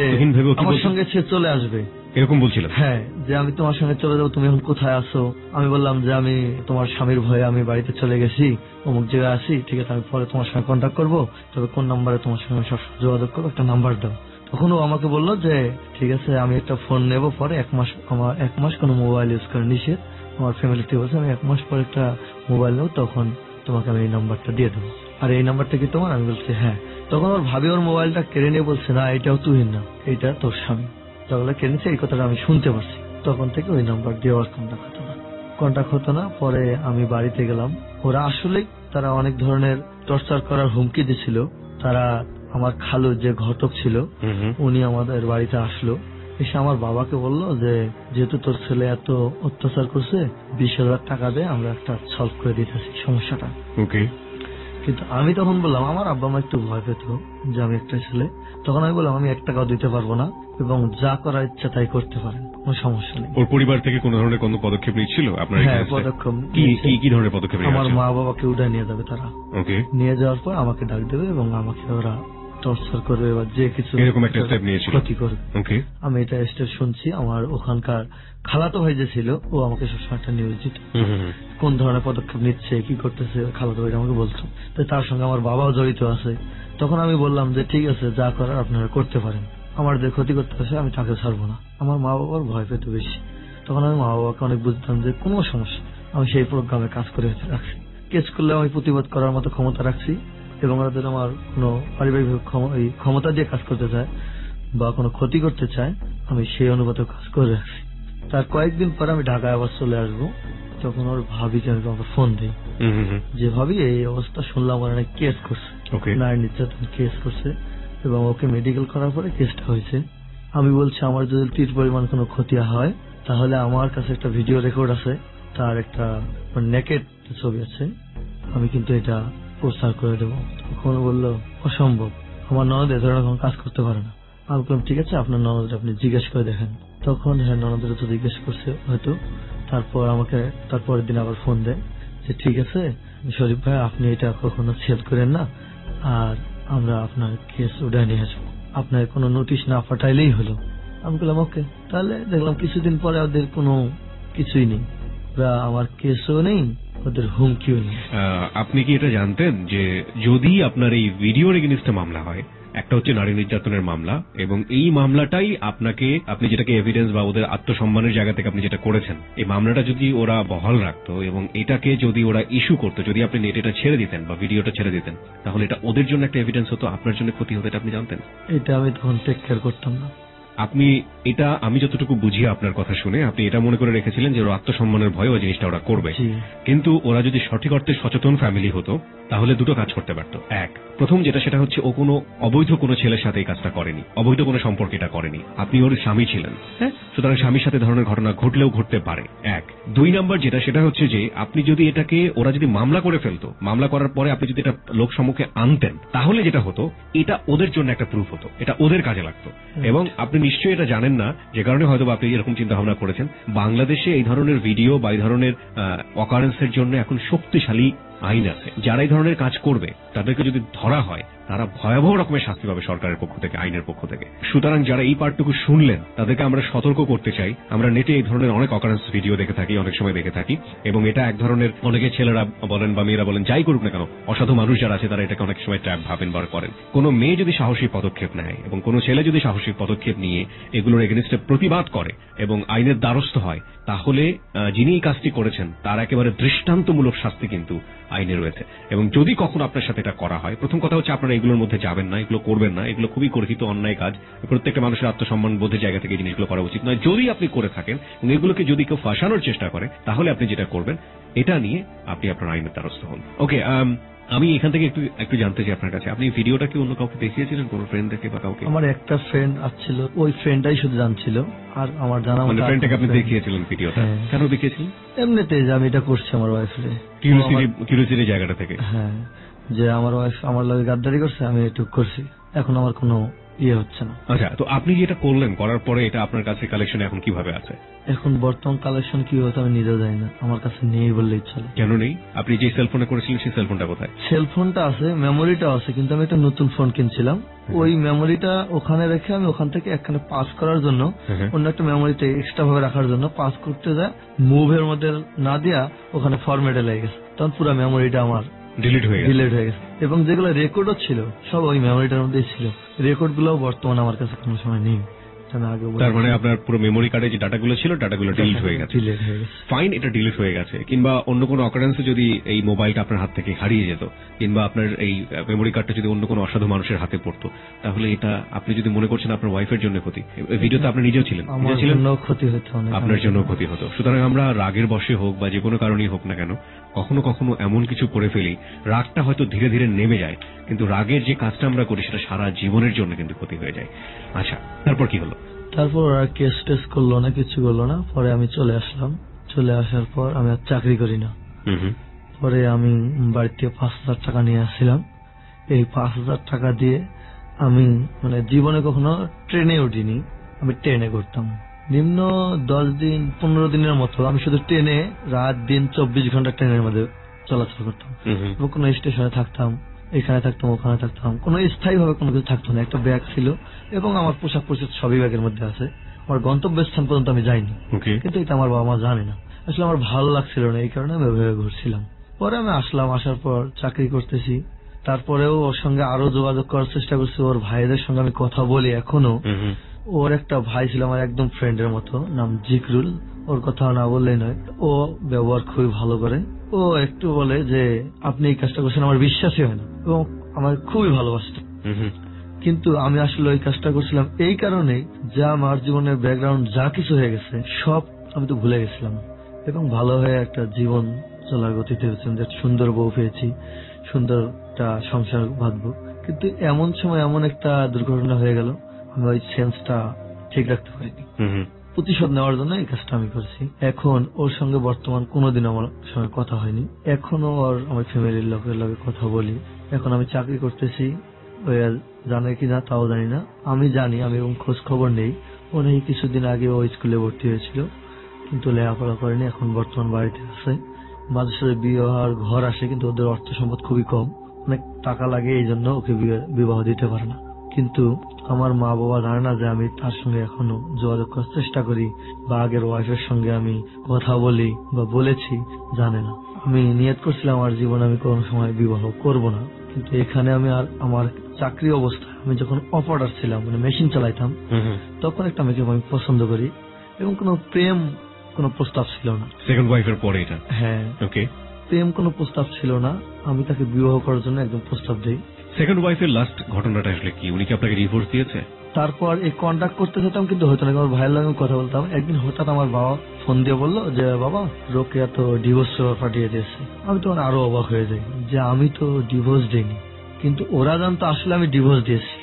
S5: আমার সঙ্গে সে চলে আসবে,
S2: এরকম বলছিল?
S5: হ্যাঁ, যে আমি তোমার সঙ্গে চলে যাবো, তুমি এখন কোথায় আছো? আমি বললাম যে আমি তোমার স্বামীর ভয়ে আমি বাড়িতে চলে গেছি, অমুক জায়গায় আছি, ঠিক আছে, আমি পরে তোমার সঙ্গে কন্ট্যাক্ট করবো, তবে কোন নাম্বারে তোমার সঙ্গে সব যোগাযোগ করবো, একটা নাম্বার দাও। তখন ও আমাকে বললো যে ঠিক আছে, আমি একটা ফোন নেবো পরে, 1 মাস, আমার 1 মাস কোনো মোবাইল ইউজ করে নিষেধ, আমার ফ্যামিলি থেকে বলছে আমি 1 মাস পরে একটা মোবাইল নেবো, তখন তোমাকে আমি এই নাম্বারটা দিয়ে দেবো। আর এই নাম্বারটা কি তোমার? আমি বলছি হ্যাঁ। তখন ওর ভাবি ওর মোবাইলটা কেড়ে নিয়ে বলছে না, এটাও তুহিন না, এটা তোর স্বামী। তাহলে কেনেছে, এই কথাটা আমি শুনতে পারছি। তখন থেকে ওই নাম্বার দিয়ে ওর কন্ট্যাক্ট হতো না। পরে আমি বাড়িতে গেলাম। ওরা আসলে তারা অনেক ধরনের টর্চার করার হুমকি দিছিল। তারা আমার খালু যে ঘটক ছিল, উনি আমাদের বাড়িতে আসলো, এসে আমার বাবাকে বললো যে যেহেতু তোর ছেলে এত অত্যাচার করছে, 20,000 টাকা দে, আমরা একটা সলভ করে দিতেছি সমস্যাটা। কিন্তু আমি তখন বললাম, আমার আব্বা মা একটু ভয় পেত যে আমি একটা ছেলে, তখন আমি বললাম আমি 1 টাকাও দিতে পারবো না এবং যা করার ইচ্ছা তাই করতে পারেন, কোনো সমস্যা নেই।
S2: ওর পরিবার থেকে কোনো ধরনের কোনো পদক্ষেপ নিচ্ছিল আপনার?
S5: হ্যাঁ, পদক্ষেপ।
S2: কি ধরনের পদক্ষেপ?
S5: আমার মা বাবাকে উঠায় নিয়ে যাবে তারা।
S2: ওকে।
S5: নিয়ে যাওয়ার পর আমাকে ডাক দেবে এবং আমাকে ওরা টর্চার করবে বা যে কিছু
S2: এরকম একটা স্টেপ নিয়েছিল,
S5: ক্ষতি করবে।
S2: ওকে।
S5: আমি এটা স্টেপ শুনছি। আমার ওখানকার খালাতো ভাই যে ছিল, ও আমাকে সবসময় একটা নিউজ দিত, কোন ধরনের পদক্ষেপ নিচ্ছে, কি করতেছে, খালাতো ভাই আমাকে বলতো। তো তার সঙ্গে আমার বাবাও জড়িত আছে। তখন আমি বললাম যে ঠিক আছে, যা করার আপনারা করতে পারেন, আমার যে ক্ষতি করতে আসে আমি তাকে ছাড়বো না। আমার মা বাবার ভয় পেত বেশি। তখন আমি মা বাবাকে অনেক বুঝতাম যে কোনো সমস্যা, আমি সেই প্রোগ্রামে কাজ করে রাখছি। কেস করলে আমি প্রতিবাদ করার মতো ক্ষমতা রাখছি এবং ওদের আমার কোনো পারিবারিক ক্ষমতা দিয়ে কাজ করতে চায় বা কোনো ক্ষতি করতে চায়, আমি সেই অনুপাতে কাজ করে রাখছি। তার কয়েকদিন পর আমি ঢাকায় আবার চলে আসবো। তখন ওর ভাবিকে আমি ফোন দিই যে ভাবি এই অবস্থা শুনলাম, ওরা অনেক কেস করছে, নারী নির্যাতন কেস করছে এবং ওকে মেডিকেল করার পরে কেসটা হয়েছে। আমি বলছি আমার যদি তীর পরিমাণ কোনো ক্ষতি হয় তাহলে আমার কাছে একটা ভিডিও রেকর্ড আছে, তার একটা নেকেড ছবি আছে, আমি কিন্তু এটা প্রচার করে দেবো। তখন বললো অসম্ভব, আমার ননদ এ ধরনের কোনো কাজ করতে পারে না। আমি বললাম ঠিক আছে, আপনার ননদ আপনি জিজ্ঞেস করে দেখেন। তখন হ্যাঁ, ননদের তো জিজ্ঞেস করছে হয়তো। তারপর আমাকে তারপরের দিন আবার ফোন দেয় যে ঠিক আছে শরীফ ভাই, আপনি এটা কখনো সেল করেন না, আর আমরা আপনার কেস উঠায় নিয়ে আসবো, আপনার কোনো নোটিশ না পাঠাইলেই হলো। আমি বললাম ওকে। তাহলে দেখলাম কিছুদিন পরে ওদের কোনো কিছুই নেই, ওরা আমার কেসও নেই, ওদের হুমকিও নেই।
S2: আপনি কি এটা জানতেন যে যদি আপনার এই ভিডিওর এগেইনস্টে মামলা হয়, একটা হচ্ছে নারী নির্যাতনের মামলা, এবং এই মামলাটাই আপনাকে, আপনি যেটাকে এভিডেন্স বা ওদের আত্মসম্মানের জায়গা থেকে আপনি যেটা করেছেন, এই মামলাটা যদি ওরা বহাল রাখতো এবং এটাকে যদি ওরা ইস্যু করতো, যদি আপনি নেট এটা ছেড়ে দিতেন বা ভিডিওটা ছেড়ে দিতেন, তাহলে এটা ওদের জন্য একটা এভিডেন্স হতো, আপনার জন্য ক্ষতি হতো, এটা আপনি জানতেন?
S5: এটা আমি তখন টেক কেয়ার করতাম না।
S2: আপনি এটা, আমি যতটুকু বুঝি আপনার কথা শুনে, আপনি এটা মনে করে রেখেছিলেন যে ওর আত্মসম্মানের ভয়ে ওই জিনিসটা ওরা করবে। কিন্তু ওরা যদি সঠিক অর্থে সচেতন ফ্যামিলি হতো তাহলে দুটো কাজ করতে পারতো। এক, প্রথম যেটা সেটা হচ্ছে ও কোনো অবৈধ কোনো ছেলের সাথে এই কাজটা করেনি, অবৈধ কোনো সম্পর্ক এটা করেনি, আপনি ওর স্বামী ছিলেন, হ্যাঁ, সুতরাং স্বামীর সাথে ধরনের ঘটনা ঘটলেও ঘটতে পারে। এক। 2 নাম্বার যেটা সেটা হচ্ছে যে আপনি যদি এটাকে, ওরা যদি মামলা করে ফেলতো, মামলা করার পরে আপনি যদি এটা লোক সম্মুখে আনতেন, তাহলে যেটা হতো এটা ওদের জন্য একটা প্রুফ হতো, এটা ওদের কাজে লাগতো। এবং আপনি নিশ্চয়ই এটা জানেন না, যে কারণে হয়তো আপনি এরকম চিন্তা ভাবনা করেছেন, বাংলাদেশে এই ধরনের ভিডিও বা এই ধরনের অকারেন্সের জন্য এখন শক্তিশালী আইন আছে। যারা এই ধরনের কাজ করবে তাদেরকে যদি ধরা হয় তারা ভয়াবহ রকমের শাস্তি পাবে সরকারের পক্ষ থেকে, আইনের পক্ষ থেকে। সুতরাং যারা এই পার্টটুকু শুনলেন তাদেরকে আমরা সতর্ক করতে চাই। আমরা নেটে এই ধরনের অনেক অকারেন্স ভিডিও দেখে থাকি, অনেক সময় দেখে থাকি, এবং এটা এক ধরনের, অনেকে ছেলেরা বলেন বা মেয়েরা বলেন, যাই করুক না কেন, অসাধু মানুষ যারা আছে তারা এটাকে অনেক সময় ট্র্যাপ ভাবেন বা করেন। কোনো মেয়ে যদি সাহসী পদক্ষেপ নেয় এবং কোনো ছেলে যদি সাহসী পদক্ষেপ নিয়ে এগুলোর এগেইনস্টে প্রতিবাদ করে এবং আইনের দ্বারস্থ হয়, তাহলে যিনি এই কাজটি করেছেন তার একেবারে দৃষ্টান্তমূলক শাস্তি কিন্তু আইনে রয়েছে। এবং যদি কখনো আপনার সাথে এটা করা হয়, প্রথম কথা হচ্ছে আপনারা এগুলোর মধ্যে যাবেন না, এগুলো করবেন না, এগুলো খুবই গর্হিত অন্যায় কাজ। প্রত্যেকটা মানুষের আত্মসম্মান বোধের জায়গা থেকে এই জিনিসগুলো করা উচিত নয়। যদি আপনি করে থাকেন এবং এগুলোকে যদি কেউ ফাঁসানোর চেষ্টা করে, তাহলে আপনি যেটা করবেন এটা নিয়ে আপনি আপনার আইনের দ্বারস্থ হন। ওকে, আমি এখান থেকে একটু জানতে চাই আপনার কাছে, আপনি ভিডিওটা কি অন্য কাউকে দেখিয়েছিলেন, কোন ফ্রেন্ড দেখে বা কাউকে?
S5: আমার একটা ফ্রেন্ড আসছিল, ওই ফ্রেন্ডটাই শুধু জানছিল, আর আমার জানা
S2: মানে ফ্রেন্ডটাকে আপনি দেখিয়েছিলেন ভিডিওটা? কেন দেখিয়েছিলেন?
S5: এমনিতে যে আমি এটা করছি আমার ওয়াইফের
S2: কিউরিওসিটি জায়গাটা থেকে।
S5: হ্যাঁ, যে আমার ওয়াইফ আমার লগে গাদ্দারি করছে, আমি একটু করছি, এখন আমার কোনো ইয়ে হচ্ছে না।
S2: আচ্ছা, তো আপনি যেটা করলেন, করার পরে এটা আপনার কাছে কালেকশনে এখন কিভাবে আছে?
S5: এখন বর্তমান কালেকশন কি হতো আমি নিজেও জানি না, আমার কাছে নেই বললেই চলে।
S2: কেন নেই? আপনি যে সেলফোনে করেছিলেন সেই সেলফোনটা কোথায়?
S5: সেলফোনটা আছে, মেমোরিটাও আছে, কিন্তু আমি একটা নতুন ফোন কিনছিলাম, ওই মেমোরিটা ওখানে রেখে আমি ওখান থেকে একখানে পাস করার জন্য অন্য একটা মেমোরিতে এক্সট্রা ভাবে রাখার জন্য পাস করতে যায়, মুভের মধ্যে না দিয়া ওখানে ফরম্যাটে লেগে গেছে, তখন পুরো মেমোরিটা আমার ডিলিট হয়ে গেছে। এবং যেগুলো রেকর্ডও ছিল সব ওই মেমোরিটার মধ্যেই ছিল, রেকর্ড গুলো বর্তমানে আমার কাছে কোনো সময় নেই।
S2: তার মানে আপনার পুরো মেমোরি কার্ডে যে ডাটাগুলো ছিল ডাটাগুলো ডিলিট হয়ে গেছে। ফাইন, এটা ডিলিট হয়ে গেছে। কিংবা অন্য কোনো অকারেন্সে যদি এই মোবাইলটা আপনার হাত থেকে হারিয়ে যেত, কিংবা আপনার এই মেমোরি কার্ডটা যদি অন্য কোনো অসাধু মানুষের হাতে পড়তো, তাহলে এটা আপনি যদি মনে করছেন আপনার ওয়াইফের জন্য ক্ষতি, ভিডিওতে আপনি নিজেও ছিলেন,
S5: ক্ষতি হতো,
S2: আপনার জন্য ক্ষতি হতো। সুতরাং আমরা রাগের বশে হোক বা যে কোনো কারণেই হোক না কেন, কখনো কখনো এমন কিছু করে ফেলি, রাগটা হয়তো ধীরে ধীরে নেমে যায়, কিন্তু রাগের যে কাজটা আমরা করি সেটা সারা জীবনের জন্য কিন্তু ক্ষতি হয়ে যায়। আচ্ছা, তারপর কি হলো?
S5: তারপর ওরা কেস টেস করলো না, কিছু করলো না, পরে আমি চলে আসলাম। চলে আসার পর আমি আর চাকরি করি না। তারপরে আমি বাড়িতে 5,000 টাকা নিয়ে আসছিলাম। এই 5,000 টাকা দিয়ে আমি মানে জীবনে কখনো ট্রেনে উঠিনি, আমি ট্রেনে করতাম। নিম্ন 10 দিন 15 দিনের মতো আমি শুধু ট্রেনে রাত দিন 24 ঘন্টা ট্রেনের মধ্যে চলাচল করতাম। এবং কোনো স্টেশনে থাকতাম, এখানে থাকতাম, ওখানে থাকতাম, কোনো স্থায়ী ভাবে কোনো কিছু থাকতো না। একটা ব্যাগ ছিল এবং আমার পোশাক পরিচ্ছদ সবই ব্যাগের মধ্যে আছে। আমার গন্তব্যস্থান পর্যন্ত আমি যাইনি, কিন্তু এটা আমার বাবা মা জানে না। আসলে আমার ভালো লাগছিল না, এই কারণে আমি ওইভাবে ঘুরছিলাম। পরে আমি আসলাম, আসার পর চাকরি করতেছি। তারপরেও ওর সঙ্গে আরো যোগাযোগ করার চেষ্টা করছি, ওর ভাইদের সঙ্গে আমি কথা বলি এখনো। ওর একটা ভাই ছিল আমার একদম ফ্রেন্ডের মতো, নাম জিকরুল। ওর কথা না বললেই নয়, ও ব্যবহার খুবই ভালো করে। ও একটু বলে যে আপনি এই কাজটা করছেন, আমার বিশ্বাসই হয় না, এবং আমার খুবই ভালোবাসত। কিন্তু আমি আসলে ওই কাজটা করছিলাম এই কারণে যে আমার জীবনের ব্যাকগ্রাউন্ড যা কিছু হয়ে গেছে সব আমি তো ভুলে গেছিলাম, এবং ভালো হয়ে একটা জীবন চলার গতিতে যে সুন্দর বউ পেয়েছি, সুন্দর একটা সংসার বাঁধবো। কিন্তু এমন সময় এমন একটা দুর্ঘটনা হয়ে গেল, আমি ওই সেন্সটা ঠিক রাখতে পারিনি। প্রতিশোধ নেওয়ার জন্য এই কাজটা আমি করছি। এখন ওর সঙ্গে বর্তমান কোনোদিন আমার সঙ্গে কথা হয়নি। এখনো ওর আমার ফ্যামিলির লোকের লগে কথা বলি। এখন আমি চাকরি করতেছি, জানে কিনা তাও জানি না, আমি জানি, আমি এবং খোঁজ খবর নেই। ও নাকি কিছুদিন আগে ও স্কুলে ভর্তি হয়েছিল, কিন্তু লেখাপড়া করেনি, এখন বর্তমান বাড়িতে আছে। মাঝে সাথে বিবাহ ঘর আসে, কিন্তু ওদের অর্থ সম্পদ খুবই কম, অনেক টাকা লাগে, এই জন্য ওকে বিবাহ দিতে পারে না। কিন্তু আমার মা বাবা জানে না যে আমি তার সঙ্গে এখনো যোগাযোগ করার চেষ্টা করি, বা আগের ওয়াইফের সঙ্গে আমি কথা বলি বা বলেছি, জানে না। আমি নিয়ত করছিলাম আমার জীবনে আমি কোনো সময় বিবাহ করব না, কিন্তু এখানে আমি আর আমার চাকরি অবস্থায় আমি যখন অপারেটর ছিলাম, মানে মেশিন চালাইতাম, তখন একটা মেয়েকে আমি পছন্দ করি, এবং কোনো প্রেম কোনো প্রস্তাব ছিল না।
S2: সেকেন্ড ওয়াইফের পরে এটা? হ্যাঁ, ওকে।
S5: প্রেম কোনো প্রস্তাব ছিল না, আমি তাকে বিবাহ করার জন্য একদম প্রস্তাব দিই।
S2: সেকেন্ড ওয়াইফের লাস্ট ঘটনাটা আসলে কি? উনি কি আপনাকে ডিভোর্স দিয়েছে?
S5: তারপর এই কন্ট্যাক্ট করতে যেতাম, কিন্তু হতো না। আমার ভাইয়ের লাগে কথা বলতাম। একদিন হঠাৎ আমার বাবা ফোন দিয়ে বললো যে বাবা, রোকেয়া তো ডিভোর্স পাঠিয়ে দিয়েছে। আমি তখন আরো অবাক হয়ে যাই যে আমি তো ডিভোর্স দিইনি, কিন্তু ওরা জানতো আসলে আমি ডিভোর্স দিয়েছি।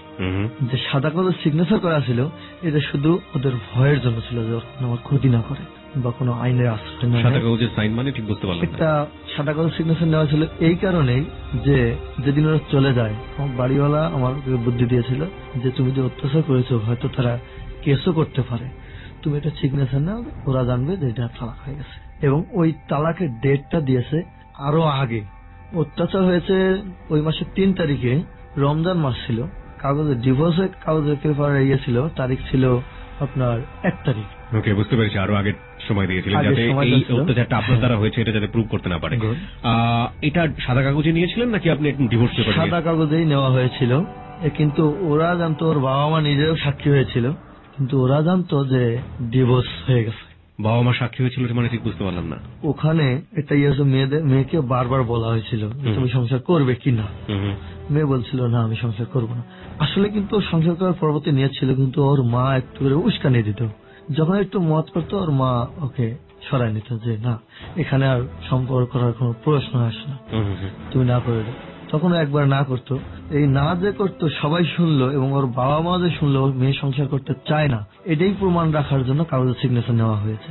S5: যে সাদা কাগজ সিগনেচার করা ছিল, এটা শুধু ওদের ভয়ের জন্য ছিল, যে আমার ক্ষতি না করে বা কোনো আইনের আশ্রয় না।
S2: সাদা কাগজের সাইন মানে ঠিক বুঝতে পারলাম না।
S5: একটা সাদা কাগজ সিগনেচার নেওয়া ছিল এই কারণেই যে যেদিন ওরা চলে যায়, আমার বাড়িওয়ালা আমার বুদ্ধি দিয়েছিল যে তুমি যে অত্যাচার করেছো, হয়তো তারা কেসও করতে পারে, তুমি এটা সিগনেচার নাও, ওরা জানবে যে এটা তালাক হয়ে গেছে। এবং ওই তালাকের ডেটটা দিয়েছে আরো আগে। অত্যাচার হয়েছে ওই মাসের 3 তারিখে, রমজান মাস ছিল। কাগজের ডিভোর্সের কাগজের পেপার ছিল, তারিখ ছিল আপনার 1 তারিখ।
S2: ওকে, বুঝতে পেরেছি। আরো আগে সময় দিয়েছিলেন যাতে এই অত্যাচারটা আপনার দ্বারা হয়েছে এটা যাতে প্রুভ করতে না পারে। এটা সাদা কাগজে নিয়েছিলেন নাকি আপনি একদম ডিভোর্স পেপার?
S5: সাদা কাগজেই নেওয়া হয়েছিল, কিন্তু ওরা জানতো, ওর বাবা মা নিজেও সাক্ষী হয়েছিল, কিন্তু ওরা জানতো যে ডিভোর্স হয়ে গেছে।
S2: বাবা মা সাক্ষী হয়েছিল মানে ঠিক বুঝতে পারলাম না।
S5: ওখানে এটা মেয়েকে বারবার বলা হয়েছিল তুমি সংসার করবে কিনা। মেয়ে বলছিল না আমি সংসার করবো না। আসলে কিন্তু সংসার করার পরবর্তী নিয়ে ছিল, কিন্তু ওর মা একটু করে উস্কানি দিত। যখন একটু মত করতো, ওর মা ওকে সরাই নিত যে না, এখানে আর সম্পর্ক করার কোনো প্রশ্ন আসে না, তুমি না করে দাও। তখন একবার না করতো। এই না যে করতো সবাই শুনলো, এবং ওর বাবা মা যে শুনলো মেয়ে সংসার করতে চায় না, এটাই প্রমাণ রাখার জন্য কাগজের সিগনেচার নেওয়া হয়েছে।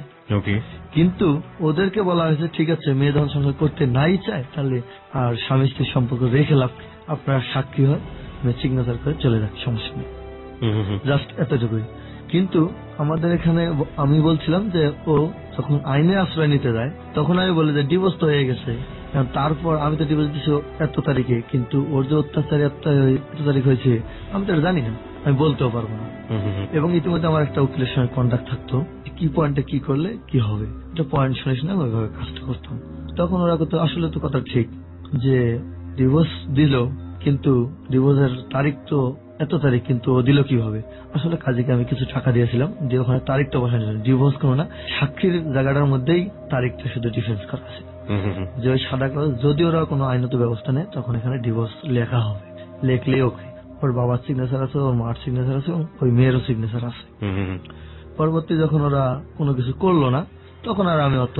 S5: কিন্তু ওদেরকে বলা হয়েছে ঠিক আছে, মেয়ে যখন সংসার করতে নাই চায়, তাহলে আর স্বামী স্ত্রীর সম্পর্ক রেখে লাভ, আপনার সাক্ষী হয়, মেয়ে সিগনেচার করে চলে যাক, সমস্যা নেই, জাস্ট এতটুকুই। কিন্তু আমাদের এখানে আমি বলছিলাম যে ও যখন আইনে আশ্রয় নিতে যায়, তখন আমি বলি যে ডিভোর্স তো হয়ে গেছে। তারপর আমি তো ডিভোর্স দিচ্ছি 1 তারিখে, কিন্তু ওর যে অত্যাচার 1 তারিখ হয়েছে আমি তো জানি না, আমি বলতেও পারবো না। এবং ইতিমধ্যে আমার একটা উকিলের সঙ্গে কন্ট্যাক্ট থাকতো, কি পয়েন্টে কি করলে কি হবে, এটা পয়েন্ট শুনিস না, ওইভাবে কাজটা করতাম। তখন ওরা করতো আসলে তো কথা ঠিক যে ডিভোর্স দিল, কিন্তু ডিভোর্সের তারিখ তো 1 তারিখ, কিন্তু ও দিল কিভাবে? আসলে কাজীকে আমি কিছু টাকা দিয়েছিলাম, দিয়ে ওখানে তারিখটা বসানো ছিল, ডিভোর্স করো না, সাক্ষীর জায়গাটার মধ্যেই তারিখটা শুধু ডিফেন্স করা আছে, যে ওই সাদা কাগজ যদি ওরা কোনো আইনত ব্যবস্থা নেয় তখন এখানে ডিভোর্স লেখা হবে, লেখলেই ওকে। ওর বাবার সিগনেচার আছে, ওর মার সিগনেচার আছে, ওই মেয়েরও সিগনেচার আছে। পরবর্তী যখন ওরা কোনো কিছু করলো না, তখন আর আমি অত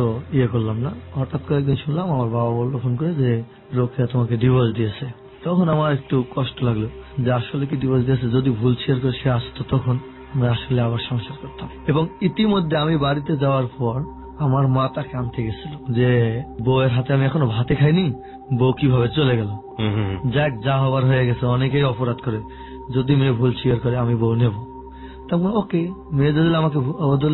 S5: করলাম না। হঠাৎ করে একদিন শুনলাম আমার বাবা বললো ফোন করে যে রোকেয়া তোমাকে ডিভোর্স দিয়েছে। তখন আমার একটু কষ্ট লাগলো যে আসলে কি ডিভোর্স দিয়েছে, যদি ভুল শেয়ার করে সে আসতো তখন আমরা আসলে আবার সংসার করতাম। এবং ইতিমধ্যে আমি বাড়িতে যাওয়ার পর আমার মা তাকে আনতে গেছিল যে বউয়ের হাতে আমি এখনো ভাতে খাইনি, বউ কিভাবে চলে গেল। যাক, যা হবার হয়ে গেছে, অনেকেই অপরাধ করে, যদি মেয়ে ভুল স্বীকার করে আমি বউ নেব। তখন ওকে, মেয়ে যদি আমাকে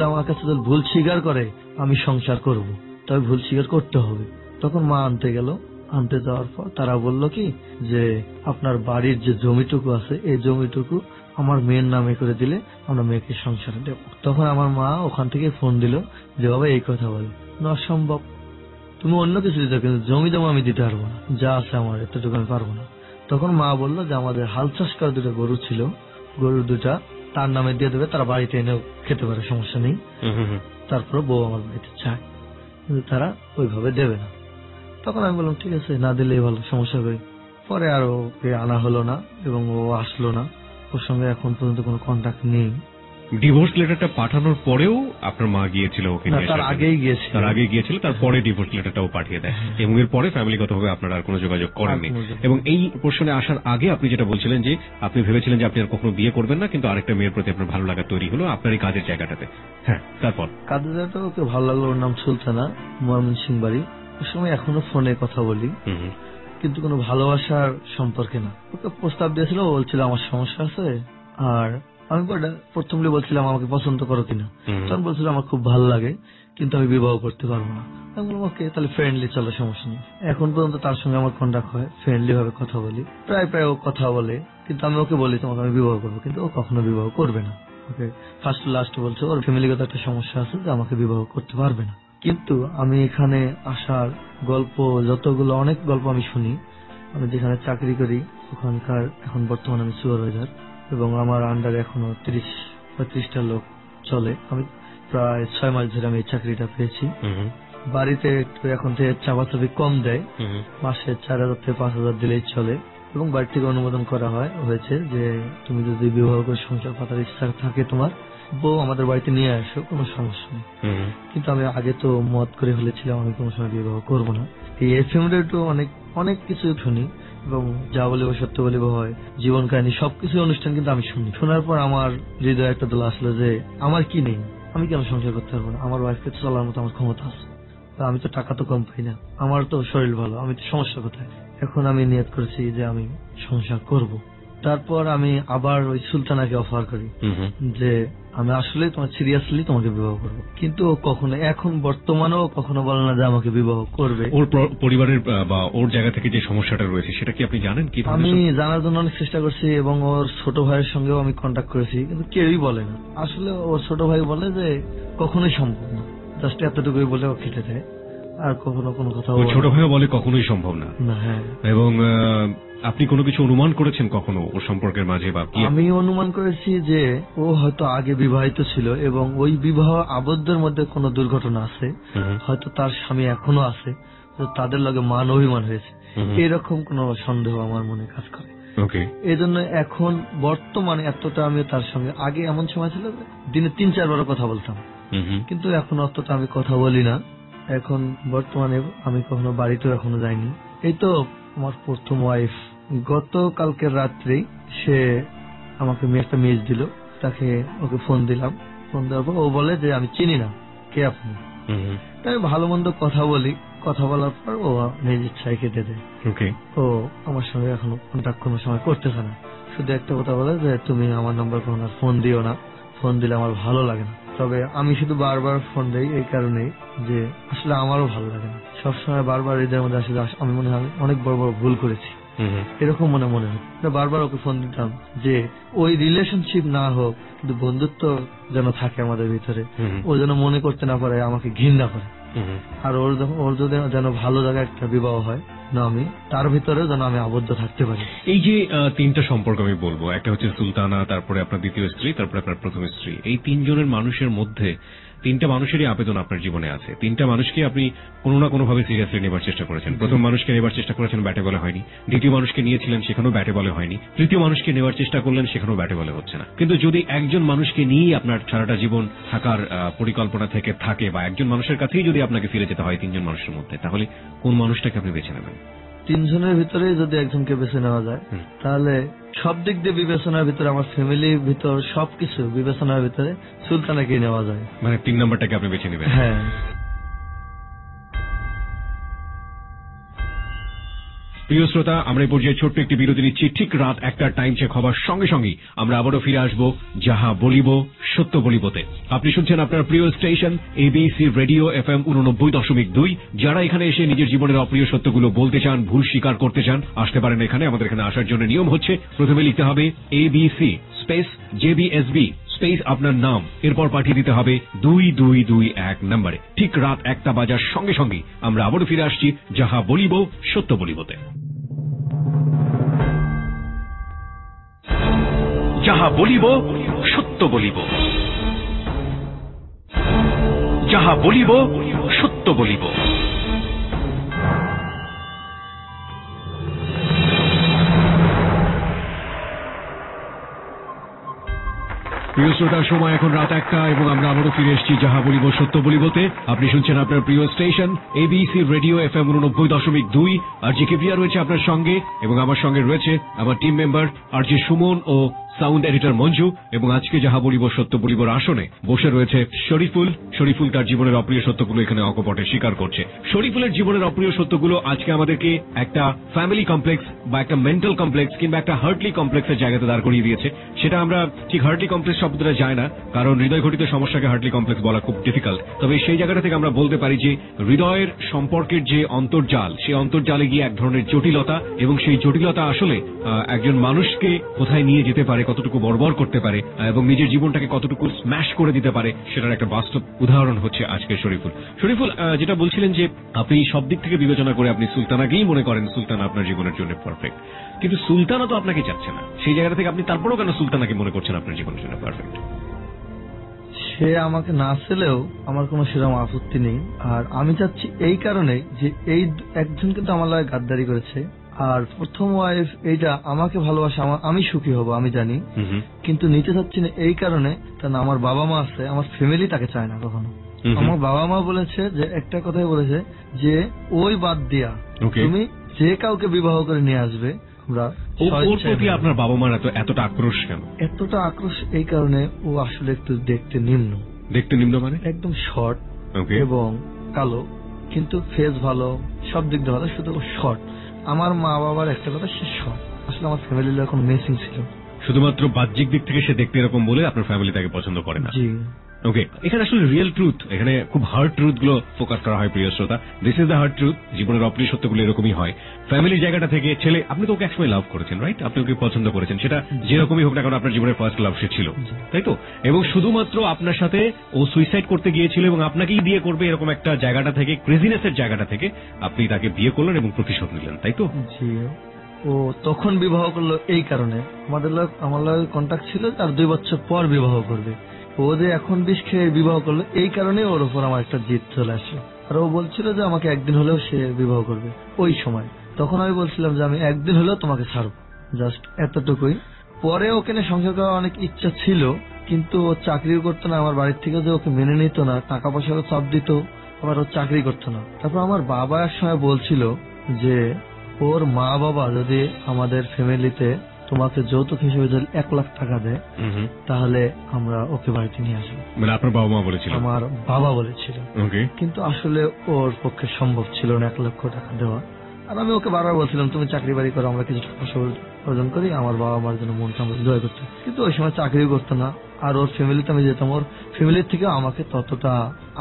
S5: আমার কাছে ভুল স্বীকার করে আমি সংসার করব, তবে ভুল স্বীকার করতে হবে। তখন মা আনতে গেল, আনতে যাওয়ার পর তারা বলল কি যে আপনার বাড়ির যে জমিটুকু আছে এই জমিটুকু আমার মেয়ের নামে করে দিলে আমরা মেয়েকে সংসারে দেব। তখন আমার মা ওখান থেকে ফোন দিল যে বাবা এই কথা বলে, না সম্ভব, তুমি অন্য কিছু দিতে, কিন্তু জমি জমা আমি দিতে পারবো না, যা আছে আমার এতটুকু আমি পারবো না। তখন মা বলল যে আমাদের হাল চাষ করা 2টা গরু ছিল, গরু 2টা তার নামে দিয়ে দেবে, তারা বাড়িতে এনেও খেতে পারে, সমস্যা নেই। তারপর বউ আমার বাড়িতে চায়, কিন্তু তারা ওইভাবে দেবে না। তখন আমি বললাম ঠিক আছে, না দিলেই ভালো, সমস্যা করি। পরে আর ওকে আনা হলো না এবং ও আসলো না, ওর সঙ্গে এখন পর্যন্ত কোনো কন্ট্যাক্ট নেই।
S2: ডিভোর্স লেটারটা পাঠানোর পরেও আপনার মা গিয়েছিল ওকে নিয়ে?
S5: তার আগেই গিয়েছিল,
S2: তারপরে ডিভোর্স লেটারটাও পাঠিয়ে দেয় এবং এরপরে ফ্যামিলিগতভাবে আপনারা আর কোনো যোগাযোগ করেননি। এবং এই প্রশ্নে আসার আগে আপনি যেটা বলছিলেন যে আপনি ভেবেছিলেন যে আপনি আর কখনো বিয়ে করবেন না, কিন্তু আরেকটা মেয়ের প্রতি আপনার ভালো লাগা তৈরি হলো আপনার এই কাজের জায়গাটাতে। হ্যাঁ, তারপর
S5: কাজের জায়গাটা ওকে ভালো লাগলো, ওর নাম সুলতানা, ময়মনসিংহ বাড়ি। ওই সময় এখনো ফোনে কথা বলি, কিন্তু কোনো ভালোবাসার সম্পর্কে না। ওকে প্রস্তাব দিয়েছিল, বলছিল আমার সমস্যা আছে, আর আমি প্রথমে বলছিলাম আমাকে পছন্দ করো কিনা, তখন বলছিল আমার খুব ভালো লাগে কিন্তু আমি বিবাহ করতে পারবো না। আমি বললাম ওকে, তাহলে ফ্রেন্ডলি চলো, সমস্যা নেই। এখন পর্যন্ত তার সঙ্গে আমার কন্ট্যাক্ট হয়, ফ্রেন্ডলি ভাবে কথা বলি, প্রায় ও কথা বলে, কিন্তু আমি ওকে বলি তোমাকে আমি বিবাহ করবো, কিন্তু ও কখনো বিবাহ করবে না। ওকে ফার্স্ট লাস্ট বলছে ওর ফ্যামিলিগত একটা সমস্যা আছে যে আমাকে বিবাহ করতে পারবে না। কিন্তু আমি এখানে আসার গল্প যতগুলো, অনেক গল্প আমি শুনি। আমি যেখানে চাকরি করি ওখানকার এখন বর্তমানে আমি সুপারভাইজার এবং আমার আন্ডারে এখনো 30-35টা লোক চলে। আমি প্রায় 6 মাস ধরে আমি এই চাকরিটা পেয়েছি। বাড়িতে একটু এখন থেকে চাপাচাপি কম দেয়, মাসে 4000 থেকে 5000 দিলেই চলে, এবং বাড়ি থেকে অনুমোদন করা হয়েছে যে তুমি যদি বিবাহ করে সংসার পাতার ইচ্ছা থাকে তোমার, বউ আমাদের বাড়িতে নিয়ে আসো, কোনো সমস্যা নেই। কিন্তু আমি আগে তো মত করে ফেলেছিলাম আমি কোনো সময় বিবাহ করবো না। এই এফএম রেডিও অনেক কিছু শুনি এবং যা বলিব সত্য বলিব হয়, জীবন কাহিনী সবকিছু অনুষ্ঠান কিন্তু আমি শুনি। শোনার পর আমার হৃদয়ে একটা দোলা আসলো যে আমার কি নেই, আমি কেন সংসার করতে পারবো না, আমার ওয়াইফকে চলার মতো আমার ক্ষমতা আছে, আমি তো টাকা তো কম পাই না, আমার তো শরীর ভালো, আমি তো সমস্যা কোথায়। এখন আমি নিয়ত করেছি যে আমি সংসার করব। তারপর আমি আবার ওই সুলতানাকে অফার করি যে আমি আসলে তোমার সিরিয়াসলি তোমাকে বিবাহ করবো, কিন্তু ও কখনো, এখন বর্তমানেও কখনো বলে না যে আমাকে বিবাহ করবে।
S2: ওর পরিবারের বা ওর জায়গা থেকে যে সমস্যাটা রয়েছে সেটা কি আপনি জানেন? কি
S5: আমি জানার জন্য অনেক চেষ্টা করছি এবং ওর ছোট ভাইয়ের সঙ্গেও আমি কন্ট্যাক্ট করেছি, কিন্তু কেউই বলে না। আসলে ওর ছোট ভাই বলে যে কখনোই সম্ভব না, জাস্ট এতটুকুই বলে ও খেটে দেয়, আর কখনো কোনো কথা।
S2: ছোট ভাইও বলে কখনোই সম্ভব না।
S5: হ্যাঁ।
S2: এবং আপনি কোনো কিছু অনুমান করেছেন কখনো ওর সম্পর্কের মাঝে? বা
S5: আমি অনুমান করেছি যে ও হয়তো আগে বিবাহিত ছিল এবং ওই বিবাহ আবদ্ধের মধ্যে কোনো দুর্ঘটনা আছে, হয়তো তার স্বামী এখনো আছে, তাদের লগে মান অভিমান হয়েছে, এরকম কোন সন্দেহ আমার মনে কাজ করে। এই জন্য এখন বর্তমানে এতটা আমি তার সঙ্গে, আগে এমন সময় ছিল দিনে 3-4 বার কথা বলতাম, কিন্তু এখন অতটা আমি কথা বলি না। এখন বর্তমানে আমি কখনো বাড়িতেও এখনো যাইনি। এই তো আমার প্রথম ওয়াইফ গতকালকের রাত্রে সে আমাকে একটা মেজ দিল, তাকে ওকে ফোন দিলাম, ফোন দেওয়ার পর ও বলে যে আমি চিনি না, কে আপনি? তাই ভালো মন্দ কথা বলি, কথা বলার পর ও নিজ ইচ্ছায় কেটে দেয়। ও আমার সঙ্গে এখনো কন্ট্যাক্ট কোনো সময় করতেছে না, শুধু একটা কথা বলে যে তুমি আমার নাম্বার কোনো ফোন দিও না, ফোন দিলে আমার ভালো লাগে না। তবে আমি শুধু বারবার ফোন দেই এই কারণেই যে আসলে আমারও ভালো লাগে না, সবসময় বারবার হৃদয়ের মধ্যে আসলে আমি মনে হয় অনেক বড় বড় ভুল করেছি, এরকম মনে হয়। বারবার ওকে ফোন দিতাম যে ওই রিলেশনশিপ না হোক, কিন্তু বন্ধুত্ব যেন থাকে আমাদের ভিতরে, ও যেন মনে করতে না পারে আমাকে ঘৃণা করে, আর ওর যদি যেন ভালো জায়গায় একটা বিবাহ হয় না, আমি তার ভিতরে যেন আমি আবদ্ধ থাকতে পারি।
S2: এই যে 3টা সম্পর্ক আমি বলবো, একটা হচ্ছে সুলতানা, তারপরে আপনার দ্বিতীয় স্ত্রী, তারপরে আপনার প্রথম স্ত্রী, এই 3 জনের মানুষের মধ্যে 3টা মানুষেরই আবেদন আপনার জীবনে আছে। 3টা মানুষকে আপনি কোনো না কোনো ভাবে সিরিয়াসলি নেবার চেষ্টা করেছেন। প্রথম মানুষকে নেবার চেষ্টা করেছেন, ব্যাটে বলে হয়নি। দ্বিতীয় মানুষকে নিয়েছিলেন, সেখানেও ব্যাটে বলে হয়নি। তৃতীয় মানুষকে নেওয়ার চেষ্টা করলেন, সেখানেও ব্যাটে বলে হচ্ছে না। কিন্তু যদি একজন মানুষকে নিয়েই আপনার সারাটা জীবন থাকার পরিকল্পনা থেকে থাকে, বা একজন মানুষের কাছেই যদি আপনাকে ফিরে যেতে হয় 3 জন মানুষের মধ্যে, তাহলে কোন মানুষটাকে আপনি বেছে নেবেন?
S5: 3 জনের ভিতরে যদি একজনকে বেছে নেওয়া যায়, তাহলে সব দিক দিয়ে বিবেচনার ভিতরে, আমার ফ্যামিলির ভিতর সবকিছু বিবেচনার ভিতরে সুলতানাকে নেওয়া যায়।
S2: মানে 3 নাম্বারটাকে আপনি বেছে নেবেন?
S5: হ্যাঁ।
S2: প্রিয় শ্রোতা, আমরা এই পর্যায়ে ছোট্ট একটি বিরতি নিচ্ছি। ঠিক রাত 1টার টাইম চেক হবার সঙ্গে সঙ্গেই আমরা আবারও ফিরে আসবো যাহা বলিব সত্য বলিবতে। আপনি শুনছেন আপনার প্রিয় স্টেশন এবিসি রেডিও FM 89.2। যারা এখানে এসে নিজের জীবনের অপ্রিয় সত্যগুলো বলতে চান, ভুল স্বীকার করতে চান, আসতে পারেন এখানে। আমাদের এখানে আসার জন্য নিয়ম হচ্ছে, প্রথমে লিখতে হবে ABC স্পেস JBSB স্পেস আপনার নাম, এরপর পাঠিয়ে দিতে হবে 2221 নম্বরে। ঠিক রাত 1টা বাজার সঙ্গে সঙ্গে আমরা আবারও ফিরে আসছি যাহা বলিব সত্য বলিবতে।
S1: যাহা বলিব সত্য বলিব, যাহা বলিব সত্য বলিব।
S2: প্রিয় শ্রোতার, সময় এখন রাত 1টা এবং আমরা আবারও ফিরে এসেছি যাহা বলিব সত্য বলিবতে। আপনি শুনছেন আপনার প্রিয় স্টেশন এবিসি রেডিও FM 89.2। আর জি কিবরিয়া রয়েছে আপনার সঙ্গে, এবং আমার সঙ্গে রয়েছে আমার টিম মেম্বার RJ সুমন ও সাউন্ড এডিটর মঞ্জু। এবং আজকে যাহা বলিব সত্য বলিবর আসনে বসে রয়েছে শরীফুল। শরীফুল তার জীবনের অপ্রিয় সত্যগুলো এখানে অকপটে স্বীকার করছে। শরীফুলের জীবনের অপ্রিয় সত্যগুলো আজকে আমাদেরকে একটা ফ্যামিলি কমপ্লেক্স বা একটা মেন্টাল কমপ্লেক্স কিংবা একটা হার্টলি কমপ্লেক্সের জায়গাতে দাঁড় করিয়ে দিয়েছে। সেটা আমরা ঠিক হার্টলি কমপ্লেক্স শব্দটা যায় না, কারণ হৃদয় ঘটিত সমস্যাকে হার্টলি কমপ্লেক্স বলা খুব ডিফিকাল্ট। তবে সেই জায়গাটা থেকে আমরা বলতে পারি যে হৃদয়ের সম্পর্কের যে অন্তর্জাল, সেই অন্তর্জালে গিয়ে এক ধরনের জটিলতা, এবং সেই জটিলতা আসলে একজন মানুষকে কোথায় নিয়ে যেতে পারে, কতটুকু বর্বর করতে পারে এবং নিজের জীবনটাকে কতটুকু স্ম্যাশ করে দিতে পারে, সেটার একটা বাস্তব উদাহরণ হচ্ছে আজকে শরীফুল। শরীফুল, যেটা বলছিলেন যে আপনি সব দিক থেকে বিবেচনা করে আপনি সুলতানাকেই মনে করেন সুলতানা আপনার জীবনের জন্য পারফেক্ট, কিন্তু সুলতানা তো আপনাকে চাচ্ছে না। সেই জায়গা থেকে আপনি তারপরেও কেন সুলতানাকে মনে করছেন আপনার জীবনের জন্য পারফেক্ট?
S5: সে আমাকে না ছেলেও আমার কোনো সেরকম আপত্তি নেই। আর আমি চাচ্ছি এই কারণে যে এই একজন কিন্তু আমার লাগে গাদ্দারি করেছে, আর প্রথম ওয়াইফ এইটা আমাকে ভালোবাসে, আমি সুখী হব আমি জানি, কিন্তু নিতে চাচ্ছি না এই কারণে, কারণ আমার বাবা মা আছে, আমার ফ্যামিলি তাকে চায় না কখনো। আমার বাবা মা বলেছে যে একটা কথাই বলেছে যে ওই বাদ দিয়া তুমি যে কাউকে বিবাহ করে নিয়ে আসবে।
S2: আপনার বাবা মার এতটা আক্রোশ কেন?
S5: এতটা আক্রোশ এই কারণে, ও আসলে একটু দেখতে নিম্ন।
S2: দেখতে নিম্ন মানে
S5: একদম শর্ট এবং কালো, কিন্তু ফেস ভালো, সব দিক দিয়ে ভালো, শুধু শর্ট। আমার মা বাবার একটা কথা, সে শর্ট। আসলে আমার ফ্যামিলির এখন মেসিং ছিল।
S2: শুধুমাত্র বাহ্যিক দিক থেকে সে দেখতে এরকম বলে আপনার ফ্যামিলি তাকে পছন্দ করে না?
S5: জি।
S2: ওকে, এখানে আসলে রিয়েল ট্রুথ, এখানে খুব হার্ড ট্রুথ গুলো ফোকাস করা হয় প্রিয় শ্রোতা। This is the hard truth. জীবনের অপ্রিয় সত্যগুলো এরকমই হয়। ফ্যামিলির জায়গাটা থেকে ছেলে, আপনি তো ওকে একসময় লাভ করেছেন, রাইট? আপনি ওকে পছন্দ করেছেন, সেটা যেরকমই হোক না কারণ আপনার জীবনের ফার্স্ট লাভ সে ছিল, তাই তো? এবং শুধুমাত্র আপনার সাথে ও সুইসাইড করতে গিয়েছিল এবং আপনাকেই বিয়ে করবে এরকম একটা জায়গাটা থেকে, ক্রেজিনেসের জায়গাটা থেকে আপনি তাকে বিয়ে করলেন এবং প্রতিশোধ নিলেন, তাই তো?
S5: জি। ও তখন বিবাহ করলো এই কারণে, আমার লাগে কন্ট্যাক্ট ছিল তার 2 বছর পর বিবাহ করবে। ও যে এখন বিষ খেয়ে বিবাহ করলো এই কারণে ওর উপর আমার একটা জিদ চলে আসে। আর ও বলছিল যে আমাকে একদিন হলেও সে বিবাহ করবে ওই সময়। তখন আমি বলছিলাম যে আমি একদিন হলেও তোমাকে ছাড়বো, জাস্ট এতটুকুই। পরে ওকে নিয়ে সংসার করার অনেক ইচ্ছা ছিল, কিন্তু ও চাকরিও করতো না। আমার বাড়ির থেকে যে ওকে মেনে নিত না, টাকা পয়সাও চাপ দিত, আবার ও চাকরি করতো না। তারপর আমার বাবা এক সময় বলছিল যে ওর মা বাবা যদি আমাদের ফ্যামিলিতে তোমাকে যৌতুক হিসেবে যদি 1 লাখ টাকা দেয় তাহলে আমরা ওকে বাড়িতে নিয়ে আসবো।
S2: মানে আপনার বাবা মা বলেছিল?
S5: আমার বাবা বলেছিল, কিন্তু আসলে ওর পক্ষে সম্ভব ছিল না 1 লক্ষ টাকা দেওয়া। আর আমি ওকে বারবার বলছিলাম তুমি চাকরি বাড়ি করো, আমরা কিছু টাকা অর্জন করি, আমার বাবা মার জন্য মনটা আমরা জয় করতে। কিন্তু ওই সময় চাকরিও করতো না। আর ওর ফ্যামিলিতে আমি যেতাম, ওর ফ্যামিলির থেকেও আমাকে ততটা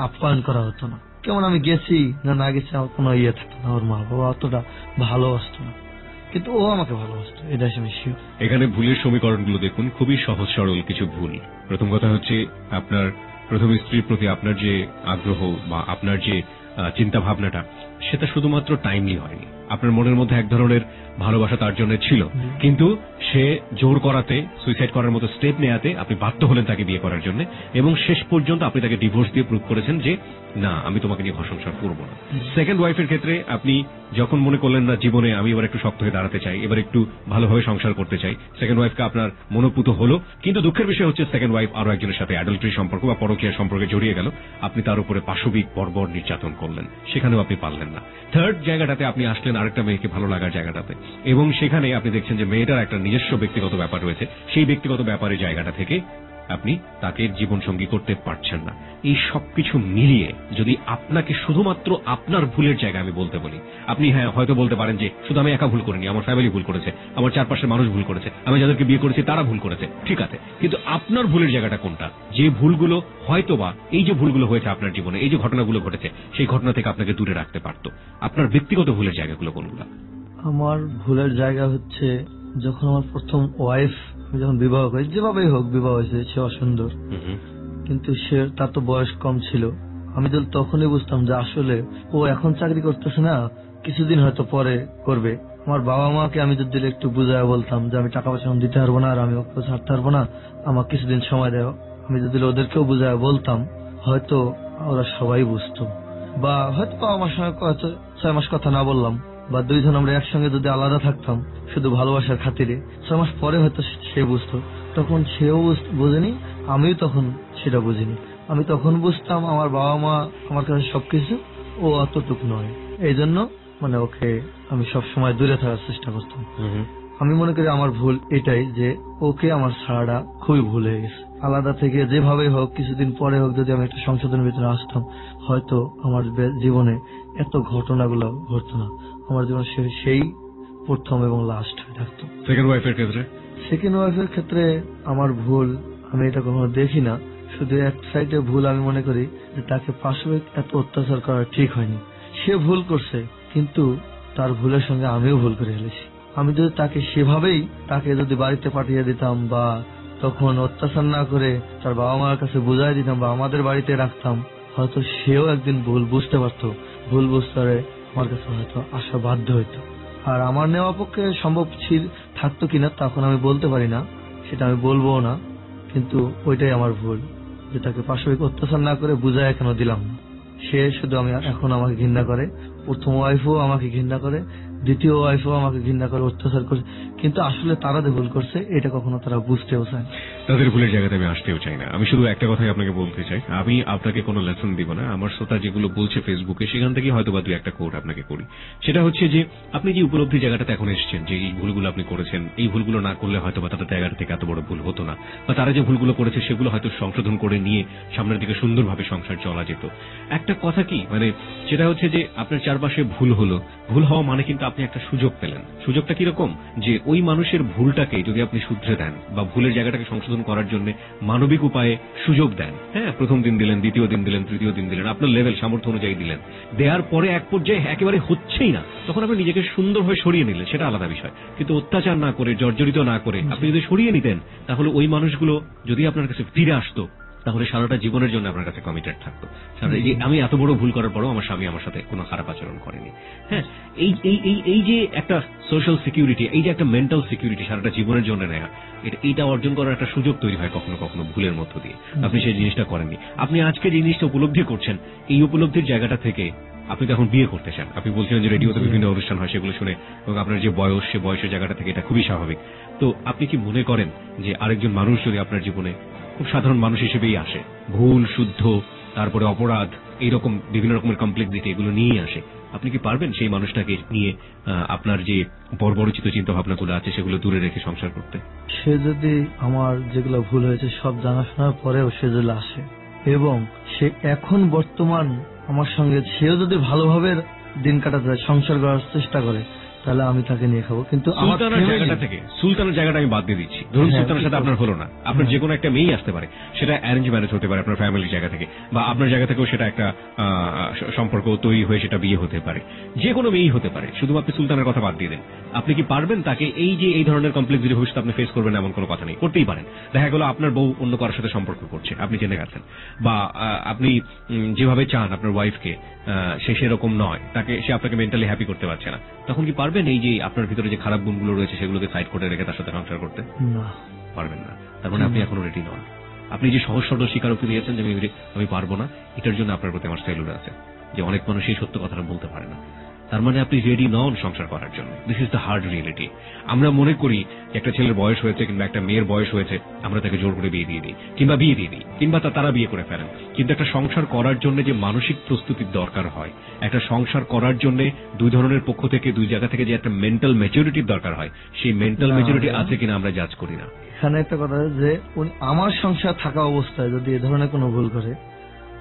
S5: আপ্যায়ন করা হতো না। কেমন আমি গেছি না গেছি আমার কোনো ইয়ে থাকতো না। ওর মা বাবা অতটা ভালোবাসতো না, কিন্তু ও আমাকে ভালোবাসতো, এটা আমি শিওর।
S2: এখানে ভুলের সমীকরণগুলো দেখুন, খুবই সহজ সরল কিছু ভুল। প্রথম কথা হচ্ছে আপনার প্রথম স্ত্রীর প্রতি আপনার যে আগ্রহ বা আপনার যে চিন্তা ভাবনাটা, সেটা শুধুমাত্র টাইমলি হয়নি। আপনার মনের মধ্যে এক ধরনের ভালোবাসা তার জন্য ছিল, কিন্তু সে জোর করাতে, সুইসাইড করার মতো স্টেপ নেওয়াতে আপনি বাধ্য হলেন তাকে বিয়ে করার জন্য, এবং শেষ পর্যন্ত আপনি তাকে ডিভোর্স দিয়ে প্রুভ করেছেন যে না, আমি তোমাকে নিয়ে ঘর সংসার করবো না। সেকেন্ড ওয়াইফের ক্ষেত্রে আপনি যখন মনে করলেন না জীবনে আমি এবার একটু শক্ত হয়ে দাঁড়াতে চাই, এবার একটু ভালোভাবে সংসার করতে চাই, সেকেন্ড ওয়াইফকে আপনার মনোপুত হলো। কিন্তু দুঃখের বিষয় হচ্ছে সেকেন্ড ওয়াইফ আরো একজনের সাথে অ্যাডাল্টারি সম্পর্ক বা পরকীয়া সম্পর্কে জড়িয়ে গেল। আপনি তার উপরে পাশবিক বর্বর নির্যাতন করলেন, সেখানেও আপনি পারলেন না। থার্ড জায়গাটাতে আপনি আসলেন আরেকটা মেয়েকে ভালো লাগার জায়গাটাতে, এবং সেখানে আপনি দেখছেন যে মেয়েটার একটা নিজস্ব ব্যক্তিগত ব্যাপার রয়েছে। সেই ব্যক্তিগত ব্যাপারের জায়গাটা থেকে আপনি তাকে জীবনসঙ্গী করতে পারছেন না। এই সবকিছু মিলিয়ে যদি আপনাকে শুধুমাত্র আপনার ভুলের জায়গায় আমি বলতে বলি, আপনি হয়তো বলতে পারেন যে শুধু আমি একা ভুল করিনি, আমার ফ্যামিলি ভুল করেছে, আমার চারপাশের মানুষ ভুল করেছে, আমি যাদেরকে বিয়ে করেছি তারা ভুল করেছে, ঠিক আছে, কিন্তু আপনার ভুলের জায়গাটা কোনটা? যে ভুলগুলো হয়তোবা এই যে ভুলগুলো হয়েছে আপনার জীবনে, এই যে ঘটনাগুলো ঘটেছে, সেই ঘটনা থেকে আপনাকে দূরে রাখতে পারতো। আপনার ব্যক্তিগত ভুলের জায়গাগুলো কোনগুলো?
S5: আমার ভুলের জায়গা হচ্ছে যখন আমার প্রথম ওয়াইফ যখন বিবাহ করি, যেভাবেই হোক বিবাহ হয়েছে, সে অসুন্দর, কিন্তু সে তার তো বয়স কম ছিল। আমি তো তখনই বুঝতাম যে আসলে ও এখন চাকরি করতেছে না, কিছুদিন হয়তো পরে করবে। আমার বাবা মাকে আমি যদি একটু বুঝায় বলতাম যে আমি টাকা পয়সা দিতে পারবো না আর আমি ওকে ছাড়তে পারবো না, আমার কিছুদিন সময় দেও, আমি যদি ওদেরকেও বুঝায় বলতাম, হয়তো ওরা সবাই বুঝতো। বা হয়তো আমার সঙ্গে 6 মাস কথা না বললাম, বা দুইজন আমরা একসঙ্গে যদি আলাদা থাকতাম শুধু ভালোবাসার খাতিরে, 6 মাস পরে হয়তো সে বুঝতো। তখন সেও বোঝেনি, আমিও তখন সেটা বুঝিনি। আমি তখন বুঝতাম আমার বাবা মা আমার কাছে সবকিছু, ও অতটুকু নয়। এই জন্য ওকে আমি সবসময় দূরে থাকার চেষ্টা করতাম। আমি মনে করি আমার ভুল এটাই যে ওকে আমার ছাড়াটা খুবই ভুল হয়ে গেছে। আলাদা থেকে যেভাবে হোক, কিছুদিন পরে হোক, যদি আমি একটা সংশোধনের ভিতরে আসতাম, হয়তো আমার জীবনে এত ঘটনাগুলো ঘটতো না। আমার জীবনে সেই প্রথম এবং লাস্ট হয়ে থাকতো।
S2: সেকেন্ড ওয়াইফের ক্ষেত্রে?
S5: সেকেন্ড ওয়াইফের ক্ষেত্রে আমার ভুল আমি এটা কখনো দেখি না, শুধু এক সাইডে ভুল আমি মনে করি যে তাকে পাশবিক এত অত্যাচার করা ঠিক হয়নি। সে ভুল করছে, কিন্তু তার ভুলের সঙ্গে আমিও ভুল করে ফেলেছি। আমি যদি তাকে সেভাবেই তাকে যদি বাড়িতে পাঠিয়ে দিতাম, বা তখন অত্যাচার না করে তার বাবা মার কাছে বুঝাই দিতাম, বা আমাদের বাড়িতে রাখতাম, হয়তো সেও একদিন ভুল বুঝতে পারতো। ভুল বুঝতে পারে আমার কাছে হয়তো আসা বাধ্য হইতো। আর আমার নেওয়া পক্ষে সম্ভব থাকতো কিনা তখন আমি বলতে পারি না, সেটা আমি বলবো না, কিন্তু ওইটাই আমার ভুল, যে তাকে পাশবিক অত্যাচার না করে বুঝায় কেন দিলাম না। সে শুধু এখন আমাকে ঘৃণা করে, প্রথম ওয়াইফও আমাকে ঘৃণা করে, দ্বিতীয় ওয়াইফও আমাকে ঘৃণা করে, অত্যাচার করে, কিন্তু আসলে তারা যে ভুল করছে এটা কখনো তারা বুঝতেও চায়।
S2: তাদের ভুলের জায়গাতে আমি আসতেও চাই না। আমি শুধু একটা কথাই আপনাকে বলতে চাই, আমি আপনাকে কোনো লেসন দিব না। আমার শ্রোতা যেগুলো বলছে ফেসবুকে, সেখান থেকে হয়তো বা 2-1টা কোট আপনাকে করি। সেটা হচ্ছে যে আপনি যে উপলব্ধি জায়গাটাতে এখন এসেছেন, যে এই ভুলগুলো আপনি করেছেন, এই ভুলগুলো না করলে হয়তো বা তাদের জায়গাটা থেকে এত বড় ভুল হতো না, বা তারা যে ভুলগুলো করেছে সেগুলো হয়তো সংশোধন করে নিয়ে সামনের দিকে সুন্দরভাবে সংসার চলা যেত। একটা কথা কি, সেটা হচ্ছে যে আপনার চারপাশে ভুল হলো, ভুল হওয়া মানে কিন্তু আপনি একটা সুযোগ পেলেন। সুযোগটা কিরকম, যে ওই মানুষের ভুলটাকে যদি আপনি শুধরে দেন, বা ভুলের জায়গাটাকে সংশোধন করার জন্য মানবিক উপায়ে সুযোগ দেন, প্রথম দিন দিলেন, দ্বিতীয় দিন দিলেন, তৃতীয় দিন দিলেন, আপনার লেভেল সামর্থ্য অনুযায়ী দিলেন, দেওয়ার পরে এক পর্যায়ে একেবারে হচ্ছেই না, তখন আপনি নিজেকে সুন্দর হয়ে সরিয়ে নিলেন, সেটা আলাদা বিষয়। কিন্তু অত্যাচার না করে, জর্জরিত না করে আপনি যদি সরিয়ে নিতেন, তাহলে ওই মানুষগুলো যদি আপনার কাছে ফিরে আসতো, তাহলে সারাটা জীবনের জন্য আপনার কাছে কমিটেড থাকতো। আমি এত বড় ভুল করার পরও আমার স্বামী আমার সাথে কোনো খারাপ আচরণ করেনি। এই যে একটা সোশ্যাল সিকিউরিটি, এই যে একটা মেন্টাল সিকিউরিটি সারাটা জীবনের জন্য নেয়া, এইটা অর্জন করার একটা সুযোগ তৈরি হয় কখনো কখনো ভুলের মধ্য দিয়ে। আপনি সেই জিনিসটা করেননি। আপনি আজকে যে জিনিসটা উপলব্ধি করছেন, এই উপলব্ধির জায়গাটা থেকে আপনি তো এখন বিয়ে করতে চান। আপনি বলছিলেন যে রেডিওতে বিভিন্ন অনুষ্ঠান হয়, সেগুলো শুনে, এবং আপনার যে বয়স, সে বয়সের জায়গাটা থেকে এটা খুবই স্বাভাবিক। তো আপনি কি মনে করেন যে আরেকজন মানুষ যদি আপনার জীবনে খুব সাধারণ মানুষ হিসেবেই আসে, ভুল, শুদ্ধ, তারপরে অপরাধ, এইরকম বিভিন্ন রকমের কমপ্লেক্সিটি এগুলো নিয়ে আসে, আপনি কি পারবেন সেই মানুষটাকে নিয়ে আপনার যে বর্বরচিত চিন্তা ভাবনাগুলো আছে সেগুলো দূরে রেখে সংসার করতে?
S5: সে যদি আমার যেগুলো ভুল হয়েছে সব জানাশোনার পরেও সে যদি আসে, এবং সে এখন বর্তমান আমার সঙ্গে, সেও যদি ভালোভাবে দিন কাটাতে যায়, সংসার করার চেষ্টা করে, তাহলে আমি তাকে নিয়ে খাবো। কিন্তু
S2: সুলতানের জায়গাটা থেকে, সুলতানের জায়গাটা আমি বাদ দিয়ে দিচ্ছি। ধরুন সুলতানের সাথে আপনার হলো না, আপনার যে কোনো একটা মেয়েই আসতে পারে, সেটা অ্যারেঞ্জ ম্যারেজ হতে পারে আপনার ফ্যামিলির জায়গা থেকে, বা আপনার জায়গা থেকেও সেটা একটা সম্পর্ক তৈরি হয়ে সেটা বিয়ে হতে পারে, যে কোনো মেয়েই হতে পারে। শুধুমাত্র সুলতানের কথা বাদ দিয়ে দেন, আপনি কি পারবেন তাকে এই ধরনের কমপ্লেক্সিটি ভবিষ্যতে আপনি ফেস করবেন এমন কোনো কথা নেই, করতেই পারেন। দেখা গেল আপনার বউ অন্য কারোর সাথে সম্পর্ক করছে, আপনি জেনে গেছেন, বা আপনি যেভাবে চান আপনার ওয়াইফকে, সে সেরকম নয়, সে আপনাকে মেন্টালি হ্যাপি করতে পারছে না, তখন কি পারবেন এই যে আপনার ভিতরে যে খারাপ গুণগুলো রয়েছে সেগুলোকে সাইড করে রেখে তার সাথে সংসার করতে?
S5: না,
S2: পারবেন না। তার মানে আপনি এখনো রেডি নন। আপনি যে সহজ সরল স্বীকারোক্তি দিয়েছেন যে আমি পারবো না, এটার জন্য আপনার প্রতি আমার সেলুট আছে, যে অনেক মানুষ এই সত্য কথাটা বলতে পারে না। তার মানে আপনি রেডি নন সংসার করার জন্য। This is the hard reality. আমরা মনে করি যে একটা ছেলের বয়স হয়েছে কিংবা একটা মেয়ের বয়স হয়েছে, আমরা তাকে জোর করে বিয়ে দিয়ে দিই কিংবা তারা বিয়ে করে ফেলেন। কিন্তু একটা সংসার করার জন্য যে মানসিক প্রস্তুতির দরকার হয়, একটা সংসার করার জন্য দুই ধরনের পক্ষ থেকে, দুই জায়গা থেকে যে একটা মেন্টাল ম্যাচুরিটির দরকার হয়, সেই মেন্টাল ম্যাচুরিটি আছে কিনা আমরা জাজ করি না।
S5: এখানে একটা কথা যে আমার সংসার থাকা অবস্থায় যদি এ ধরনের কোনো ভুল করে,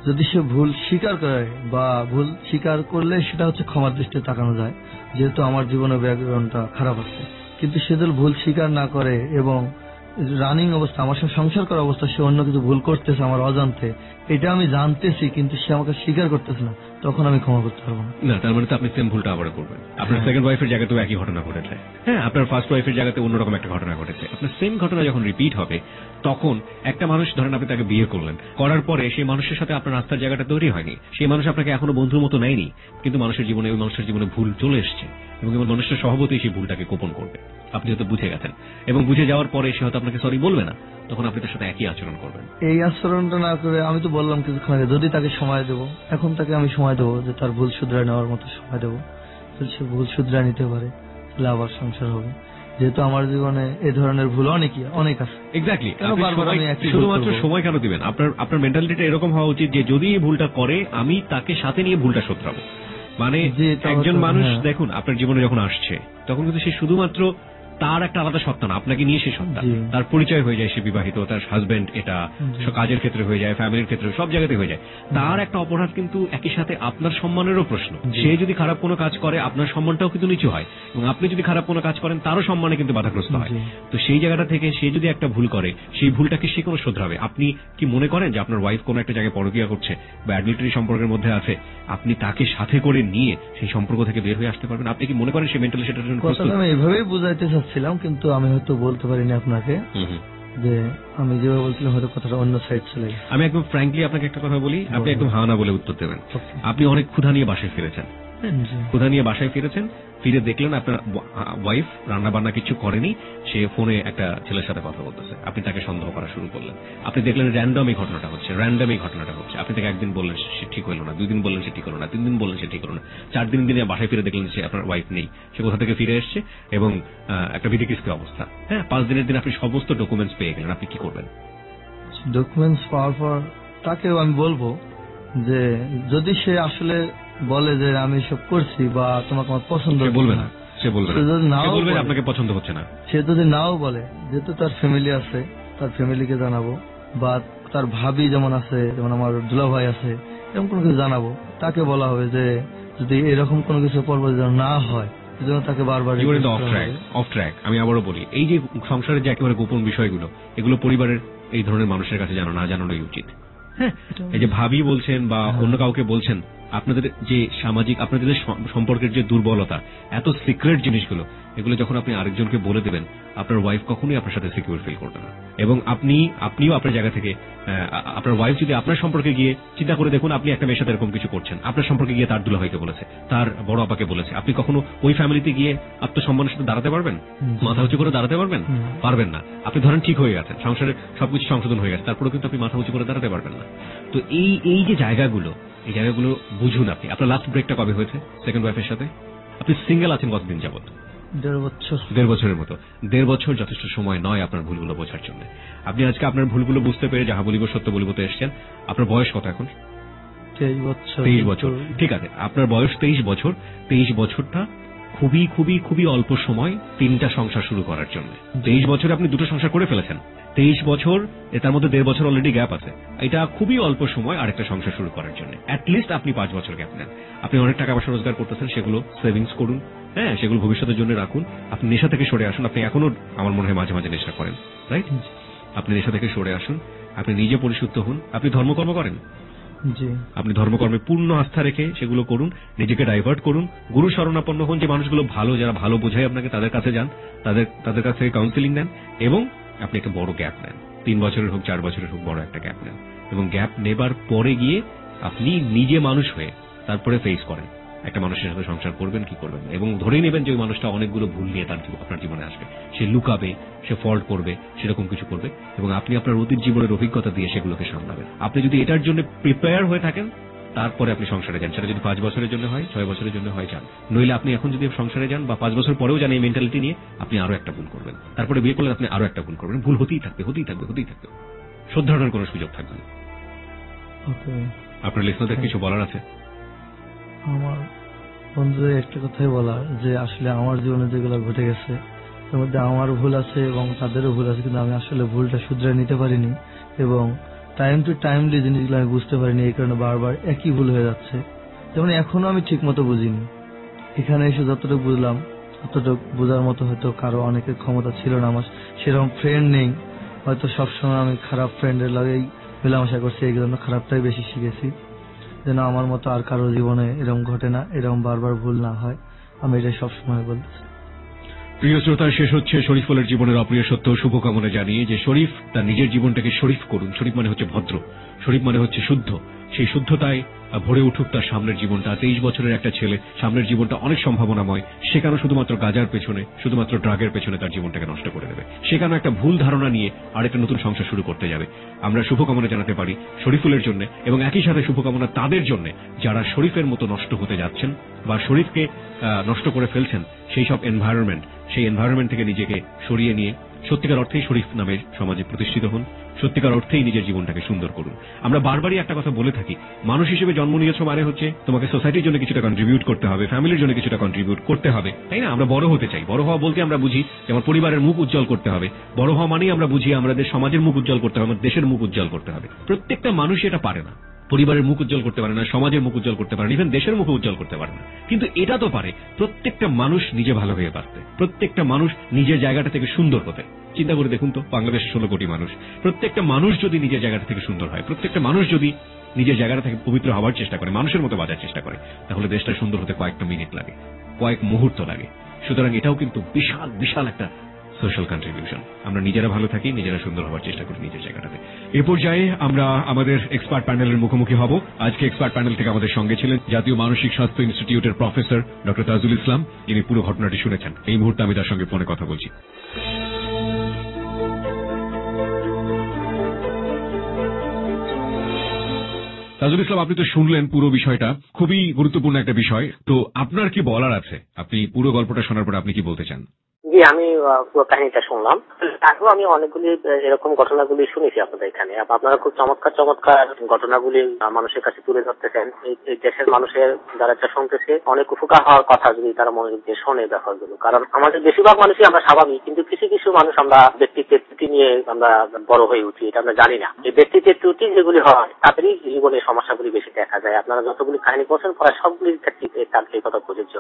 S5: যদি সে ভুল স্বীকার করে বা ভুল স্বীকার করলে সেটা হচ্ছে ক্ষমার দৃষ্টিতে তাকানো যায়, যেহেতু আমার জীবনের ব্যাকগ্রাউন্ডটা খারাপ আছে। কিন্তু সে যদি ভুল স্বীকার না করে এবং রানিং অবস্থা, আমার সাথে সংসার করা অবস্থা, সে অন্য কিছু ভুল করতেছে আমার অজান্তে, এটা আমি জানতেছি কিন্তু সে আমাকে স্বীকার করতেছে না, তখন আমি ক্ষমা করতে পারবো না।
S2: তার মানে তো আপনি সেম ভুলটা আবার করবেন। আপনার সেকেন্ড ওয়াইফের জায়গাতেও একই ঘটনা ঘটেছে, হ্যাঁ, আপনার ফার্স্ট ওয়াইফের জায়গাতে অন্যরকম একটা ঘটনা ঘটেছে। আপনার সেম ঘটনা যখন রিপিট হবে, তখন একটা মানুষ, ধরেন আপনি তাকে বিয়ে করলেন, করার পরে সেই মানুষের সাথে আপনার আস্থার জায়গাটা তৈরি হয়নি, সেই মানুষ আপনাকে এখনো বন্ধুর মতো নেয়নি, কিন্তু মানুষের জীবনে ভুল চলে এসছে এবং মানুষের স্বভাবতই সেই ভুলটাকে গোপন করবে। আপনি হয়তো বুঝে গেছেন এবং বুঝে যাওয়ার পরে সে হয়তো আপনাকে সরি বলবে না, তখন আপনি তার সাথে একই আচরণ করবেন।
S5: এই আচরণটা না করে আমি তো বললাম কিছুক্ষণ আগে, যদি তাকে সময় দেবো, এখন তাকে আমি সময় দেবো, যে তার ভুল শুধরায় নেওয়ার মতো সময় দেবো, যদি সে ভুল শুধরায় নিতে পারে তাহলে আবার সংসার হবে। যেহেতু আমার জীবনে এই ধরনের ভুল অনেক আছে।
S2: এক্স্যাক্টলি, শুধুমাত্র সময় কেন দিবেন? আপনার মেন্টালিটিটা এরকম হওয়া উচিত যে যদি এই ভুলটা করে, আমি তাকে সাথে নিয়ে ভুলটা শোধরাবো। মানে একজন মানুষ দেখুন আপনার জীবনে যখন আসছে, তখন কিন্তু সে শুধুমাত্র তার একটা আলাদা সত্তা না, আপনাকে নিয়ে সে সত্তা। তার পরিচয় হয়ে যায় সে বিবাহিত, তার হাজবেন্ড, এটা কাজের ক্ষেত্রে হয়ে যায়, ফ্যামিলির ক্ষেত্রে, সব জায়গাতে হয়ে যায়। তার একটা অপরাধ কিন্তু একই সাথে আপনার সম্মানেরও প্রশ্ন। সে যদি খারাপ কোনো কাজ করে, আপনার সম্মানটাও কিন্তু নিচু হয়, এবং আপনি যদি খারাপ কোনো কাজ করেন, তারও সম্মানে কিন্তু বাধাগ্রস্ত হয়। তো সেই জায়গাটা থেকে সে যদি একটা ভুল করে, সেই ভুলটাকে সে কোনো শোধরাবে। আপনি কি মনে করেন যে আপনার ওয়াইফ কোনো একটা জায়গায় পরকীয়া করছে বা অ্যাডাল্টারি সম্পর্কের মধ্যে আছে, আপনি তাকে সাথে করে নিয়ে সেই সম্পর্ক থেকে বের হয়ে আসতে পারবেন? আপনি কি মনে করেন সে মেন্টালি সেটার জন্য প্রস্তুত?
S5: আমি এভাবেই বুঝাইতে চাচ্ছিলাম, কিন্তু আমি হয়তো বলতে পারিনি আপনাকে, যে আমি যেভাবে বলছিলাম হয়তো কথাটা অন্য সাইড চলে গেছে।
S2: আমি একদম ফ্র্যাঙ্কলি আপনাকে একটা কথা বলি, আপনি একদম হা না বলে উত্তর দেবেন। আপনি অনেক ক্ষুধা নিয়ে বাসায় ফিরেছেন, ফিরে দেখলেন আপনার ওয়াইফ রান্না বান্না কিছু করেনি, সে ফোনে একটা ছেলের সাথে কথা বলতেছে। আপনি তাকে সন্দেহ করা শুরু করলেন। আপনি দেখলেন র্যান্ডম এই ঘটনাটা হচ্ছে। আপনি তাকে একদিন বললেন সে ঠিক হলো না, 2 দিন বললেন সে ঠিক হলো না, 3 দিন বললেন সে ঠিক হলো না, 4 দিন দিনে বাসায় ফিরে দেখলেন সে আপনার ওয়াইফ নেই, সে কোথা থেকে ফিরে এসছে এবং একটা বিধিকিস্তি অবস্থা। হ্যাঁ, 5 দিনের দিন আপনি সমস্ত ডকুমেন্টস পেয়ে গেলেন। আপনি কি করবেন?
S5: ডকুমেন্টস পাওয়ার পর তাকেও আমি বলবো যে যদি সে আসলে বলে যে আমি সব করছি বা তোমাকে আমার পছন্দ,
S2: বলবে না, সে বলবে আপনাকে পছন্দ হচ্ছে না।
S5: সে যদি নাও বলে, যেহেতু তার ফ্যামিলি আছে, তার ফ্যামিলিকে জানাবো, বা তার ভাবি যেমন আছে, যেমন আমার দুলা ভাই আছে, এরকম কোনো কিছু জানাবো। তাকে বলা হবে যে যদি এরকম কোনো কিছু পরবর্তী যেন না হয়, সেজন্য তাকে বারবার
S2: অফ ট্র্যাক। আমি আবারও বলি, এই যে সংসারের যে একেবারে গোপন বিষয়গুলো, এগুলো পরিবারের এই ধরনের মানুষের কাছে জানানোই উচিত। হ্যাঁ, এই যে ভাবি বলছেন বা অন্য কাউকে বলছেন, আপনাদের যে সামাজিক, আপনাদের সম্পর্কের যে দুর্বলতা, এত সিক্রেট জিনিসগুলো, এগুলো যখন আপনি আরেকজনকে বলে দেবেন, আপনার ওয়াইফ কখনোই আপনার সাথে সিকিউর ফিল করবে না। এবং আপনিও আপনার জায়গা থেকে, আপনার ওয়াইফ যদি আপনার সম্পর্কে গিয়ে চিন্তা করে দেখুন, আপনি একটা মেয়ের সাথে এরকম কিছু করছেন, আপনার সম্পর্কে গিয়ে তার দুলাভাইকে বলেছে, তার বড় আপাকে বলেছে, আপনি কখনো ওই ফ্যামিলিতে গিয়ে আত্মসম্মানের সাথে দাঁড়াতে পারবেন? মাথা উঁচু করে দাঁড়াতে পারবেন? পারবেন না। আপনি ধরেন ঠিক হয়ে গেছেন, সংসারে সবকিছু সংশোধন হয়ে গেছে, তারপরেও কিন্তু আপনি মাথা উঁচু করে দাঁড়াতে পারবেন না। তো এই যে জায়গাগুলো, এই জায়গাগুলো বুঝুন। আপনি আপনার লাস্ট ব্রেকটা কবে হয়েছে সেকেন্ড ওয়াইফের সাথে? আপনি সিঙ্গেল আছেন কতদিন যাবত? 1.5 বছরের মতো। 1.5 বছর যথেষ্ট সময় নয় আপনার ভুলগুলো বোঝার জন্য। আপনি আজকে আপনার ভুলগুলো বুঝতে পেরে যাহা বলিব সত্য বলিব তো এসছেন। আপনার বয়স কত এখন? 23 বছর। ঠিক আছে, আপনার বয়স 23 বছর। 23 বছরটা খুবই খুবই খুবই অল্প সময় 3টা সংসার শুরু করার জন্য। 23 বছরে আপনি 2টো সংসার করে ফেলেছেন। 23 বছর, তার মধ্যে 1.5 বছর অলরেডি গ্যাপ আছে। এটা খুবই অল্প সময় আরেকটা সংসার শুরু করার জন্য। অ্যাটলিস্ট আপনি 5 বছর গ্যাপ নেন। আপনি অনেক টাকা পয়সা রোজগার করতেছেন, সেগুলো সেভিংস করুন। হ্যাঁ, সেগুলো ভবিষ্যতের জন্য রাখুন। আপনি নেশা থেকে সরে আসুন। আপনি এখনো আমার মনে হয় মাঝে মাঝে নেশা করেন, রাইট? আপনি নেশা থেকে সরে আসুন, আপনি নিজে পরিশুদ্ধ হন। আপনি ধর্মকর্ম করেন? আপনি ধর্মকর্মে পূর্ণ আস্থা রেখে সেগুলো করুন, নিজেকে ডাইভার্ট করুন, গুরু শরণাপন্ন হন। যে মানুষগুলো ভালো, যারা ভালো বোঝায় আপনাকে, তাদের কাছে যান, তাদের কাছ থেকে কাউন্সিলিং নেন, এবং আপনি একটা বড় গ্যাপ নেন। 3 বছরের হোক, 4 বছরের হোক, বড় একটা গ্যাপ নেন, এবং গ্যাপ নেবার পরে গিয়ে আপনি নিজে মানুষ হয়ে তারপরে ফেস করেন একটা মানুষের সাথে সংসার করবেন কি করবেন, এবং ধরেই নেবেন যে ওই মানুষটা অনেকগুলো ভুল নিয়ে আপনার জীবনে আসবে। সে লুকাবে, সে ফল্ট করবে, সেরকম কিছু করবে, এবং আপনি আপনার অতীত জীবনের অভিজ্ঞতা দিয়ে সেগুলোকে সামলাবেন। আপনি যদি এটার জন্য প্রিপেয়ার হয়ে থাকেন, তারপরে আপনি সংসারে যান। সেটা যদি 5 বছরের জন্য হয়, 6 বছরের জন্য হয়, যান। নইলে আপনি এখন যদি সংসারে যান বা 5 বছর পরেও যান এই মেন্টালিটি নিয়ে, আপনি আরো একটা ভুল করবেন। তারপরে বিয়ে করলে আপনি আরো একটা ভুল করবেন। ভুল হতেই থাকবে, হতেই থাকবে, হতেই থাকবে। শুধরানোর কোনো সুযোগ থাকবে না।
S5: ওকে,
S2: আপনার লিসনারদের কিছু বলার আছে?
S5: আমার বন্ধুদের একটা কথাই বলার, যে আসলে আমার জীবনে যেগুলো ঘটে গেছে এর মধ্যে আমার ভুল আছে এবং তাদেরও ভুল আছে, কিন্তু আমি আসলে ভুলটা শুধরে নিতে পারিনি এবং টাইম টু টাইমলি জিনিসগুলো আমি বুঝতে পারিনি, এই কারণে বারবার একই ভুল হয়ে যাচ্ছে। যেমন এখনো আমি ঠিক মতো বুঝিনি, এখানে এসে যতটুকু বুঝলাম ততটুকু বোঝার মতো হয়তো কারো অনেকের ক্ষমতা ছিল না। আমার সেরকম ফ্রেন্ড নেই, হয়তো সবসময় আমি খারাপ ফ্রেন্ডের লাগেই মেলামেশা করছি, এই জন্য খারাপটাই বেশি শিখেছি। যেন আমার মতো আর কারো জীবনে এরকম ঘটে না, এরকম বারবার ভুল না হয়, আমি এটাই সবসময় বলতেছি।
S2: প্রিয় শ্রোতা, শেষ হচ্ছে শরীফুলের জীবনের অপ্রিয় সত্য শুভকামনা জানিয়ে যে শরীফ তার নিজের জীবনটাকে শরীফ করুন। শরীফ মানে হচ্ছে ভদ্র, শরীফ মানে হচ্ছে শুদ্ধ। সেই শুদ্ধতায় ভরে উঠুক তার সামনের জীবনটা। 23 বছরের একটা ছেলে, সামনের জীবনটা অনেক সম্ভাবনাময়। সে কেন শুধুমাত্র গাঁজার পেছনে, শুধুমাত্র ড্রাগের পেছনে তার জীবনটাকে নষ্ট করে দেবে? সে কেন একটা ভুল ধারণা নিয়ে আরেকটা নতুন সংসার শুরু করতে যাবে? আমরা শুভকামনা জানাতে পারি শরীফুলের জন্য, এবং একই সাথে শুভকামনা তাদের জন্য যারা শরীফের মতো নষ্ট হতে যাচ্ছেন বা শরীফকে নষ্ট করে ফেলছেন। সেই সব এনভায়রনমেন্ট, সেই এনভায়রনমেন্ট থেকে নিজেকে সরিয়ে নিয়ে সত্যিকার অর্থেই শরীফ নামে সমাজে প্রতিষ্ঠিত হন, সত্যিকার অর্থেই নিজের জীবনটাকে সুন্দর করুন। আমরা বারবারই একটা কথা বলে থাকি, মানুষ হিসেবে জন্ম নিয়েছো মানে হচ্ছে তোমাকে সোসাইটির জন্য কিছুটা কন্ট্রিবিউট করতে হবে, ফ্যামিলির জন্য কিছুটা কন্ট্রিবিউট করতে হবে, তাই না? আমরা বড় হতে চাই। বড় হওয়া বলতে আমরা বুঝি যে আমার পরিবারের মুখ উজ্জ্বল করতে হবে। বড় হওয়া মানেই আমরা বুঝি আমাদের সমাজের মুখ উজ্জ্বল করতে হবে, আমাদের দেশের মুখ উজ্জ্বল করতে হবে। প্রত্যেকটা মানুষ এটা পারে না, পরিবারের মুখ উজ্জ্বল করতে পারে না, সমাজের মুখ উজ্জ্বল করতে পারে না, ইভেন দেশের মুখ উজ্জ্বল করতে পারে না। কিন্তু এটা তো পারে প্রত্যেকটা মানুষ নিজে ভালো হয়ে বাঁচতে, প্রত্যেকটা মানুষ নিজের জায়গাটা থেকে সুন্দর হতে। চিন্তা করে দেখুন তো, বাংলাদেশে 16 কোটি মানুষ, প্রত্যেকটা মানুষ যদি নিজের জায়গাটা থেকে সুন্দর হয়, প্রত্যেকটা মানুষ যদি নিজের জায়গাটা থেকে পবিত্র হওয়ার চেষ্টা করে, মানুষের মতো বাঁচার চেষ্টা করে, তাহলে দেশটা সুন্দর হতে কয়েকটা মিনিট লাগে, কয়েক মুহূর্ত লাগে। সুতরাং এটাও কিন্তু বিশাল বিশাল একটা সোশ্যাল কন্ট্রিবিউশন। আমরা নিজেরা ভালো থাকি, নিজেরা সুন্দর হওয়ার চেষ্টা করি নিজের জায়গাটাতে। এ পর্যায়ে আমরা আমাদের এক্সপার্ট প্যানেলের মুখোমুখি হব। আজকে এক্সপার্ট প্যানেল থেকে আমাদের সঙ্গে ছিলেন জাতীয় মানসিক স্বাস্থ্য ইনস্টিটিউটের প্রফেসর ডক্টর তাজুল ইসলাম। যিনি পুরো ঘটনাটি শুনেছেন। এই মুহূর্তে আমি তার সঙ্গে ফোনে কথা বলছি। তাজুল ইসলাম, আপনি তো শুনলেন পুরো বিষয়টা, খুবই গুরুত্বপূর্ণ একটা বিষয়। তো আপনার কি বলার আছে? আপনি পুরো গল্পটা শোনার পর আপনি কি বলতে চান?
S3: জি, আমি পুরো কাহিনীটা শুনলাম। আগেও আমি অনেকগুলি এরকম ঘটনাগুলি শুনেছি আপনাদের এখানে। আপনারা খুব চমৎকার চমৎকার ঘটনাগুলি মানুষের কাছে তুলে ধরতেছেন। এই দেশের মানুষের যারা যা শুনতেছে অনেক উপকার হওয়ার কথা যদি তারা মনোযোগ দিয়ে শোনে ব্যাপারগুলো। কারণ আমাদের বেশিরভাগ মানুষই আমরা স্বাভাবিক, কিন্তু কিছু কিছু মানুষ আমরা ব্যক্তিত্বের ত্রুটি নিয়ে আমরা বড় হয়ে উঠি, এটা আমরা জানি না। এই ব্যক্তিত্বের ত্রুটি যেগুলি হয় তাদেরই জীবনের সমস্যাগুলি বেশি দেখা যায়। আপনারা যতগুলি কাহিনী করছেন প্রায় সবগুলির ক্ষেত্রে এই কথা প্রযোজ্য।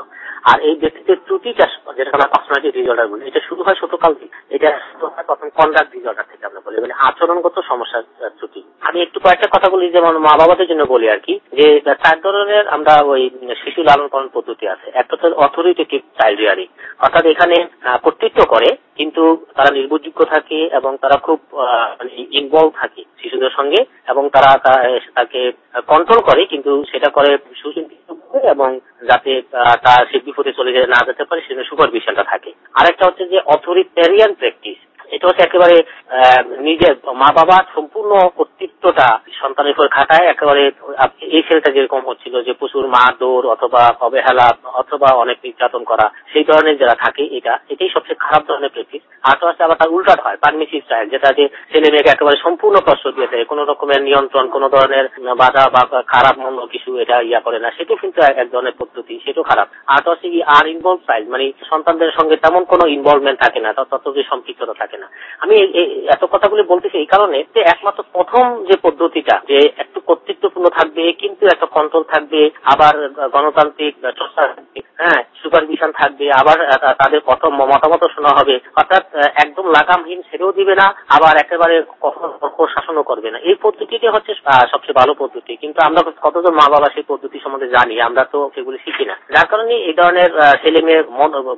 S3: আর এই ব্যক্তিত্বের ত্রুটিটা যেটা আমরা পার্সোনালিটি ডিসঅর্ডার বলি, এটা শুরু হয় ছোটকাল থেকে। এটা শুরু হয় প্রথম কন্ডাক্ট ডিসঅর্ডার থেকে আমরা বলি, মানে আচরণগত সমস্যার ত্রুটি। আমি একটু কয়েকটা কথা বলি, যেমন মা বাবাদের জন্য বলি আর কি, যে 4 ধরনের আমরা ওই শিশু লালন পালন পদ্ধতি আছে। একটা হচ্ছে অথরিটেটিভ চাইল্ড রিয়ারিং, অর্থাৎ এখানে কর্তৃত্ব করে কিন্তু তারা নির্ভরযোগ্য থাকে এবং তারা খুব ইনভলভ থাকে শিশুদের সঙ্গে, এবং তারা তাকে কন্ট্রোল করে, কিন্তু সেটা করে সুচিন্তিত এবং যাতে তার সে বিপদে চলে না যেতে পারে সেজন্য সুপারভিশনটা থাকে। আরেকটা হচ্ছে যে অথরিটেরিয়ান প্র্যাকটিস, এটা হচ্ছে একেবারে নিজের মা বাবার সম্পূর্ণ কর্তৃত্বটা সন্তানের উপর খাটায়। একেবারে এই ছেলেটা যেরকম হচ্ছিল যে প্রচুর মারধর অথবা অবহেলা অথবা অনেক নির্যাতন করা, সেই ধরনের যারা থাকে এটাই সবচেয়ে খারাপ ধরনের প্র্যাকটিস। আর তো আছে আবার তার উল্টাটা হয় পারমিসিভ চাইল্ড, যেটা যে ছেলে মেয়েকে একেবারে সম্পূর্ণ কষ্ট দিয়ে দেয়, কোনো রকমের নিয়ন্ত্রণ, কোনো ধরনের বাধা বা খারাপ মন্দ কিছু এটা করে না, সেটাও কিন্তু এক ধরনের পদ্ধতি, সেটাও খারাপ। আর তো আছে আর ইনভলভ চাইল্ড, মানে সন্তানদের সঙ্গে তেমন কোনো ইনভলভমেন্ট থাকে না, ততটি সম্পৃক্ততা থাকে না। আমি এত কথাগুলি বলতেছি এই কারণে যে একমাত্র প্রথম যে পদ্ধতিটা, যে একটু কর্তৃত্বপূর্ণ থাকবে কিন্তু একটা কন্ট্রোল থাকবে, আবার গণতান্ত্রিক চর্চা থাকবে, সুপারভিশন থাকবে, আবার তাদের প্রথম মতামত শোনা হবে, অর্থাৎ একদম লাগামহীন ছেড়েও দিবে না, আবার একেবারে কঠোর শাসনও করবে না। এই পদ্ধতিটি হচ্ছে সবচেয়ে ভালো পদ্ধতি, কিন্তু আমরা কতজন মা বাবা সেই পদ্ধতি সম্বন্ধে জানি? আমরা তো সেগুলি শিখি না। যার কারণে এই ধরনের ছেলে মেয়ে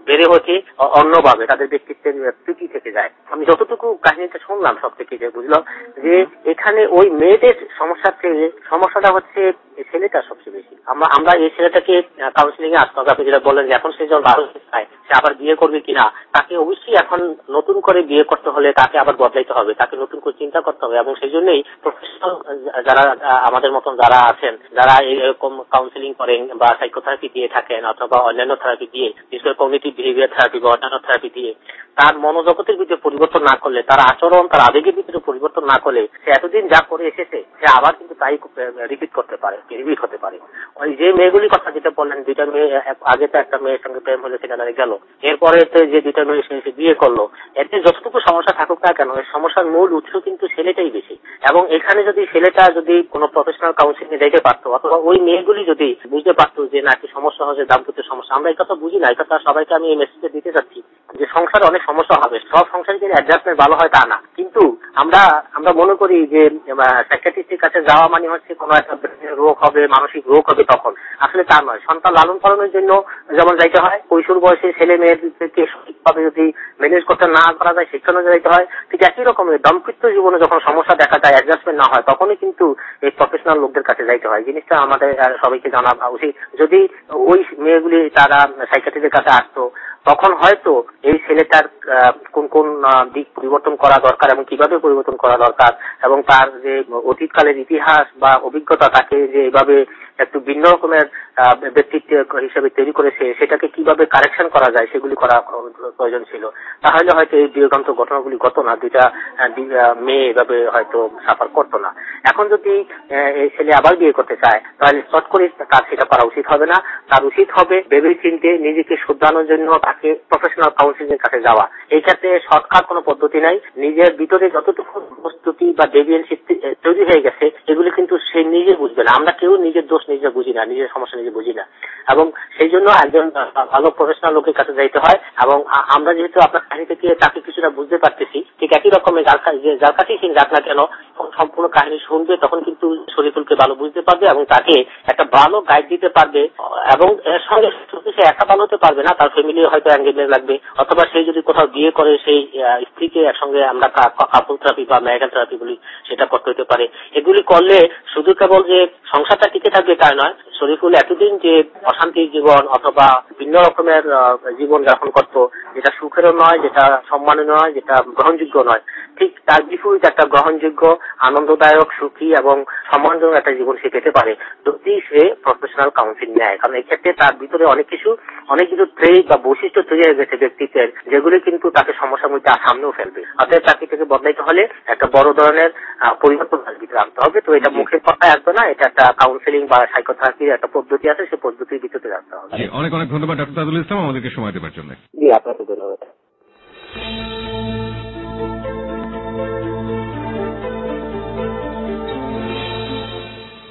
S3: বেড়ে হচ্ছে অন্যভাবে, তাদের ব্যক্তিত্বের ত্রুটি থেকে যায়। আমি যতটুকু কাহিনীটা শুনলাম সব থেকে যে বুঝলাম যে এখানে ওই মেয়েদের সমস্যার চেয়ে সমস্যাটা হচ্ছে এই ছেলেটা সবচেয়ে বেশি। আমরা এই ছেলেটাকে কাউন্সিলিং এ আসতে হবে। আপনি যেটা বললেন যে এখন সে যখন 12 চায় সে আবার বিয়ে করবে কিনা, তাকে অবশ্যই এখন নতুন করে বিয়ে করতে হলে তাকে আবার বদলাইতে হবে, তাকে নতুন করে চিন্তা করতে হবে। এবং সেই জন্যই প্রফেশনাল যারা আমাদের মতন যারা আছেন, যারা এরকম কাউন্সিলিং করেন বা সাইকোথেরাপি দিয়ে থাকেন অথবা অন্যান্য থেরাপি দিয়ে, বিশেষ করে কগনিটিভ বিহেভিয়ার থেরাপি বা অন্যান্য থেরাপি দিয়ে, তার মনোজগতের ভিতরে পরিবর্তন না করলে, তার আচরণ তার আবেগের ভিতরে পরিবর্তন না করলে, সে এতদিন যা করে এসেছে সে আবার কিন্তু তাই রিপিট করতে পারে, রিপিট হতে পারে। ওই যে মেয়েগুলির কথা যেটা বললেন, 2টা মেয়ে, আগে তো একটা মেয়ের সঙ্গে প্রেম হলে সেটা গেল, এরপরে যে 2টা মেয়ে সে বিয়ে করলো, এতে যতটুকু সমস্যা থাকুক না কেন এই সমস্যার মূল উৎস কিন্তু ছেলেটাই বেশি। এবং এখানে যদি ছেলেটা যদি কোনো প্রফেশনাল কাউন্সিলিং এ যেতে পারতো অথবা ওই মেয়েগুলি যদি বুঝতে পারতো যে না কি সমস্যা হচ্ছে, দাম্পত্য সমস্যা, আমরা এই কথা বুঝি না, এই কথা সবাইকে আমি এই মেসেজে দিতে চাচ্ছি যে সংসারে অনেক সমস্যা হবে, সব সংসারে যদি অ্যাডজাস্টমেন্ট ভালো হয় তা না। কিন্তু আমরা মনে করি যে সাইকিয়াট্রিস্টের কাছে যাওয়া মানে হচ্ছে কোনো একটা রোগ হবে, মানসিক রোগ হবে, তখন আসলে তা নয়। সন্তান লালন পালনের জন্য যেমন যাইতে হয়, কৈশোর বয়সে ছেলে মেয়েদেরকে সঠিকভাবে যদি ম্যানেজ করতে না করা যায় সেখানে যাইতে হয়, ঠিক একই রকমের দাম্পত্য জীবনে যখন সমস্যা দেখা যায়, অ্যাডজাস্টমেন্ট না হয়, তখনই কিন্তু এই প্রফেশনাল লোকদের কাছে যাইতে হয়। জিনিসটা আমাদের সবাইকে জানা উচিত। যদি ওই মেয়েগুলি তারা সাইকিয়াট্রিস্টের কাছে আসতো তখন হয়তো এই ছেলেটার কোন কোন দিক পরিবর্তন করা দরকার এবং কিভাবে পরিবর্তন করা দরকার এবং তার যে অতীতকালের ইতিহাস বা অভিজ্ঞতা তাকে যে এভাবে একটু ভিন্ন রকমের ব্যক্তিত্ব হিসেবে তৈরি করেছে সেটাকে কিভাবে কারেকশন করা যায় সেগুলি করা প্রয়োজন ছিল। তাহলে হয়তো এই বিয়োগান্ত ঘটনাগুলি ঘটতো না, 2টা মেয়ে এভাবে হয়তো সাফার করতো না। এখন যদি এই ছেলে আবার বিয়ে করতে চায় তাহলে চট করে তার সেটা করা উচিত হবে না। তার উচিত হবে ভেবে চিন্তে নিজেকে শুধরানোর জন্য তাকে প্রফেশনাল কাউন্সিলিং এর কাছে যাওয়া। এই ক্ষেত্রে শর্টকাট কোনো পদ্ধতি নাই। নিজের ভিতরে যতটুকু প্রস্তুতি বা ডেভিয়েন্সি তৈরি হয়ে গেছে এগুলি কিন্তু সে নিজে বুঝবে না। আমরা কেউ নিজের দোষ নিজে বুঝি না, নিজের সমস্যা নিজে বুঝি না, এবং সেই জন্য একজন ভালো প্রফেশনাল লোকের কাছে যাইতে হয়। এবং আমরা যেহেতু আপনার কাহিনী থেকে তাকে কিছুটা বুঝতে পারতেছি, ঠিক একই রকমের যার কাছেই সে যাক না কেন সম্পূর্ণ কাহিনী শুনবে তখন কিন্তু শরীফুলকে ভালো বুঝতে পারবে এবং তাকে একটা ভালো গাইড দিতে পারবে। এবং এর সঙ্গে সে একা ভালো হতে পারবে না, তার ফ্যামিলি হয়তো এঙ্গেজমেন্ট লাগবে, অথবা সেই যদি কোথাও বিয়ে করে সেই স্ত্রীকে একসঙ্গে আমরা কাপল থেরাপি বা ম্যারিটাল থেরাপি বলি সেটা করতে হতে পারে। এগুলি করলে শুধু কেবল যে সংসারটা টিকে থাকবে তাই নয়, শরীফুল এতদিন যে অশান্তির জীবন অথবা ভিন্ন রকমের জীবন যাপন করতো, যেটা সুখেরও নয়, যেটা সম্মানের নয়, যেটা গ্রহণযোগ্য নয়, ঠিক তার বিপরীত একটা গ্রহণযোগ্য, আনন্দদায়ক, সুখী এবং সম্মানজনক একটা জীবন সে পেতে পারে যদি সে প্রফেশনাল কাউন্সিলিং নেয়। কারণ এই ক্ষেত্রে তার ভিতরে অনেক কিছু ট্রেট বা বৈশিষ্ট্য তৈরি হয়ে গেছে ব্যক্তিত্বের, যেগুলি কিন্তু তাকে সমস্যার মধ্যে সামনেও ফেলবে। অতএব তাকে থেকে বদলাইতে হলে একটা বড় ধরনের পরিবর্তন তার ভিতরে আনতে হবে। তো এটা মুখের কথায় আসবে না, এটা একটা কাউন্সিলিং বা সাইকোথেরাপির একটা পদ্ধতি আছে, সেই পদ্ধতির ভিতরে রাখতে হবে।
S2: অনেক অনেক ধন্যবাদ ডক্টর তাজুল ইসলাম আমাদেরকে সময় দেওয়ার জন্য।
S3: জি, আপনাকে ধন্যবাদ।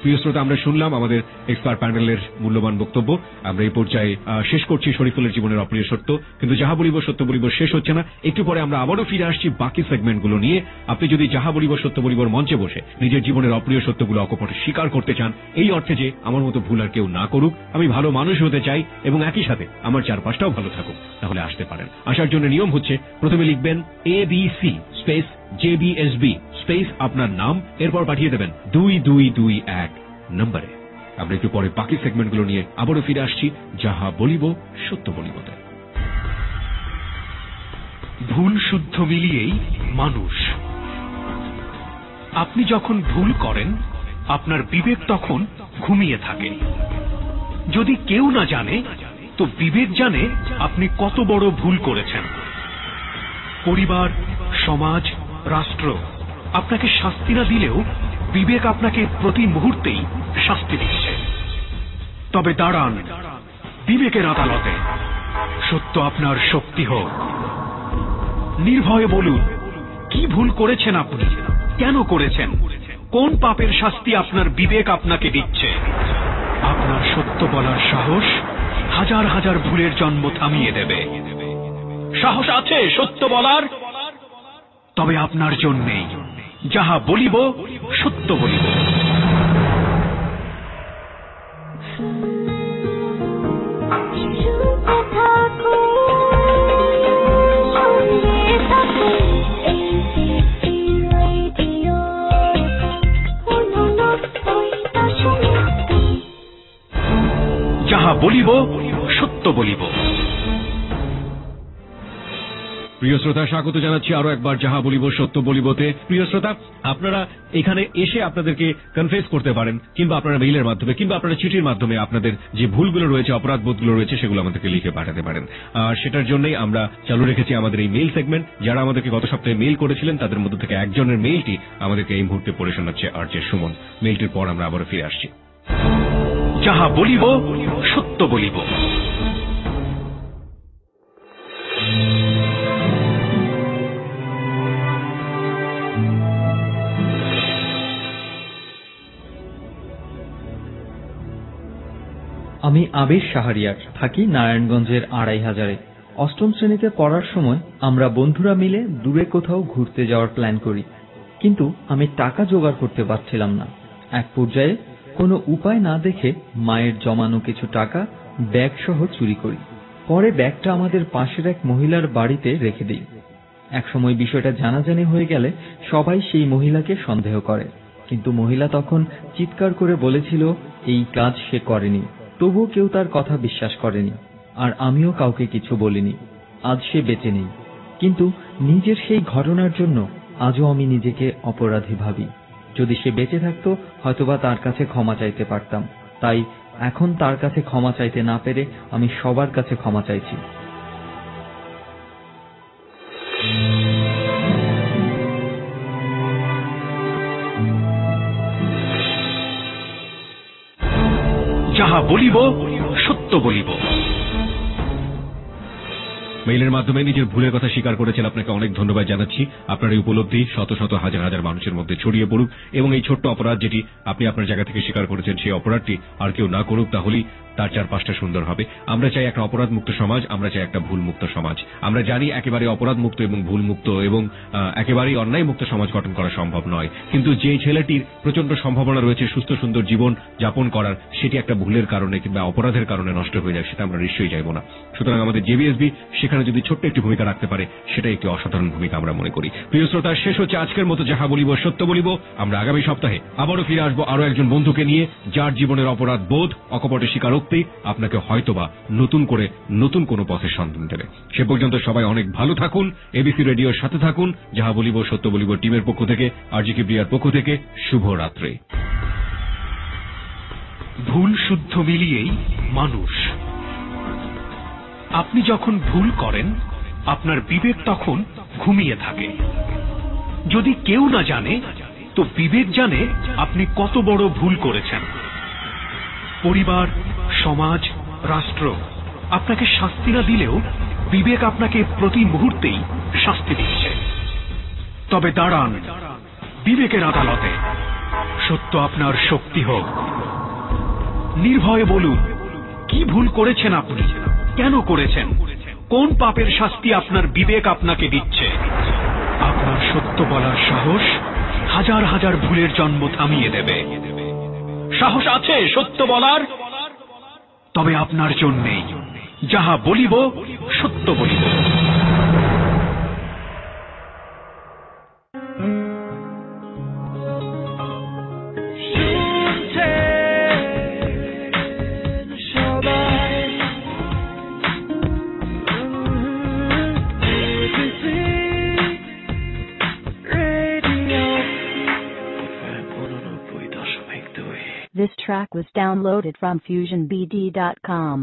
S2: প্রিয় শ্রোতা, আমরা শুনলাম আমাদের এক্সপার্ট প্যানেলের মূল্যবান বক্তব্য। আমরা এই পর্যায়ে শেষ করছি শরীফুলের জীবনের অপ্রিয় সত্য, কিন্তু যাহা বলিব সত্য বলিব শেষ হচ্ছে না। একটু পরে আমরা আবারও ফিরে আসছি বাকি সেগমেন্টগুলো নিয়ে। আপনি যদি যাহা বলিব সত্য বলিবর মঞ্চে বসে নিজের জীবনের অপ্রিয় সত্যগুলো অকপটে স্বীকার করতে চান, এই অর্থে যে আমার মতো ভুল আর কেউ না করুক, আমি ভালো মানুষ হতে চাই এবং একই সাথে আমার চারপাশটাও ভালো থাকুক, তাহলে আসতে পারেন। আসার জন্য নিয়ম হচ্ছে প্রথমে লিখবেন ABC স্পেস JBSB স্পেস আপনার নাম, এরপর পাঠিয়ে দেবেন 2221 নম্বরে। আমরা একটু পরে বাকি সেগমেন্টগুলো নিয়ে আবারও ফিরে আসছি যাহা বলিব সত্য বলিবতে।
S1: ভুল শুদ্ধ মিলিয়েই মানুষ। আপনি যখন ভুল করেন আপনার বিবেক তখন ঘুমিয়ে থাকে। যদি কেউ না জানে তো বিবেক জানে আপনি কত বড় ভুল করেছেন। পরিবার, সমাজ, রাষ্ট্র আপনাকে শাস্তি না দিলেও বিবেক আপনাকে প্রতি মুহূর্তেই শাস্তি দিচ্ছে। তবে দাঁড়ান বিবেকের আদালতে, সত্য আপনার শক্তি হোক। নির্ভয়ে বলুন কি ভুল করেছেন আপনি, কেন করেছেন, কোন পাপের শাস্তি আপনার বিবেক আপনাকে দিচ্ছে। আপনার সত্য বলার সাহস হাজার হাজার ভুলের জন্ম থামিয়ে দেবে। সাহস আছে সত্য বলার? তবে আপনার জন্যেই যাহা বলিব সত্য বলিব।
S8: Radio
S1: বলিব সত্য বলিব।
S2: প্রিয় শ্রোতা, স্বাগত জানাচ্ছি আরো একবার যাহা বলিব সত্য বলিবতে। প্রিয় শ্রোতা, আপনারা এখানে এসে আপনাদেরকে কনফেস করতে পারেন, কিংবা আপনারা মেইলের মাধ্যমে কিংবা আপনারা চিঠির মাধ্যমে আপনাদের যে ভুলগুলো রয়েছে, অপরাধবোধগুলো রয়েছে, সেগুলো আমাদেরকে লিখে পাঠাতে পারেন। আর সেটার জন্যই আমরা চালু রেখেছি আমাদের এই মেইল সেগমেন্ট। যারা আমাদেরকে গত সপ্তাহে মেইল করেছিলেন তাদের মধ্যে থেকে একজনের মেইলটি আমাদেরকে এই মুহূর্তে পড়ে শোনাচ্ছে আরজে সুমন। মেইলটির পর আমরা আবারও ফিরে আসছি।
S1: যাহা বলিব সত্য বলিব।
S4: আমি আবির শাহরিয়ার, থাকি নারায়ণগঞ্জের ২৫০০-এ। অষ্টম শ্রেণীতে পড়ার সময় আমরা বন্ধুরা মিলে দূরে কোথাও ঘুরতে যাওয়ার প্ল্যান করি, কিন্তু আমি টাকা জোগাড় করতে পারছিলাম না। এক পর্যায়ে কোনো উপায় না দেখে মায়ের জমানো কিছু টাকা ব্যাগ সহ চুরি করি। পরে ব্যাগটা আমাদের পাশের এক মহিলার বাড়িতে রেখে দিই। একসময় বিষয়টা জানাজানি হয়ে গেলে সবাই সেই মহিলাকে সন্দেহ করে, কিন্তু মহিলা তখন চিৎকার করে বলেছিল এই কাজ সে করেনি। তবুও কেউ তার কথা বিশ্বাস করেনি, আর আমিও কাউকে কিছু বলিনি। আজ সে বেঁচে নেই, কিন্তু নিজের সেই ঘটনার জন্য আজও আমি নিজেকে অপরাধী ভাবি। যদি সে বেঁচে থাকতো হয়তোবা তার কাছে ক্ষমা চাইতে পারতাম। তাই এখন তার কাছে ক্ষমা চাইতে না পেরে আমি সবার কাছে ক্ষমা চাইছি।
S1: যাহা বলিব সত্য বলিব।
S2: মেইলের মাধ্যমে নিজের ভুলের কথা স্বীকার করেছেন, আপনাকে অনেক ধন্যবাদ জানাচ্ছি। আপনার এই উপলব্ধি শত শত হাজার হাজার মানুষের মধ্যে ছড়িয়ে পড়ুক, এবং এই ছোট্ট অপরাধ যেটি আপনি আপনার জায়গা থেকে স্বীকার করেছেন, সেই অপরাধটি আর কেউ না করুক, তাহলেই তার চারপাশটা সুন্দর হবে। আমরা চাই একটা অপরাধ মুক্ত সমাজ, আমরা চাই একটা ভুল মুক্ত সমাজ। আমরা জানি একেবারে অপরাধ মুক্ত এবং ভুল মুক্ত এবং একেবারেই অন্যায় মুক্ত সমাজ গঠন করা সম্ভব নয়, কিন্তু যে ছেলেটির প্রচন্ড সম্ভাবনা রয়েছে সুস্থ সুন্দর জীবন যাপন করার, সেটি একটা ভুলের কারণে কিংবা অপরাধের কারণে নষ্ট হয়ে যায়, সেটা আমরা নিশ্চয়ই চাইব না। সুতরাং আমাদের জেবিএসবি সেখানে যদি ছোট্ট একটি ভূমিকা রাখতে পারে, সেটাই একটি অসাধারণ ভূমিকা আমরা মনে করি। প্রিয় শ্রোতা, শেষ হচ্ছে আজকের মতো যাহা বলিব সত্য বলিব। আমরা আগামী সপ্তাহে আবারও ফিরে আসবো আরো একজন বন্ধুকে নিয়ে, যার জীবনের অপরাধ বোধ, অকপটে স্বীকারোক্তি আপনাকে হয়তোবা নতুন করে নতুন কোনো পথের সন্ধান দেবে। সে পর্যন্ত সবাই অনেক ভালো থাকুন, এবিসি রেডিওর সাথে থাকুন। যাহা বলিব সত্য বলিব টিমের পক্ষ থেকে, আরজি কিবরিয়ার পক্ষ থেকে শুভ রাত্রি।
S1: ভুল শুদ্ধ মিলিয়েই মানুষ। আপনি যখন ভুল করেন, আপনার বিবেক তখন ঘুমিয়ে থাকে। যদি কেউ না জানে, তো বিবেক জানে আপনি কত বড় ভুল করেছেন। পরিবার, সমাজ, রাষ্ট্র আপনাকে শাস্তি না দিলেও বিবেক আপনাকে প্রতি মুহূর্তেই শাস্তি দিচ্ছে। তবে দাঁড়ান বিবেকের আদালতে, সত্য আপনার শক্তি হোক। নির্ভয়ে বলুন, কি ভুল করেছেন আপনি, কেন করেছেন, কোন পাপের শাস্তি আপনার বিবেক আপনাকে দিচ্ছে। আপনার সত্য বলার সাহস হাজার হাজার ভুলের জন্ম থামিয়ে দেবে। সাহস আছে সত্য বলার? তবে আপনার জন্যেই যাহা বলিব সত্য বলিব।
S7: This track was downloaded from FusionBD.com.